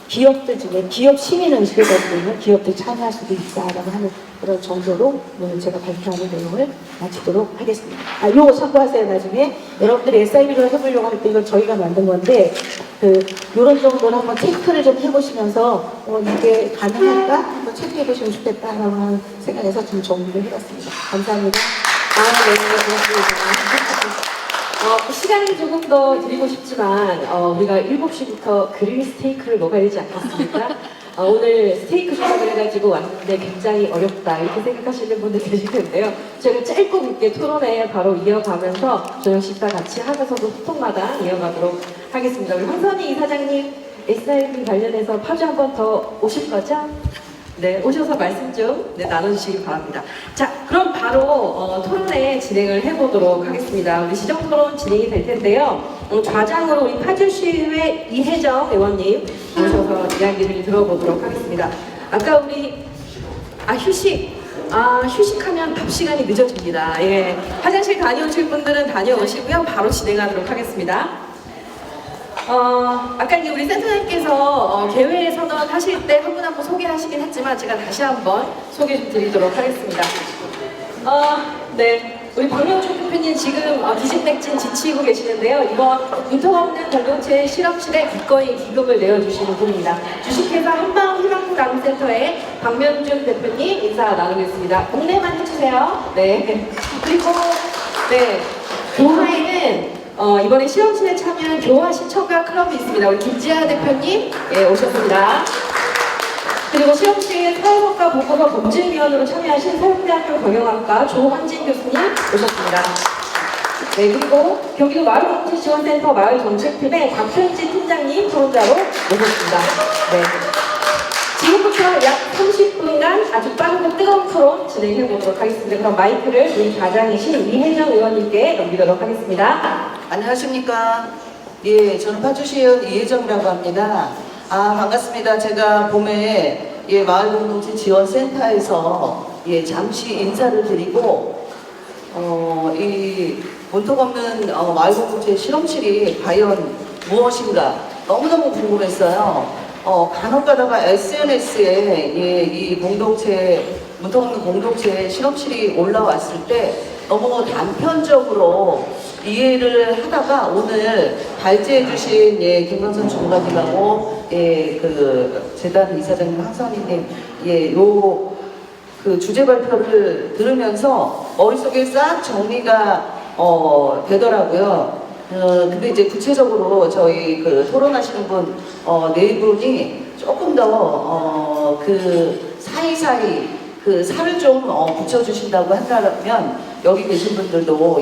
기업들 중에 기업 시민의식을 가지고 있는 기업들 참여할 수도 있다라고 하는 그런 정도로 오늘 제가 발표하는 내용을 마치도록 하겠습니다. 요거 참고하세요. 나중에 여러분들이 SIB를 해보려고 할 때 이건 저희가 만든 건데 요런 정도로 한번 체크를 좀 해보시면서 이게 가능할까? 한번 체크해보시면 좋겠다라고 하는 생각에서 좀 정리를 해봤습니다. 감사합니다. 네, 고맙습니다. 시간을 조금 더 드리고 싶지만 우리가 7시부터 그릴 스테이크를 먹어야 되지 않겠습니까? 오늘 스테이크 조합을 해가지고 왔는데 굉장히 어렵다 이렇게 생각하시는 분들 계실 텐데요. 저희가 짧고 굵게 토론회 바로 이어가면서 저녁 식사 같이 하면서도 소통마다 이어가도록 하겠습니다. 우리 황선희 이사장님 SIB 관련해서 파주 한 번 더 오실 거죠? 네, 오셔서 말씀 좀 나눠주시기 바랍니다. 자, 그럼 바로 토론회 진행을 해보도록 하겠습니다. 우리 시정토론 진행이 될 텐데요. 좌장으로 우리 파주시의회 이혜정 의원님 모셔서 이야기를 들어보도록 하겠습니다. 아까 우리 휴식하면 밥 시간이 늦어집니다. 예, 화장실 다녀오실 분들은 다녀오시고요. 바로 진행하도록 하겠습니다. 아까 이제 우리 센터장님께서 개회 선언 하실 때 한 분 한 분 소개하시긴 했지만 제가 다시 한번 소개 좀 드리도록 하겠습니다. 네. 우리 박명준 대표님 지금 기진맥진 지치고 계시는데요. 이번 문턱없는 공동체 실험실에 기꺼이 기금을 내어주시는 분입니다. 주식회사 한방희망당센터의 박명준 대표님 인사 나누겠습니다. 공내만 해주세요. 네. 그리고 교화에는 이번에 실험실에 참여한 교화 시청가 클럽이 있습니다. 우리 김지아 대표님 오셨습니다. 그리고 실험실 사회성과 보고서 검증위원으로 참여하신 서울대학교 경영학과 조환진 교수님 오셨습니다. 네, 그리고 경기도 마을복지지원센터 마을정책팀의 곽현지 팀장님 토론자로 오셨습니다. 네. 지금부터 약 30분간 아주 빠르고 뜨거운 토론 진행해 보도록 하겠습니다. 그럼 마이크를 우리 좌장이신 이혜정 의원님께 넘기도록 하겠습니다. 안녕하십니까. 예, 저는 파주시의원 이혜정이라고 합니다. 반갑습니다. 제가 봄에 마을공동체 지원센터에서 잠시 인사를 드리고 이 문턱 없는 마을공동체 실험실이 과연 무엇인가 너무너무 궁금했어요. 간혹 가다가 SNS에 이 공동체 문턱 없는 공동체 실험실이 올라왔을 때 너무 단편적으로 이해를 하다가 오늘 발제해주신 김광선 주무관님하고 그 재단 이사장님 황선희님 그 주제 발표를 들으면서 머릿속에 싹 정리가 되더라고요. 근데 이제 구체적으로 저희 그 토론하시는 분 네 분이 조금 더 그 사이사이 그 살을 좀 붙여주신다고 한다면 여기 계신 분들도 뭐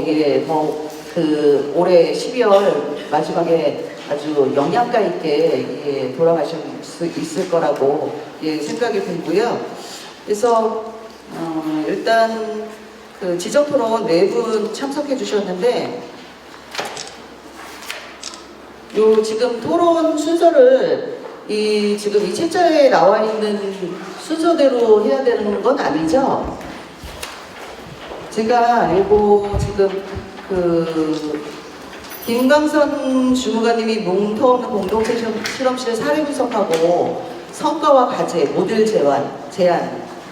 그 올해 12월 마지막에 아주 영양가 있게 돌아가실 수 있을 거라고 생각이 들고요. 그래서 일단 그 지정토론 4분 참석해 주셨는데 지금 토론 순서를 이 지금 이 책자에 나와 있는 순서대로 해야 되는 건 아니죠? 제가 이거 지금 김광선 주무관님이 뭉터 없는 공동체 실험실을 사례 분석하고 성과와 과제, 모델 제안,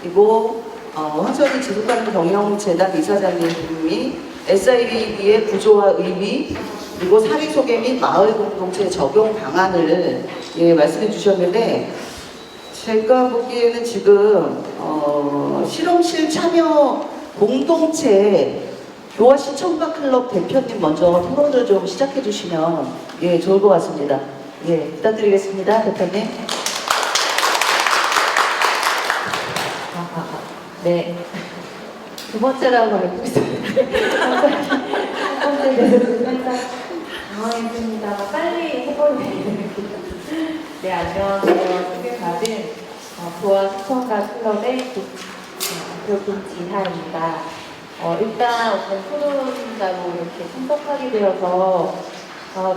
그리고 황선희 지속가능 경영재단 이사장님이 SIB의 구조와 의미, 그리고 사례 소개 및 마을 공동체 적용 방안을 말씀해 주셨는데, 제가 보기에는 지금 실험실 참여 공동체 교화시 청각클럽 대표님 먼저 토론을 좀 시작해 주시면 좋을 것 같습니다. 부탁드리겠습니다, 대표님. 네. 두 번째라고 알고 있었는데. 첫 번째 대해서 살짝 당황했습니다. 빨리 해볼래요. 네, 안녕하세요. 소개받은 교화 시청가 클럽의 대표 김지하입니다. 일단 오늘 토론자로 이렇게 참석하게 되어서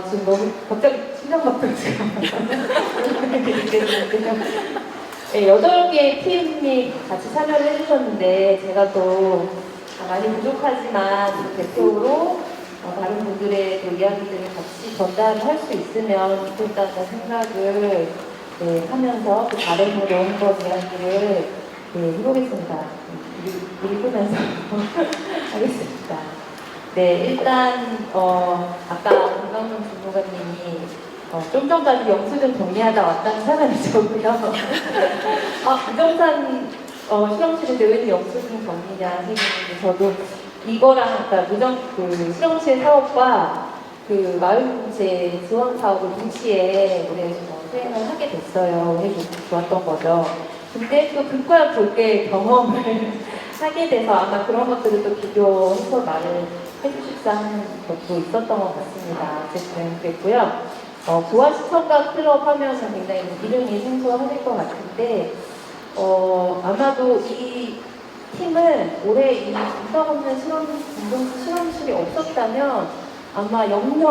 지금 너무 갑자기 심장박동치가 네, 8개의 팀이 같이 참여를 해주셨는데 제가 또 많이 부족하지만 대표로 다른 분들의 또 이야기들을 같이 전달을 할 수 있으면 좋겠다는 생각을 하면서 그 바람으로 한번 이야기를 해보겠습니다. 읽으면서 하겠습니다. 네, 일단 아까 김광선 주무관님이 좀 전까지 영수증 정리하다 왔다는 사람이셨고요. 부정산 실험실인데 왜 영수증 정리냐 했는데 저도 이거랑 실험실 사업과 마을공동체 지원 사업을 동시에 올해 수행을 하게 됐어요. 그래서 좋았던 거죠. 근데 또 극과 극의 경험을 하게 돼서 아마 그런 것들을 또 비교해서 말을 해주십사 하는 것도 있었던 것 같습니다. 어쨌든 그랬고요. 부화시청각 클럽 하면은 굉장히 이름이 생소하실 것 같은데 아마도 이 팀은 올해 이 분석 없는 공동체 실험실이 없었다면 아마 영영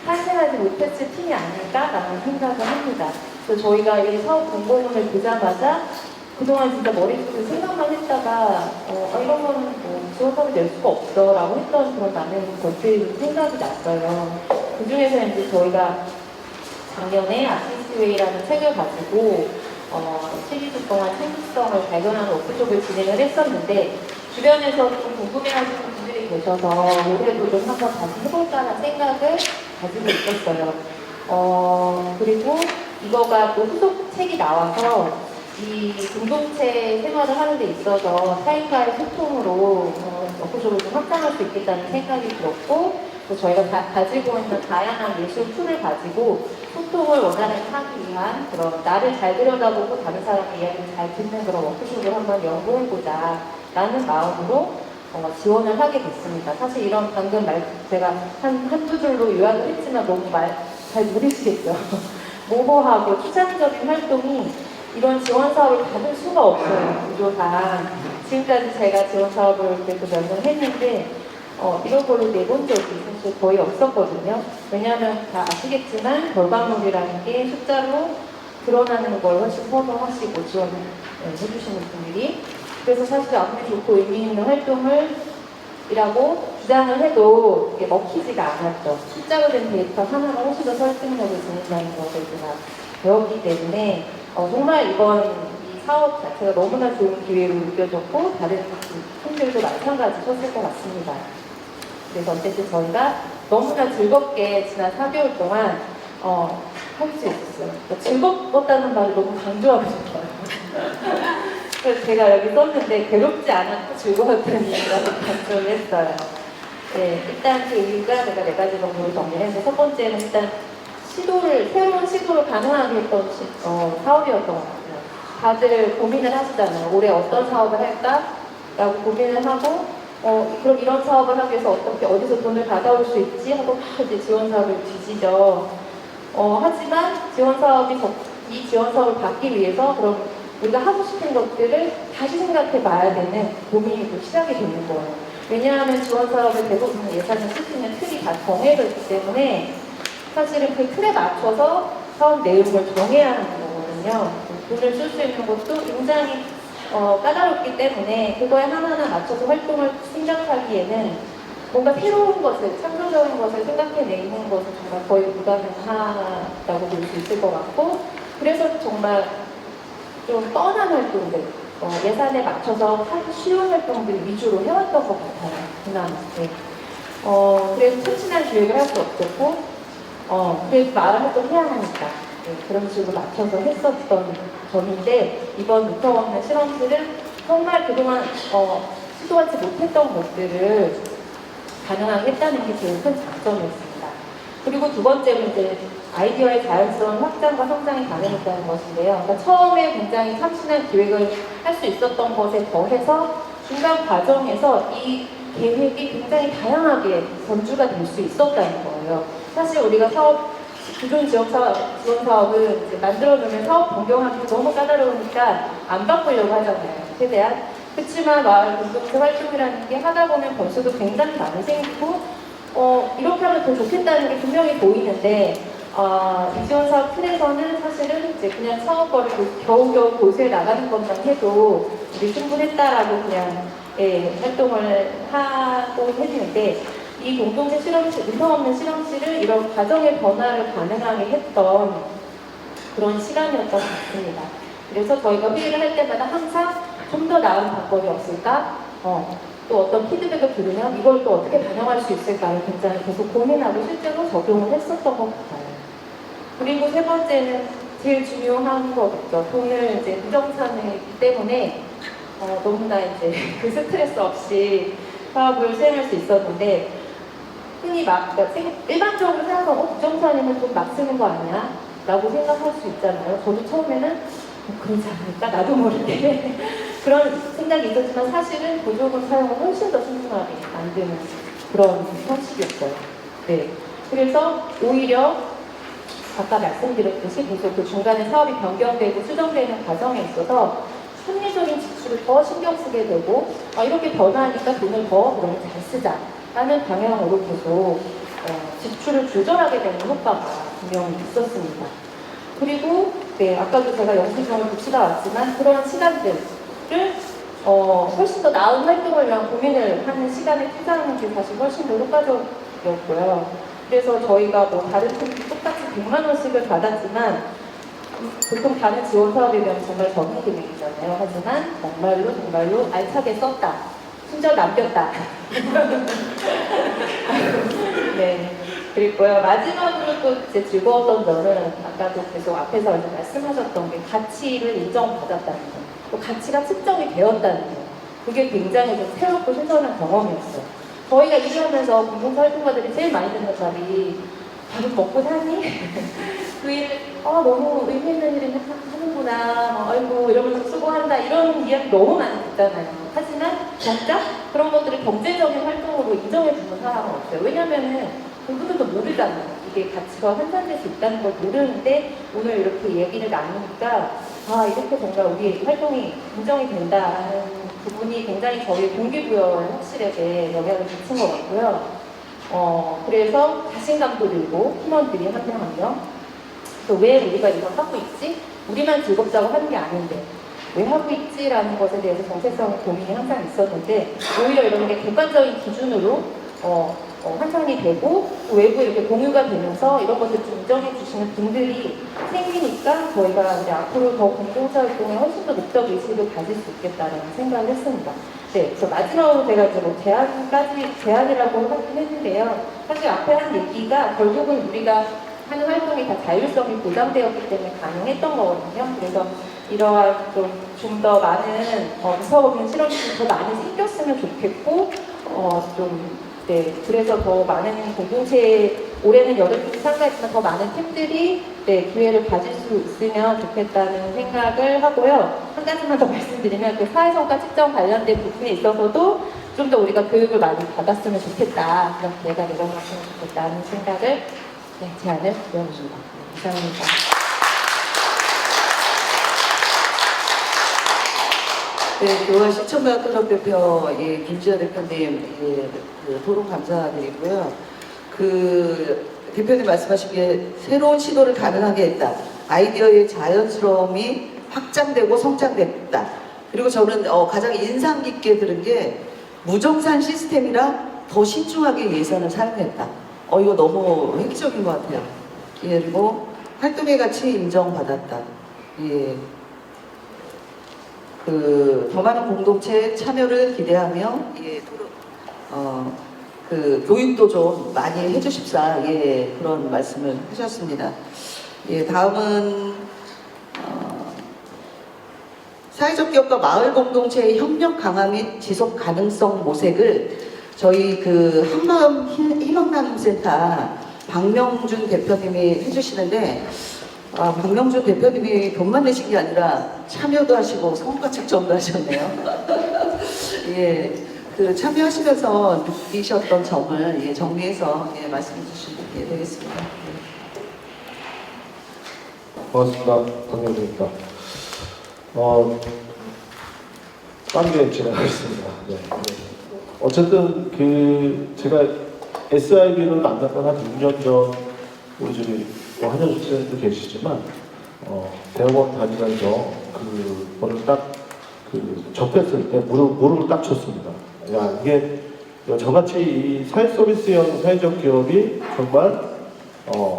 탄생하지 못했을 팀이 아닐까라는 생각을 합니다. 그래서 저희가 이 사업 공고문을 보자마자 그동안 진짜 머릿속에 생각만 했다가 이런 거는 지원 사업이 낼 수가 없어 라고 했던 그런 많은 것들이 생각이 났어요. 그 중에서 이제 저희가 작년에 아티스트웨이라는 책을 가지고 7주 동안 창의성을 발견하는 워크숍을 진행을 했었는데 주변에서 좀 궁금해하시는 분들이 계셔서 올해도 좀 한번 다시 해볼까라는 생각을 가지고 있었어요. 그리고 이거가 또 후속 책이 나와서 이 공동체 생활을 하는 데 있어서 타인과의 소통으로 워크숍을 좀 확장할 수 있겠다는 생각이 들었고 또 저희가 가지고 있는 다양한 예술 툴을 가지고 소통을 원활하게 하기 위한 그런 나를 잘 들여다보고 다른 사람의 이야기를 잘 듣는 그런 워크숍을 한번 연구해보자 라는 마음으로 지원을 하게 됐습니다. 사실 이런 방금 제가 한두 줄로 요약을 했지만 너무 잘 모르시겠죠. 모호하고 추상적인 활동이 이런 지원 사업을 받을 수가 없어요. 구조상. 지금까지 제가 지원 사업을 그래도 몇 년 했는데 이런 걸로 내본 적이 사실 거의 없었거든요. 왜냐하면 다 아시겠지만 결과물이라는 게 숫자로 드러나는 걸 훨씬 선호하시고 지원을 해주시는 분들이. 그래서 사실 아무리 좋고 의미 있는 활동이라고 주장을 해도 이게 먹히지가 않았죠. 숫자로 된 데이터 하나가 훨씬 더 설득력을 지닌다는 것을 제가 배웠기 때문에 정말 이번 이 사업 자체가 너무나 좋은 기회로 느껴졌고 다른 팀들도 마찬가지셨을 것 같습니다. 그래서 어쨌든 저희가 너무나 즐겁게 지난 4개월 동안 할 수 있었어요. 그러니까 즐겁다는 말을 너무 강조하고 싶어요. 그래서 제가 여기 썼는데 괴롭지 않았고 즐거웠다는 이유라고 강조를 했어요. 네, 일단 그 이유가 내가 4가지 정도로 정리해서 첫 번째는 일단 새로운 시도를 가능하게 했던 사업이었던 것 같아요. 다들 고민을 하시잖아요. 올해 어떤 사업을 할까라고 고민을 하고 그럼 이런 사업을 하기 위해서 어디서 돈을 받아올 수 있지 하고 이제 지원 사업을 뒤지죠. 하지만 이 지원 사업을 받기 위해서 그럼 우리가 하고 싶은 것들을 다시 생각해 봐야 되는 고민이 또 시작이 되는 거예요. 왜냐하면 지원 사업을 대부분 예산을 쓰시는 틀이 다 정해져 있기 때문에 사실은 그 틀에 맞춰서 사업 내용을 정해야 하는 거거든요. 돈을 쓸 수 있는 것도 굉장히 까다롭기 때문에 그거에 하나하나 맞춰서 활동을 생각하기에는 뭔가 새로운 것을, 창조적인 것을 생각해내는 것은 정말 거의 불가능하다고 볼 수 있을 것 같고, 그래서 정말 좀 뻔한 활동들, 예산에 맞춰서 하기 쉬운 활동들 위주로 해왔던 것 같아요. 그나마. 네. 그래서 참신한 기획을 할 수 없었고, 그래서 마을 활동 해야 하니까. 네, 그런 식으로 맞춰서 했었던 점인데, 이번 루터 없는 실험실은 정말 그동안 시도하지 못했던 것들을 가능하게 했다는 게 제일 큰 장점이었습니다. 그리고 두 번째로 이제 아이디어의 자연스러운 확장과 성장이 가능했다는 것인데요. 그러니까 처음에 굉장히 참신한 기획을 할 수 있었던 것에 더해서 중간 과정에서 이 계획이 굉장히 다양하게 전주가 될 수 있었다는 거예요. 사실 우리가 기존 지원 사업을 이제 만들어놓으면 사업 변경하기 너무 까다로우니까 안 바꾸려고 하잖아요. 최대한. 그렇지만 마을 공동체 활동이라는 게 하다 보면 변수도 굉장히 많이 생기고 이렇게 하면 더 좋겠다는 게 분명히 보이는데 이 지원 사업 틀에서는 사실은 이제 그냥 사업거를 겨우겨우 고수해 나가는 것만 해도 우리 충분했다라고 그냥 활동을 하고 했는데 이 공동체 실험실, 루터 없는 실험실을 이런 과정의 변화를 가능하게 했던 그런 시간이었던 것 같습니다. 그래서 저희가 회의를 할 때마다 항상 좀 더 나은 방법이 없을까? 또 어떤 피드백을 들으면 이걸 또 어떻게 반영할 수 있을까를 굉장히 계속 고민하고 실제로 적용을 했었던 것 같아요. 그리고 세 번째는 제일 중요한 거겠죠. 돈을 이제 부정산이기 때문에 너무나 이제 그 스트레스 없이 사업을 수행할 수 있었는데 흔히 일반적으로 생각하면 부정산이면 돈 막 쓰는 거 아니야? 라고 생각할 수 있잖아요. 저도 처음에는 그러지 않을까? 나도 모르게 그런 생각이 있었지만 사실은 보조금 사용을 훨씬 더 신중하게 만드는 그런 형식이었어요. 네. 그래서 오히려 아까 말씀드렸듯이 계속 그 중간에 사업이 변경되고 수정되는 과정에 있어서 합리적인 지출을 더 신경 쓰게 되고 이렇게 변화하니까 돈을 더 그러면 잘 쓰자라는 방향으로 계속 지출을 조절하게 되는 효과가 분명히 있었습니다. 그리고 네, 아까도 제가 영수증을 붙이다 왔지만 그런 시간들을 훨씬 더 나은 활동을 위한 고민을 하는 시간에 투자하는 게 사실 훨씬 더 효과적이었고요. 그래서 저희가 뭐 다른 팀이 똑같이 100만 원씩을 받았지만 보통 다른 지원 사업에 비하면 정말 적은 금액이잖아요. 하지만 정말로 알차게 썼다. 심지어 남겼다. 네. 그리고요, 마지막으로 또 이제 즐거웠던 점은 아까도 계속 앞에서 이제 말씀하셨던 게 가치를 인정받았다는 거. 또 가치가 측정이 되었다는 거. 그게 굉장히 좀 새롭고 신선한 경험이었어요. 저희가 일하면서 공동활동가들이 제일 많이 듣는 말이 밥은 먹고 사니? 그 일을 너무 의미 있는 일을 하는구나, 아이고 이러면서 수고한다 이런 이야기 너무 많이 듣잖아요. 하지만 정작 그런 것들을 경제적인 활동으로 인정해주는 사람은 없어요. 왜냐면은 그분들도 모르잖아요. 이게 가치가 환산될 수 있다는 걸 모르는데 오늘 이렇게 얘기를 나누니까 이렇게 정말 우리 활동이 인정이 된다는 부분이 굉장히 저희 동기부여의 확실하게 영향을 미친 것 같고요. 그래서 자신감도 들고 팀원들이 한 명 한 명 또 왜 우리가 이걸 하고 있지? 우리만 즐겁다고 하는 게 아닌데 왜 하고 있지라는 것에 대해서 정체성 고민이 항상 있었는데 오히려 이런 게 객관적인 기준으로 환산이 되고 외부에 이렇게 공유가 되면서 이런 것을 좀 인정해 주시는 분들이 생기니까 저희가 이제 앞으로 더 공동체 활동에 훨씬 더 목적 의식을 가질 수 있겠다는 생각을 했습니다. 네, 그래서 마지막으로 제가 이제 뭐 제안이라고 하긴 했는데요. 사실 앞에 한 얘기가 결국은 우리가 하는 활동이 다 자율성이 보장되었기 때문에 가능했던 거거든요. 그래서 이러한 좀 더 많은 무서운 실험실이 더 많이 생겼으면 좋겠고 네, 그래서 더 많은 공동체, 올해는 8팀이 참가했지만 더 많은 팀들이 기회를 가질 수 있으면 좋겠다는 생각을 하고요. 한 가지만 더 말씀드리면 그 사회성과 측정 관련된 부분에 있어서도 좀 더 우리가 교육을 많이 받았으면 좋겠다. 그런 기회가 내려놨으면 좋겠다는 생각을 제안을 드려봅니다. 감사합니다. 네, 교화 시청각 클럽대표 김지아 대표님 그 토론 감사드리고요. 대표님 말씀하시기에 새로운 시도를 가능하게 했다. 아이디어의 자연스러움이 확장되고 성장됐다. 그리고 저는 가장 인상 깊게 들은 게 무정산 시스템이라 더 신중하게 예산을 사용했다. 이거 너무 획기적인 것 같아요. 예, 그리고 활동의 가치 인정받았다. 예. 더 많은 공동체 참여를 기대하며, 예, 교육도 좀 많이 해주십사, 예, 그런 말씀을 하셨습니다. 예, 다음은, 사회적 기업과 마을 공동체의 협력 강화 및 지속 가능성 모색을 저희 한마음 희망나눔센터 박명준 대표님이 해주시는데, 박명준 대표님이 돈만 내신 게 아니라 참여도 하시고 성과 측정도 하셨네요. 예, 참여하시면서 느끼셨던 점을 정리해서 말씀해 주시면 되겠습니다. 반갑습니다. 박명준입니다. 빠르게 진행하겠습니다. 네. 어쨌든 제가 SIB를 만났던 한 6년 전 우리 저기 한현수 선생님도 계시지만 대학원 다니면서 그거를 딱 접했을 때 무릎을 딱 쳤습니다. 야, 이게 저같이 이 사회 서비스형 사회적 기업이 정말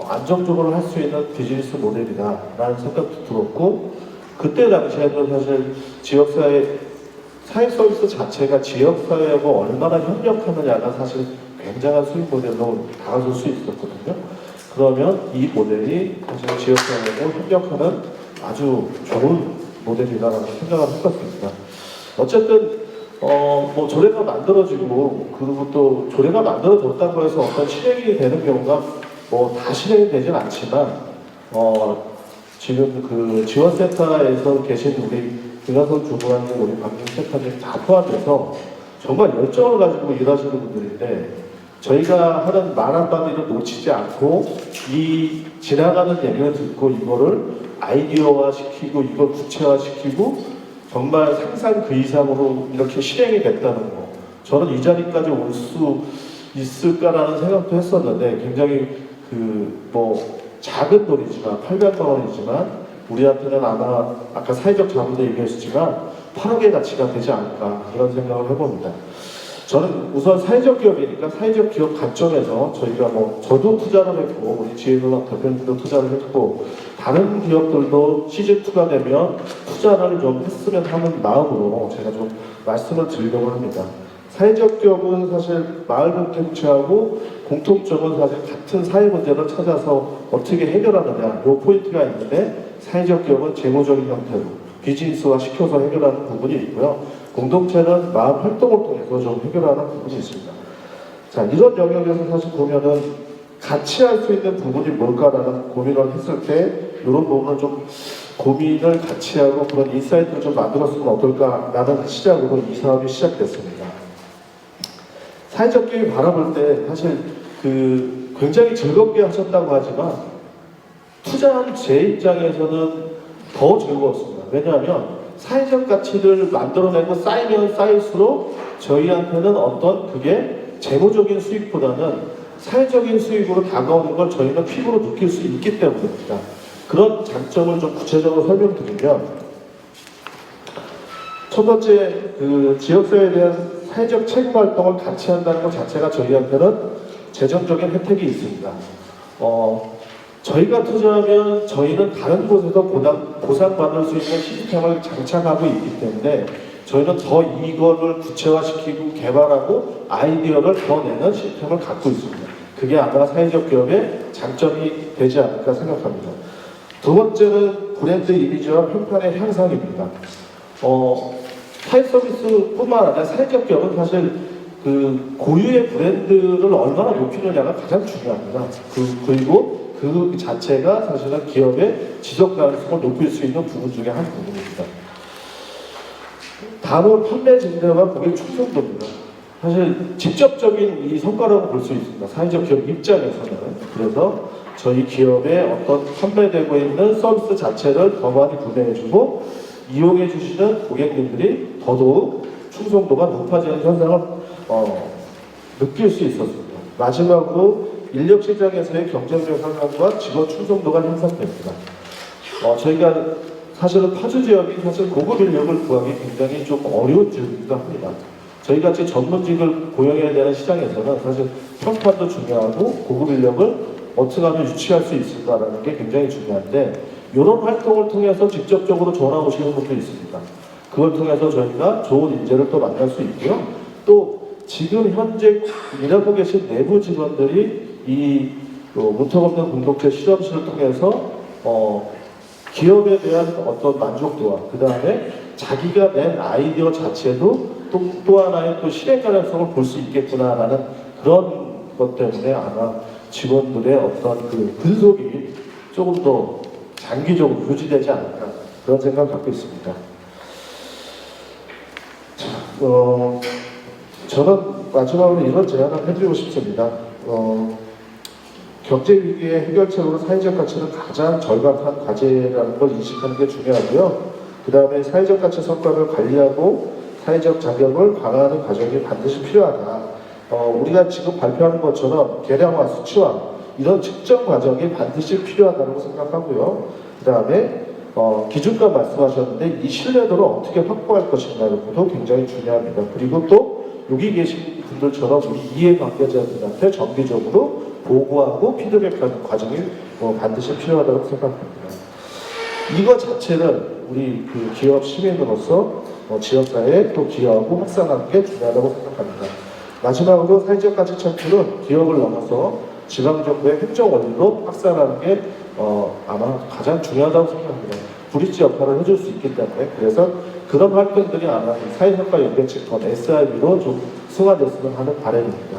안정적으로 할 수 있는 비즈니스 모델이다라는 생각도 들었고, 그때 당시에는 사실 지역사회 사회 서비스 자체가 지역사회하고 얼마나 협력하느냐가 사실 굉장한 수익 모델로 다가설 수 있었거든요. 그러면 이 모델이 사실 지역사회하고 협력하는 아주 좋은 모델이라는 생각을 했었습니다. 어쨌든 조례가 만들어지고, 그리고 또 조례가 만들어졌다고 해서 어떤 실행이 되는 경우가 다 실행이 되진 않지만, 지금 지원센터에서 계신 우리 김하선 주무관님, 우리 박민 센터님 다 포함해서 정말 열정을 가지고 일하시는 분들인데, 저희가 하는 말 한마디를 놓치지 않고 이 지나가는 얘기를 듣고 이거를 아이디어화 시키고 이걸 구체화 시키고 정말 상상 그 이상으로 이렇게 실행이 됐다는 거, 저는 이 자리까지 올 수 있을까라는 생각도 했었는데, 굉장히 작은 돈이지만 800만 원이지만 우리한테는 아마 아까 사회적 자본도 얘기했지만 8억의 가치가 되지 않을까, 이런 생각을 해봅니다. 저는 우선 사회적 기업이니까 사회적 기업 관점에서 저희가 저도 투자를 했고 우리 지혜노랑 대표님도 투자를 했고 다른 기업들도 시즌2가 되면 투자를 좀 했으면 하는 마음으로 제가 좀 말씀을 드리려고 합니다. 사회적 기업은 사실 마을 공동체하고 공통점은 사실 같은 사회 문제를 찾아서 어떻게 해결하느냐, 요 포인트가 있는데, 사회적 기업은 재무적인 형태로 비즈니스화 시켜서 해결하는 부분이 있고요. 공동체는 마을 활동을 통해서 좀 해결하는 부분이 있습니다. 자, 이런 영역에서 사실 보면은 같이 할 수 있는 부분이 뭘까라는 고민을 했을 때 이런 부분을 좀 고민을 같이 하고 그런 인사이트를 좀 만들었으면 어떨까라는 시작으로 이 사업이 시작됐습니다. 사회적 기업이 바라볼 때 사실 굉장히 즐겁게 하셨다고 하지만 투자한 제 입장에서는 더 즐거웠습니다. 왜냐하면 사회적 가치를 만들어내고 쌓이면 쌓일수록 저희한테는 그게 재무적인 수익보다는 사회적인 수익으로 다가오는 걸 저희는 피부로 느낄 수 있기 때문입니다. 그런 장점을 좀 구체적으로 설명드리면, 첫 번째 지역사회에 대한 사회적 책임 활동을 같이 한다는 것 자체가 저희한테는 재정적인 혜택이 있습니다. 저희가 투자하면 저희는 다른 곳에서 보상받을 수 있는 시스템을 장착하고 있기 때문에 저희는 더 이거를 구체화시키고 개발하고 아이디어를 더 내는 시스템을 갖고 있습니다. 그게 아마 사회적 기업의 장점이 되지 않을까 생각합니다. 두 번째는 브랜드 이미지와 평판의 향상입니다. 사회 서비스뿐만 아니라 사회적 기업은 사실 고유의 브랜드를 얼마나 높이느냐가 가장 중요합니다. 그리고 그 자체가 사실은 기업의 지속 가능성을 높일 수 있는 부분 중에 한 부분입니다. 다음은 판매 증대와 고객 충성도입니다. 사실 직접적인 이 성과라고 볼 수 있습니다. 사회적 기업 입장에서는. 그래서 저희 기업의 어떤 판매되고 있는 서비스 자체를 더 많이 구매해주고 이용해 주시는 고객님들이 더더욱 충성도가 높아지는 현상을 느낄 수 있었습니다. 마지막으로 인력 시장에서의 경쟁력 상황과 직원 충성도가 향상됩니다. 저희가 사실은 파주 지역이 사실 고급 인력을 구하기 굉장히 좀 어려운 지역이기도 합니다. 저희 같이 전문직을 고용해야 되는 시장에서는 사실 평판도 중요하고 고급 인력을 어떻게 하면 유치할 수 있을까라는 게 굉장히 중요한데 이런 활동을 통해서 직접적으로 전화 오시는 분도 있습니다. 그걸 통해서 저희가 좋은 인재를 또 만날 수 있고요. 또 지금 현재 일하고 계신 내부 직원들이 이 문턱 없는 공동체 실험실을 통해서 기업에 대한 어떤 만족도와 그 다음에 자기가 낸 아이디어 자체도 또 하나의 또 실행 가능성을 볼 수 있겠구나라는 그런 것 때문에 아마 직원들의 어떤 그 근속이 조금 더 장기적으로 유지되지 않을까 그런 생각을 갖고 있습니다. 자, 저는 마지막으로 이런 제안을 해드리고 싶습니다. 경제 위기의 해결책으로 사회적 가치는 가장 절박한 과제라는 걸 인식하는 게 중요하고요. 그 다음에 사회적 가치 성과를 관리하고 사회적 자격을 강화하는 과정이 반드시 필요하다. 우리가 지금 발표하는 것처럼 계량화, 수치화 이런 측정 과정이 반드시 필요하다고 생각하고요. 그 다음에 기준값 말씀하셨는데 이 신뢰도를 어떻게 확보할 것인가도 굉장히 중요합니다. 그리고 또 여기 계신 분들처럼 우리 이해관계자들한테 정기적으로 보고하고 피드백하는 과정이 반드시 필요하다고 생각합니다. 이거 자체는 우리 그 기업 시민으로서 지역사회에 또 기여하고 확산하는 게 중요하다고 생각합니다. 마지막으로 사회적 가치 창출은 기업을 넘어서 지방정부의 행정원리로 확산하는 게 아마 가장 중요하다고 생각합니다. 브릿지 역할을 해줄 수 있기 때문에 그래서 그런 활동들이 아마 사회성과 연계측권 SIB로 좀 승화됐으면 하는 바람입니다.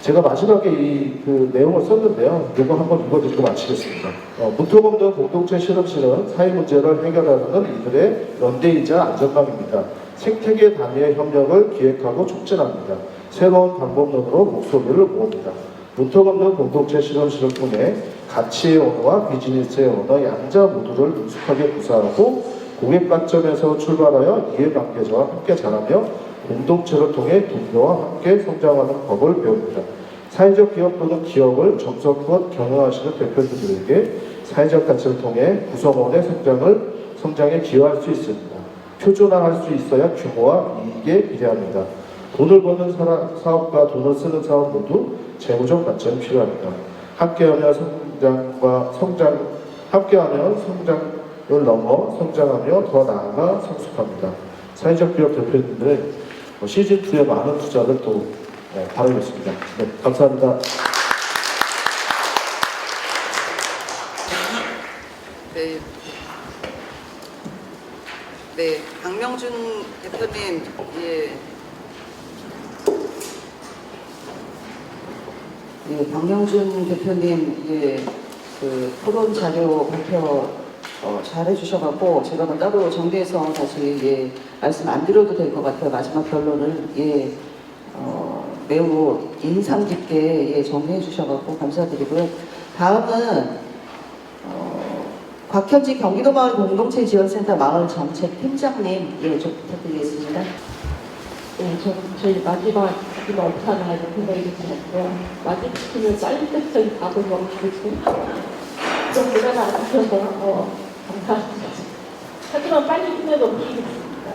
제가 마지막에 그 내용을 썼는데요. 이거 한번 읽어드리고 마치겠습니다. 문턱 없는 공동체 실험실은 사회 문제를 해결하는 이들의 연대이자 안전망입니다. 생태계 단위의 협력을 기획하고 촉진합니다. 새로운 방법론으로 목소리를 모읍니다. 문턱 없는 공동체 실험실을 통해 가치의 언어와 비즈니스의 언어 양자 모두를 능숙하게 구사하고 고객 관점에서 출발하여 이해관계자와 함께 자라며 공동체를 통해 동료와 함께 성장하는 법을 배웁니다. 사회적 기업 또는 기업을 정성껏 경영하시는 대표님들에게 사회적 가치를 통해 구성원의 성장에 기여할 수 있습니다. 표준화할 수 있어야 규모와 이익에 비례합니다. 돈을 버는 사업과 돈을 쓰는 사업 모두 재무적 관점이 필요합니다. 함께하면 성장을 넘어 성장하며 더 나아가 성숙합니다. 사회적 기업 대표님들의 시즌2의 많은 투자를 또 바라겠습니다. 네, 감사합니다. 네, 박명준 대표님, 박명준 대표님, 그 토론 자료 발표 잘 해주셔갖고 제가 뭐 따로 정리해서 다시 말씀 안 드려도 될 것 같아요. 마지막 결론을 매우 인상 깊게 정리해 주셔갖고 감사드리고요. 다음은 곽현지 경기도 마을 공동체 지원센터 마을 정책 팀장님 좀 부탁드리겠습니다. 네, 저희 마지막 없잖아요. 생각이 드는데요. 마지막 팀을 짧은 때부터 답을 먹어주고 좀 노래가 안 하셔서 감사합니다. 하지만 빨리 끝내 넘기겠습니다.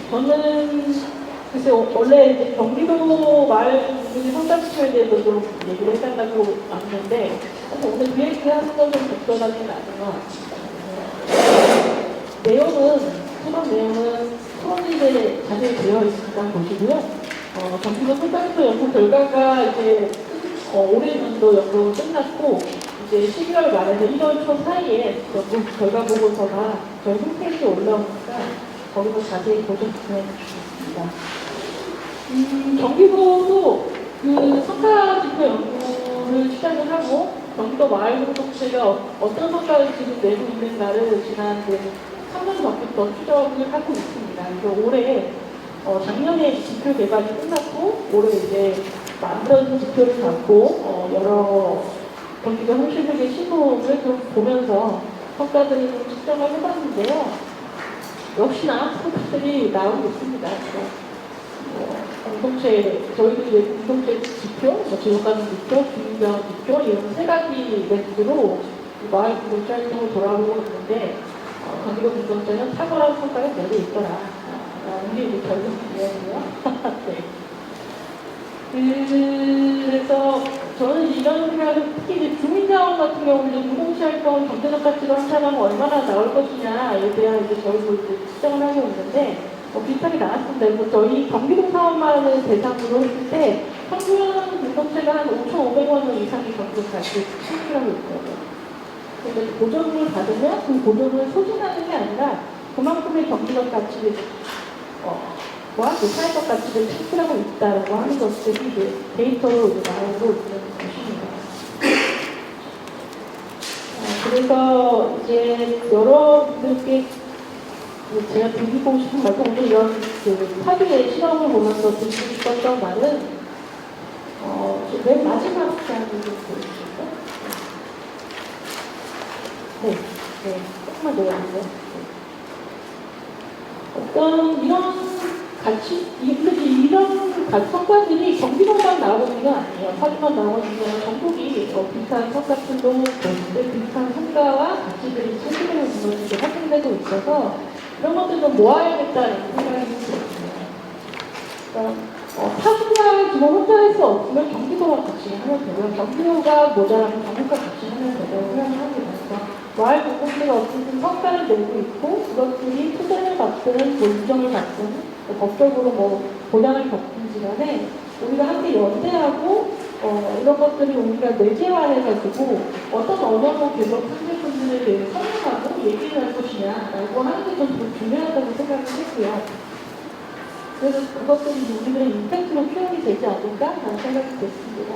저는 글쎄 원래 이제 경기도 마을 분들이 성장시켜야 대해서 좀 얘기를 해달라고 왔는데 오늘 그 얘기를 하는 건 좀 적절하진 않아요. 토론 내용은 토론인데 자세히 되어 있으니까 보시고요. 경기도 성장도 연구 결과가 이제 올해 연도 연구 끝났고 이제 11월 말에서 1월 초 사이에 연구 결과 보고서가 저희 홈페이지에 올라오니까 거기서 자세히 보셨으면 좋겠습니다. 경기도도 그 성과지표 연구를 시작을 하고 경기도 마을 공동체가 어떤 성과를 지금 내고 있는가를 지난 3년 전부터 추적을 하고 있습니다. 그래서 올해 작년에 지표 개발이 끝났고 올해 이제 만들어진 지표를 갖고 여러 경기도 현실적인 시도를 좀 보면서 성과들을 좀 측정을 해봤는데요. 역시나 성과들이 나오고 있습니다. 공동체, 저희도 이제 공동체 지표, 뭐 지역가는 지표, 주민경 지표 이런 세 가지 멘트로 마을 공동체 활동을 돌아보고 있는데 경기도 공동체는 탁월한 성과를 내고 있더라. 라는 게 이제 결국 이야기고요. 네. 그래서 저는 이런 생각을 특히 이제 주민자원 같은 경우는 공동체 활동 경제적 가치로 한차하면 얼마나 나올 것이냐에 대한 이제 저희도 이제 측정을 하고 있는데 비슷하게 나왔습니다. 그래서 저희 경기도 사업만을 대상으로 했을 때 평균 공동체가 한 5,500원 이상의 경제적 가치를 창출하고 있거든요. 그런데 보조금을 받으면 그 보조금을 소진하는 게 아니라 그만큼의 경제적 가치를 그 사회적 가치를 창출하고 있다고 하는 것들이 이제 데이터로 이제 나오고 있는 것입니다. 그래서 이제 여러분들께 제가 드리고 싶은 말씀, 오늘 이런 파주의 실험을 보면서 드리고 싶었던 말은 맨 마지막 장을 좀 보여주실까요? 네, 조금만 내려주세요. 어떤 이런 가치, 이런 성과들이 경기도만 나오고 있는 건 아니에요. 파주만 나오고 있는 건 전국이 비슷한 성과들도 비슷한 성과와 가치들이 체계되고 있는 것이 확인되고 있어서 이런 것들 좀 모아야겠다는 생각이 들었습니다. 그러니까 파주가 지금 혼자 할 수 없으면 경기도와 같이 하면 되고요. 경기도가 모자라면 전국과 같이 하면 되고요. 생각을 합니다. 마을 공동체가 어쨌든 성과를 내고 있고 그것들이 투자를 받든 인정을 받든 법적으로 보장을 받든지 간에 우리가 함께 연대하고 이런 것들이 우리가 내재화해가지고 어떤 언어로 계속 상대분들에 대해 설명하고 얘기를 할 것이냐라고 하는 게 좀 중요하다고 생각을 했고요. 그래서 그것들이 우리들의 임팩트로 표현이 되지 않을까라는 생각이 됐습니다.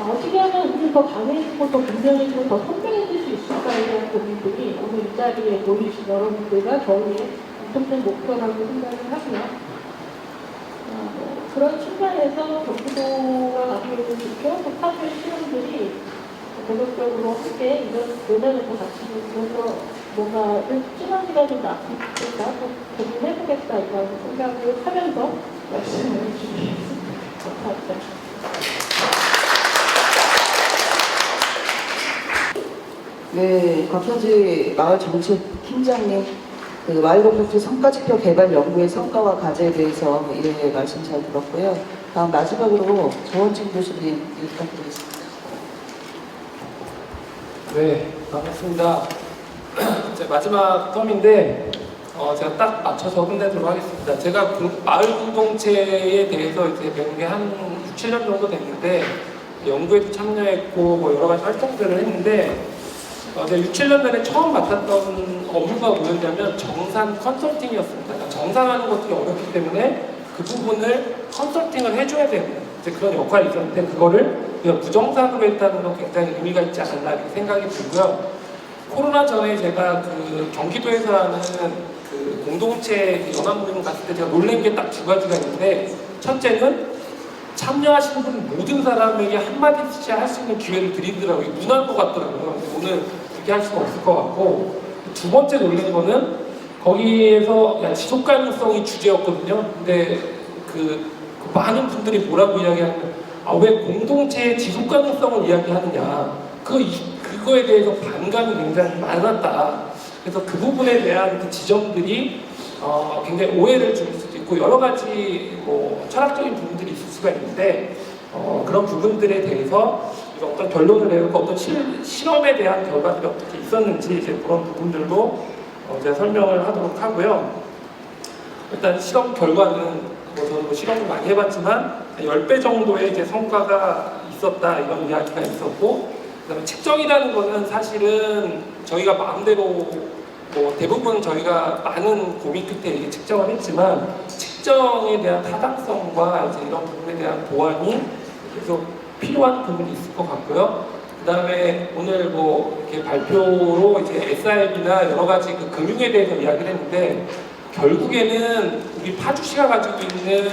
어떻게 하면 우리 더 강해지고 더 분명해지고 더 선명해질 수 있을까에 대한 고민들이 오늘 이 자리에 모이신 여러분들과 저희의 공통된 목표라고 생각을 하고요. 그런 측면에서 경기도가 가지고 있는 지표, 또 파주의 실험들이 계속적으로 함께 이런 내년에도 같이 그래서 뭔가 시너지가 좀 나쁘겠다, 또 고민해보겠다 이런 생각을 하면서 말씀을 주시겠습니다. 감사합니다. 네, 곽현지 마을정책팀장님, 마을 공동체 성과지표 개발 연구의 성과와 과제에 대해서 말씀 잘 들었고요. 다음 마지막으로 조원진 교수님 부탁드리겠습니다. 네, 반갑습니다. 제 마지막 텀인데 제가 딱 맞춰서 끝내도록 하겠습니다. 제가 마을 공동체에 대해서 이제 배운 게 한 6, 7년 정도 됐는데 연구에도 참여했고 여러 가지 활동들을 했는데 제가 6, 7년 전에 처음 맡았던 업무가 뭐였냐면 정산 컨설팅이었습니다. 그러니까 정산하는 것들이 어렵기 때문에 그 부분을 컨설팅을 해줘야 되는 이제 그런 역할이 있었는데 그거를 그냥 부정산으로 했다는 건 굉장히 의미가 있지 않나 이렇게 생각이 들고요. 코로나 전에 제가 경기도에서 하는 공동체 연합 모임 갔을 때 제가 놀란 게 딱 2가지가 있는데 첫째는 참여하시는 분 모든 사람에게 한마디씩 할 수 있는 기회를 드리더라고요. 무난한 것 같더라고요. 오늘 그렇게 할 수는 없을 것 같고 두 번째 놀란 거는 거기에서 지속 가능성이 주제였거든요. 근데 많은 분들이 뭐라고 이야기하냐면 왜 공동체의 지속 가능성을 이야기하느냐 그거에 대해서 반감이 굉장히 많았다. 그래서 그 부분에 대한 지점들이 굉장히 오해를 줄 수도 있고 여러 가지 철학적인 부분들이 있을 수가 있는데 그런 부분들에 대해서 어떤 결론을 내놓고 어떤 실험에 대한 결과들이 어떻게 있었는지 이제 그런 부분들도 제가 설명을 하도록 하고요. 일단 실험 결과는 저는 실험을 많이 해봤지만 10배 정도의 이제 성과가 있었다 이런 이야기가 있었고 그다음에 측정이라는 거는 사실은 저희가 마음대로 대부분 저희가 많은 고민 끝에 이게 측정을 했지만 측정에 대한 타당성과 이제 이런 부분에 대한 보완이 계속 필요한 부분이 있을 것 같고요. 그다음에 오늘 이렇게 발표로 이제 SIB나 여러 가지 금융에 대해서 이야기를 했는데 결국에는 우리 파주시가 가지고 있는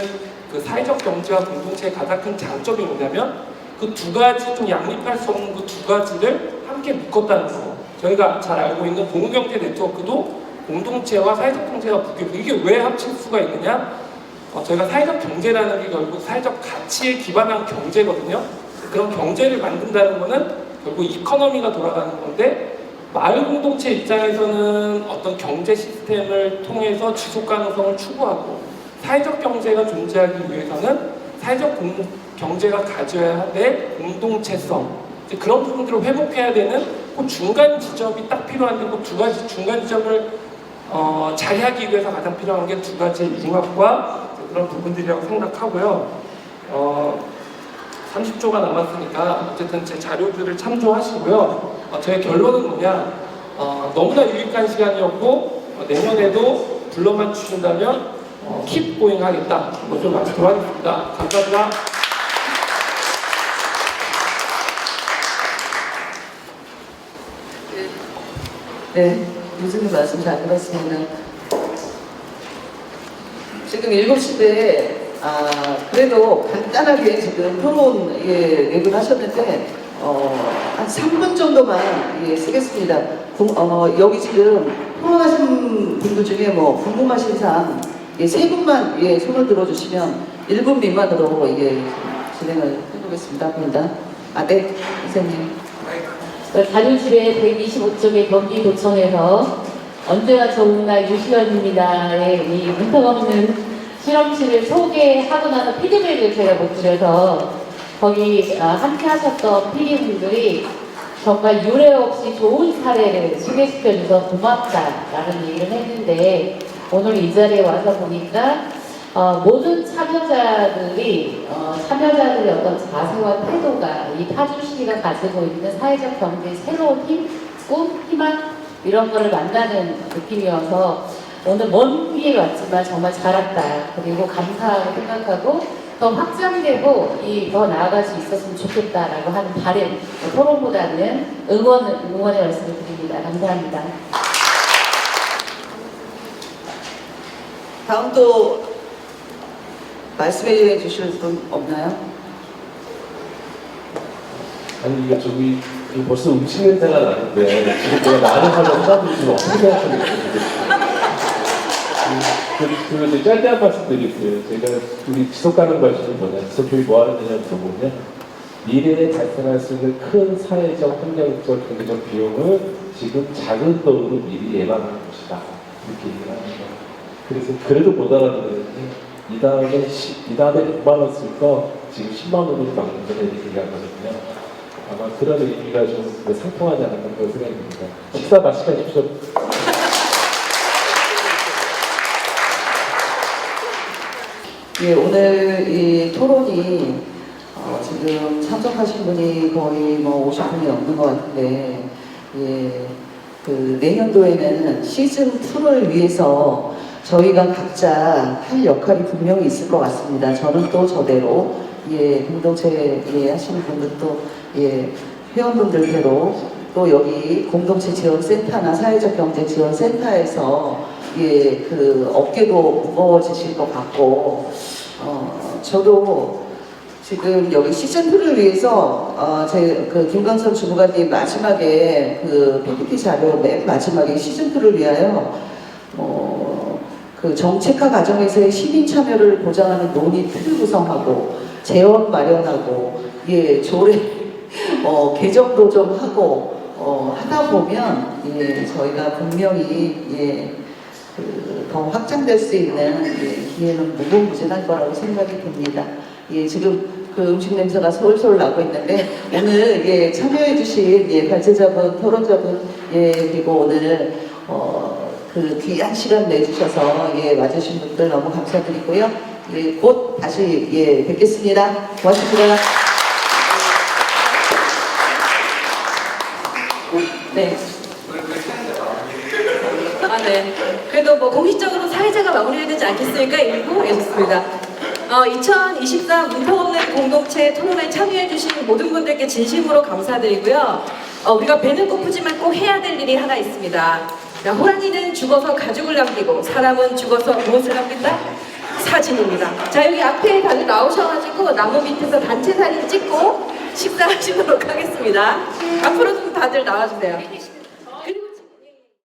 사회적 경제와 공동체의 가장 큰 장점이 뭐냐면 그 2가지 좀 양립할 수 없는 그 2가지를 함께 묶었다는 거. 저희가 잘 알고 있는 공유경제 네트워크도 공동체와 사회적 경제가 묶여서 이게 왜 합칠 수가 있느냐? 저희가 사회적 경제라는 게 결국 사회적 가치에 기반한 경제거든요. 그런 경제를 만든다는 거는 결국 이코노미가 돌아가는 건데, 마을 공동체 입장에서는 어떤 경제 시스템을 통해서 지속 가능성을 추구하고, 사회적 경제가 존재하기 위해서는 사회적 경제가 가져야 될 공동체성, 이제 그런 부분들을 회복해야 되는 그 중간 지점이 딱 필요한데, 그 두 가지 중간 지점을 자리하기 위해서 가장 필요한 게 두 가지 융합과 그런 부분들이라고 생각하고요. 30초가 남았으니까 어쨌든 제 자료들을 참조하시고요. 저의 결론은 뭐냐, 너무나 유익한 시간이었고, 내년에도 불러만 주신다면 keep going 하겠다. 이것을 마치도록 하겠습니다. 감사합니다. 네, 교수님 말씀 잘 들었습니다. 지금 7시대, 그래도 간단하게 지금 토론 랩을 하셨는데, 한 3분 정도만 쓰겠습니다. 여기 지금 토론하신 분들 중에 뭐 궁금하신 사항, 3분만 손을 들어주시면 1분 미만으로 진행을 해보겠습니다. 고맙습니다. 네, 선생님. 자료실에 125쪽의 경기도청에서 언제나 좋은 날 유시연입니다의 이 문턱없는 실험실을 소개하고 나서 피드백을 제가 못 드려서 거기 함께 하셨던 PD분들이 정말 유례 없이 좋은 사례를 소개시켜줘서 고맙다라는 얘기를 했는데, 오늘 이 자리에 와서 보니까 모든 참여자들의 어떤 자세와 태도가 이 파주시가 가지고 있는 사회적 경제의 새로운 힘, 꿈, 희망 이런 거를 만나는 느낌이어서 오늘 먼 길에 왔지만 정말 잘 왔다. 그리고 감사하고 생각하고 더 확장되고 더 나아갈 수 있었으면 좋겠다라고 하는 바람, 토론보다는 응원의 말씀을 드립니다. 감사합니다. 다음 또 말씀해 주실 분 없나요? 아니 이게 저기 벌써 음식 냄새가 나는데 지금 제가 나를 하려고 사람들이 지금 어떻게 생각하는지 그리고 이제 짧게 한 말씀 드릴게요. 제가 우리 지속 가능 발전은 뭐냐, 지속 교육 뭐 하는 데냐 물어보면 미래에 발생할 수 있는 큰 사회적, 환경적, 경제적 비용을 지금 작은 돈으로 미리 예방하는 것이다. 이렇게 얘기를 하는 거예요. 그래서 그래도 못 알아듣는지 이 다음에 100만 원 쓸 거 지금 10만 원으로 막는 거에 얘기하거든요. 아마 그런 의미가 좀 상통하지 않았나 그런 생각이 듭니다. 식사 맛있게 하십시오. 예, 오늘 이 토론이 지금 참석하신 분이 거의 뭐 50분이 넘는 것 같은데, 그 내년도에는 시즌 2를 위해서 저희가 각자 할 역할이 분명히 있을 것 같습니다. 저는 또 저대로, 공동체 하시는 분들도 회원분들대로 또 여기 공동체 지원센터나 사회적 경제 지원센터에서 그 어깨도 무거워지실 것 같고, 저도 지금 여기 시즌2를 위해서 그 김광선 주무관님 마지막에 그 PPT 자료 맨 마지막에 시즌2를 위하여 그 정책화 과정에서의 시민 참여를 보장하는 논의 틀을 구성하고 재원 마련하고 조례 개정도 좀 하고 하다 보면 저희가 분명히 더 확장될 수 있는 기회는 무궁무진할 거라고 생각이 듭니다. 지금 그 음식 냄새가 솔솔 나고 있는데 오늘 참여해주신 발제자분, 토론자분 그리고 오늘 그 귀한 시간 내주셔서 와주신 분들 너무 감사드리고요. 곧 다시 뵙겠습니다. 고맙습니다. 네. 네. 그래도 뭐 공식적으로 사회자가 마무리해야 되지 않겠습니까? 일부 좋습니다. 2024 문턱없는 공동체 토론에 참여해주신 모든 분들께 진심으로 감사드리고요. 우리가 배는 고프지만 꼭 해야 될 일이 하나 있습니다. 호랑이는 죽어서 가죽을 남기고 사람은 죽어서 무엇을 남긴다? 사진입니다. 자, 여기 앞에 다들 나오셔가지고 나무 밑에서 단체 사진 찍고 식사하시도록 하겠습니다. 앞으로 좀 다들 나와주세요.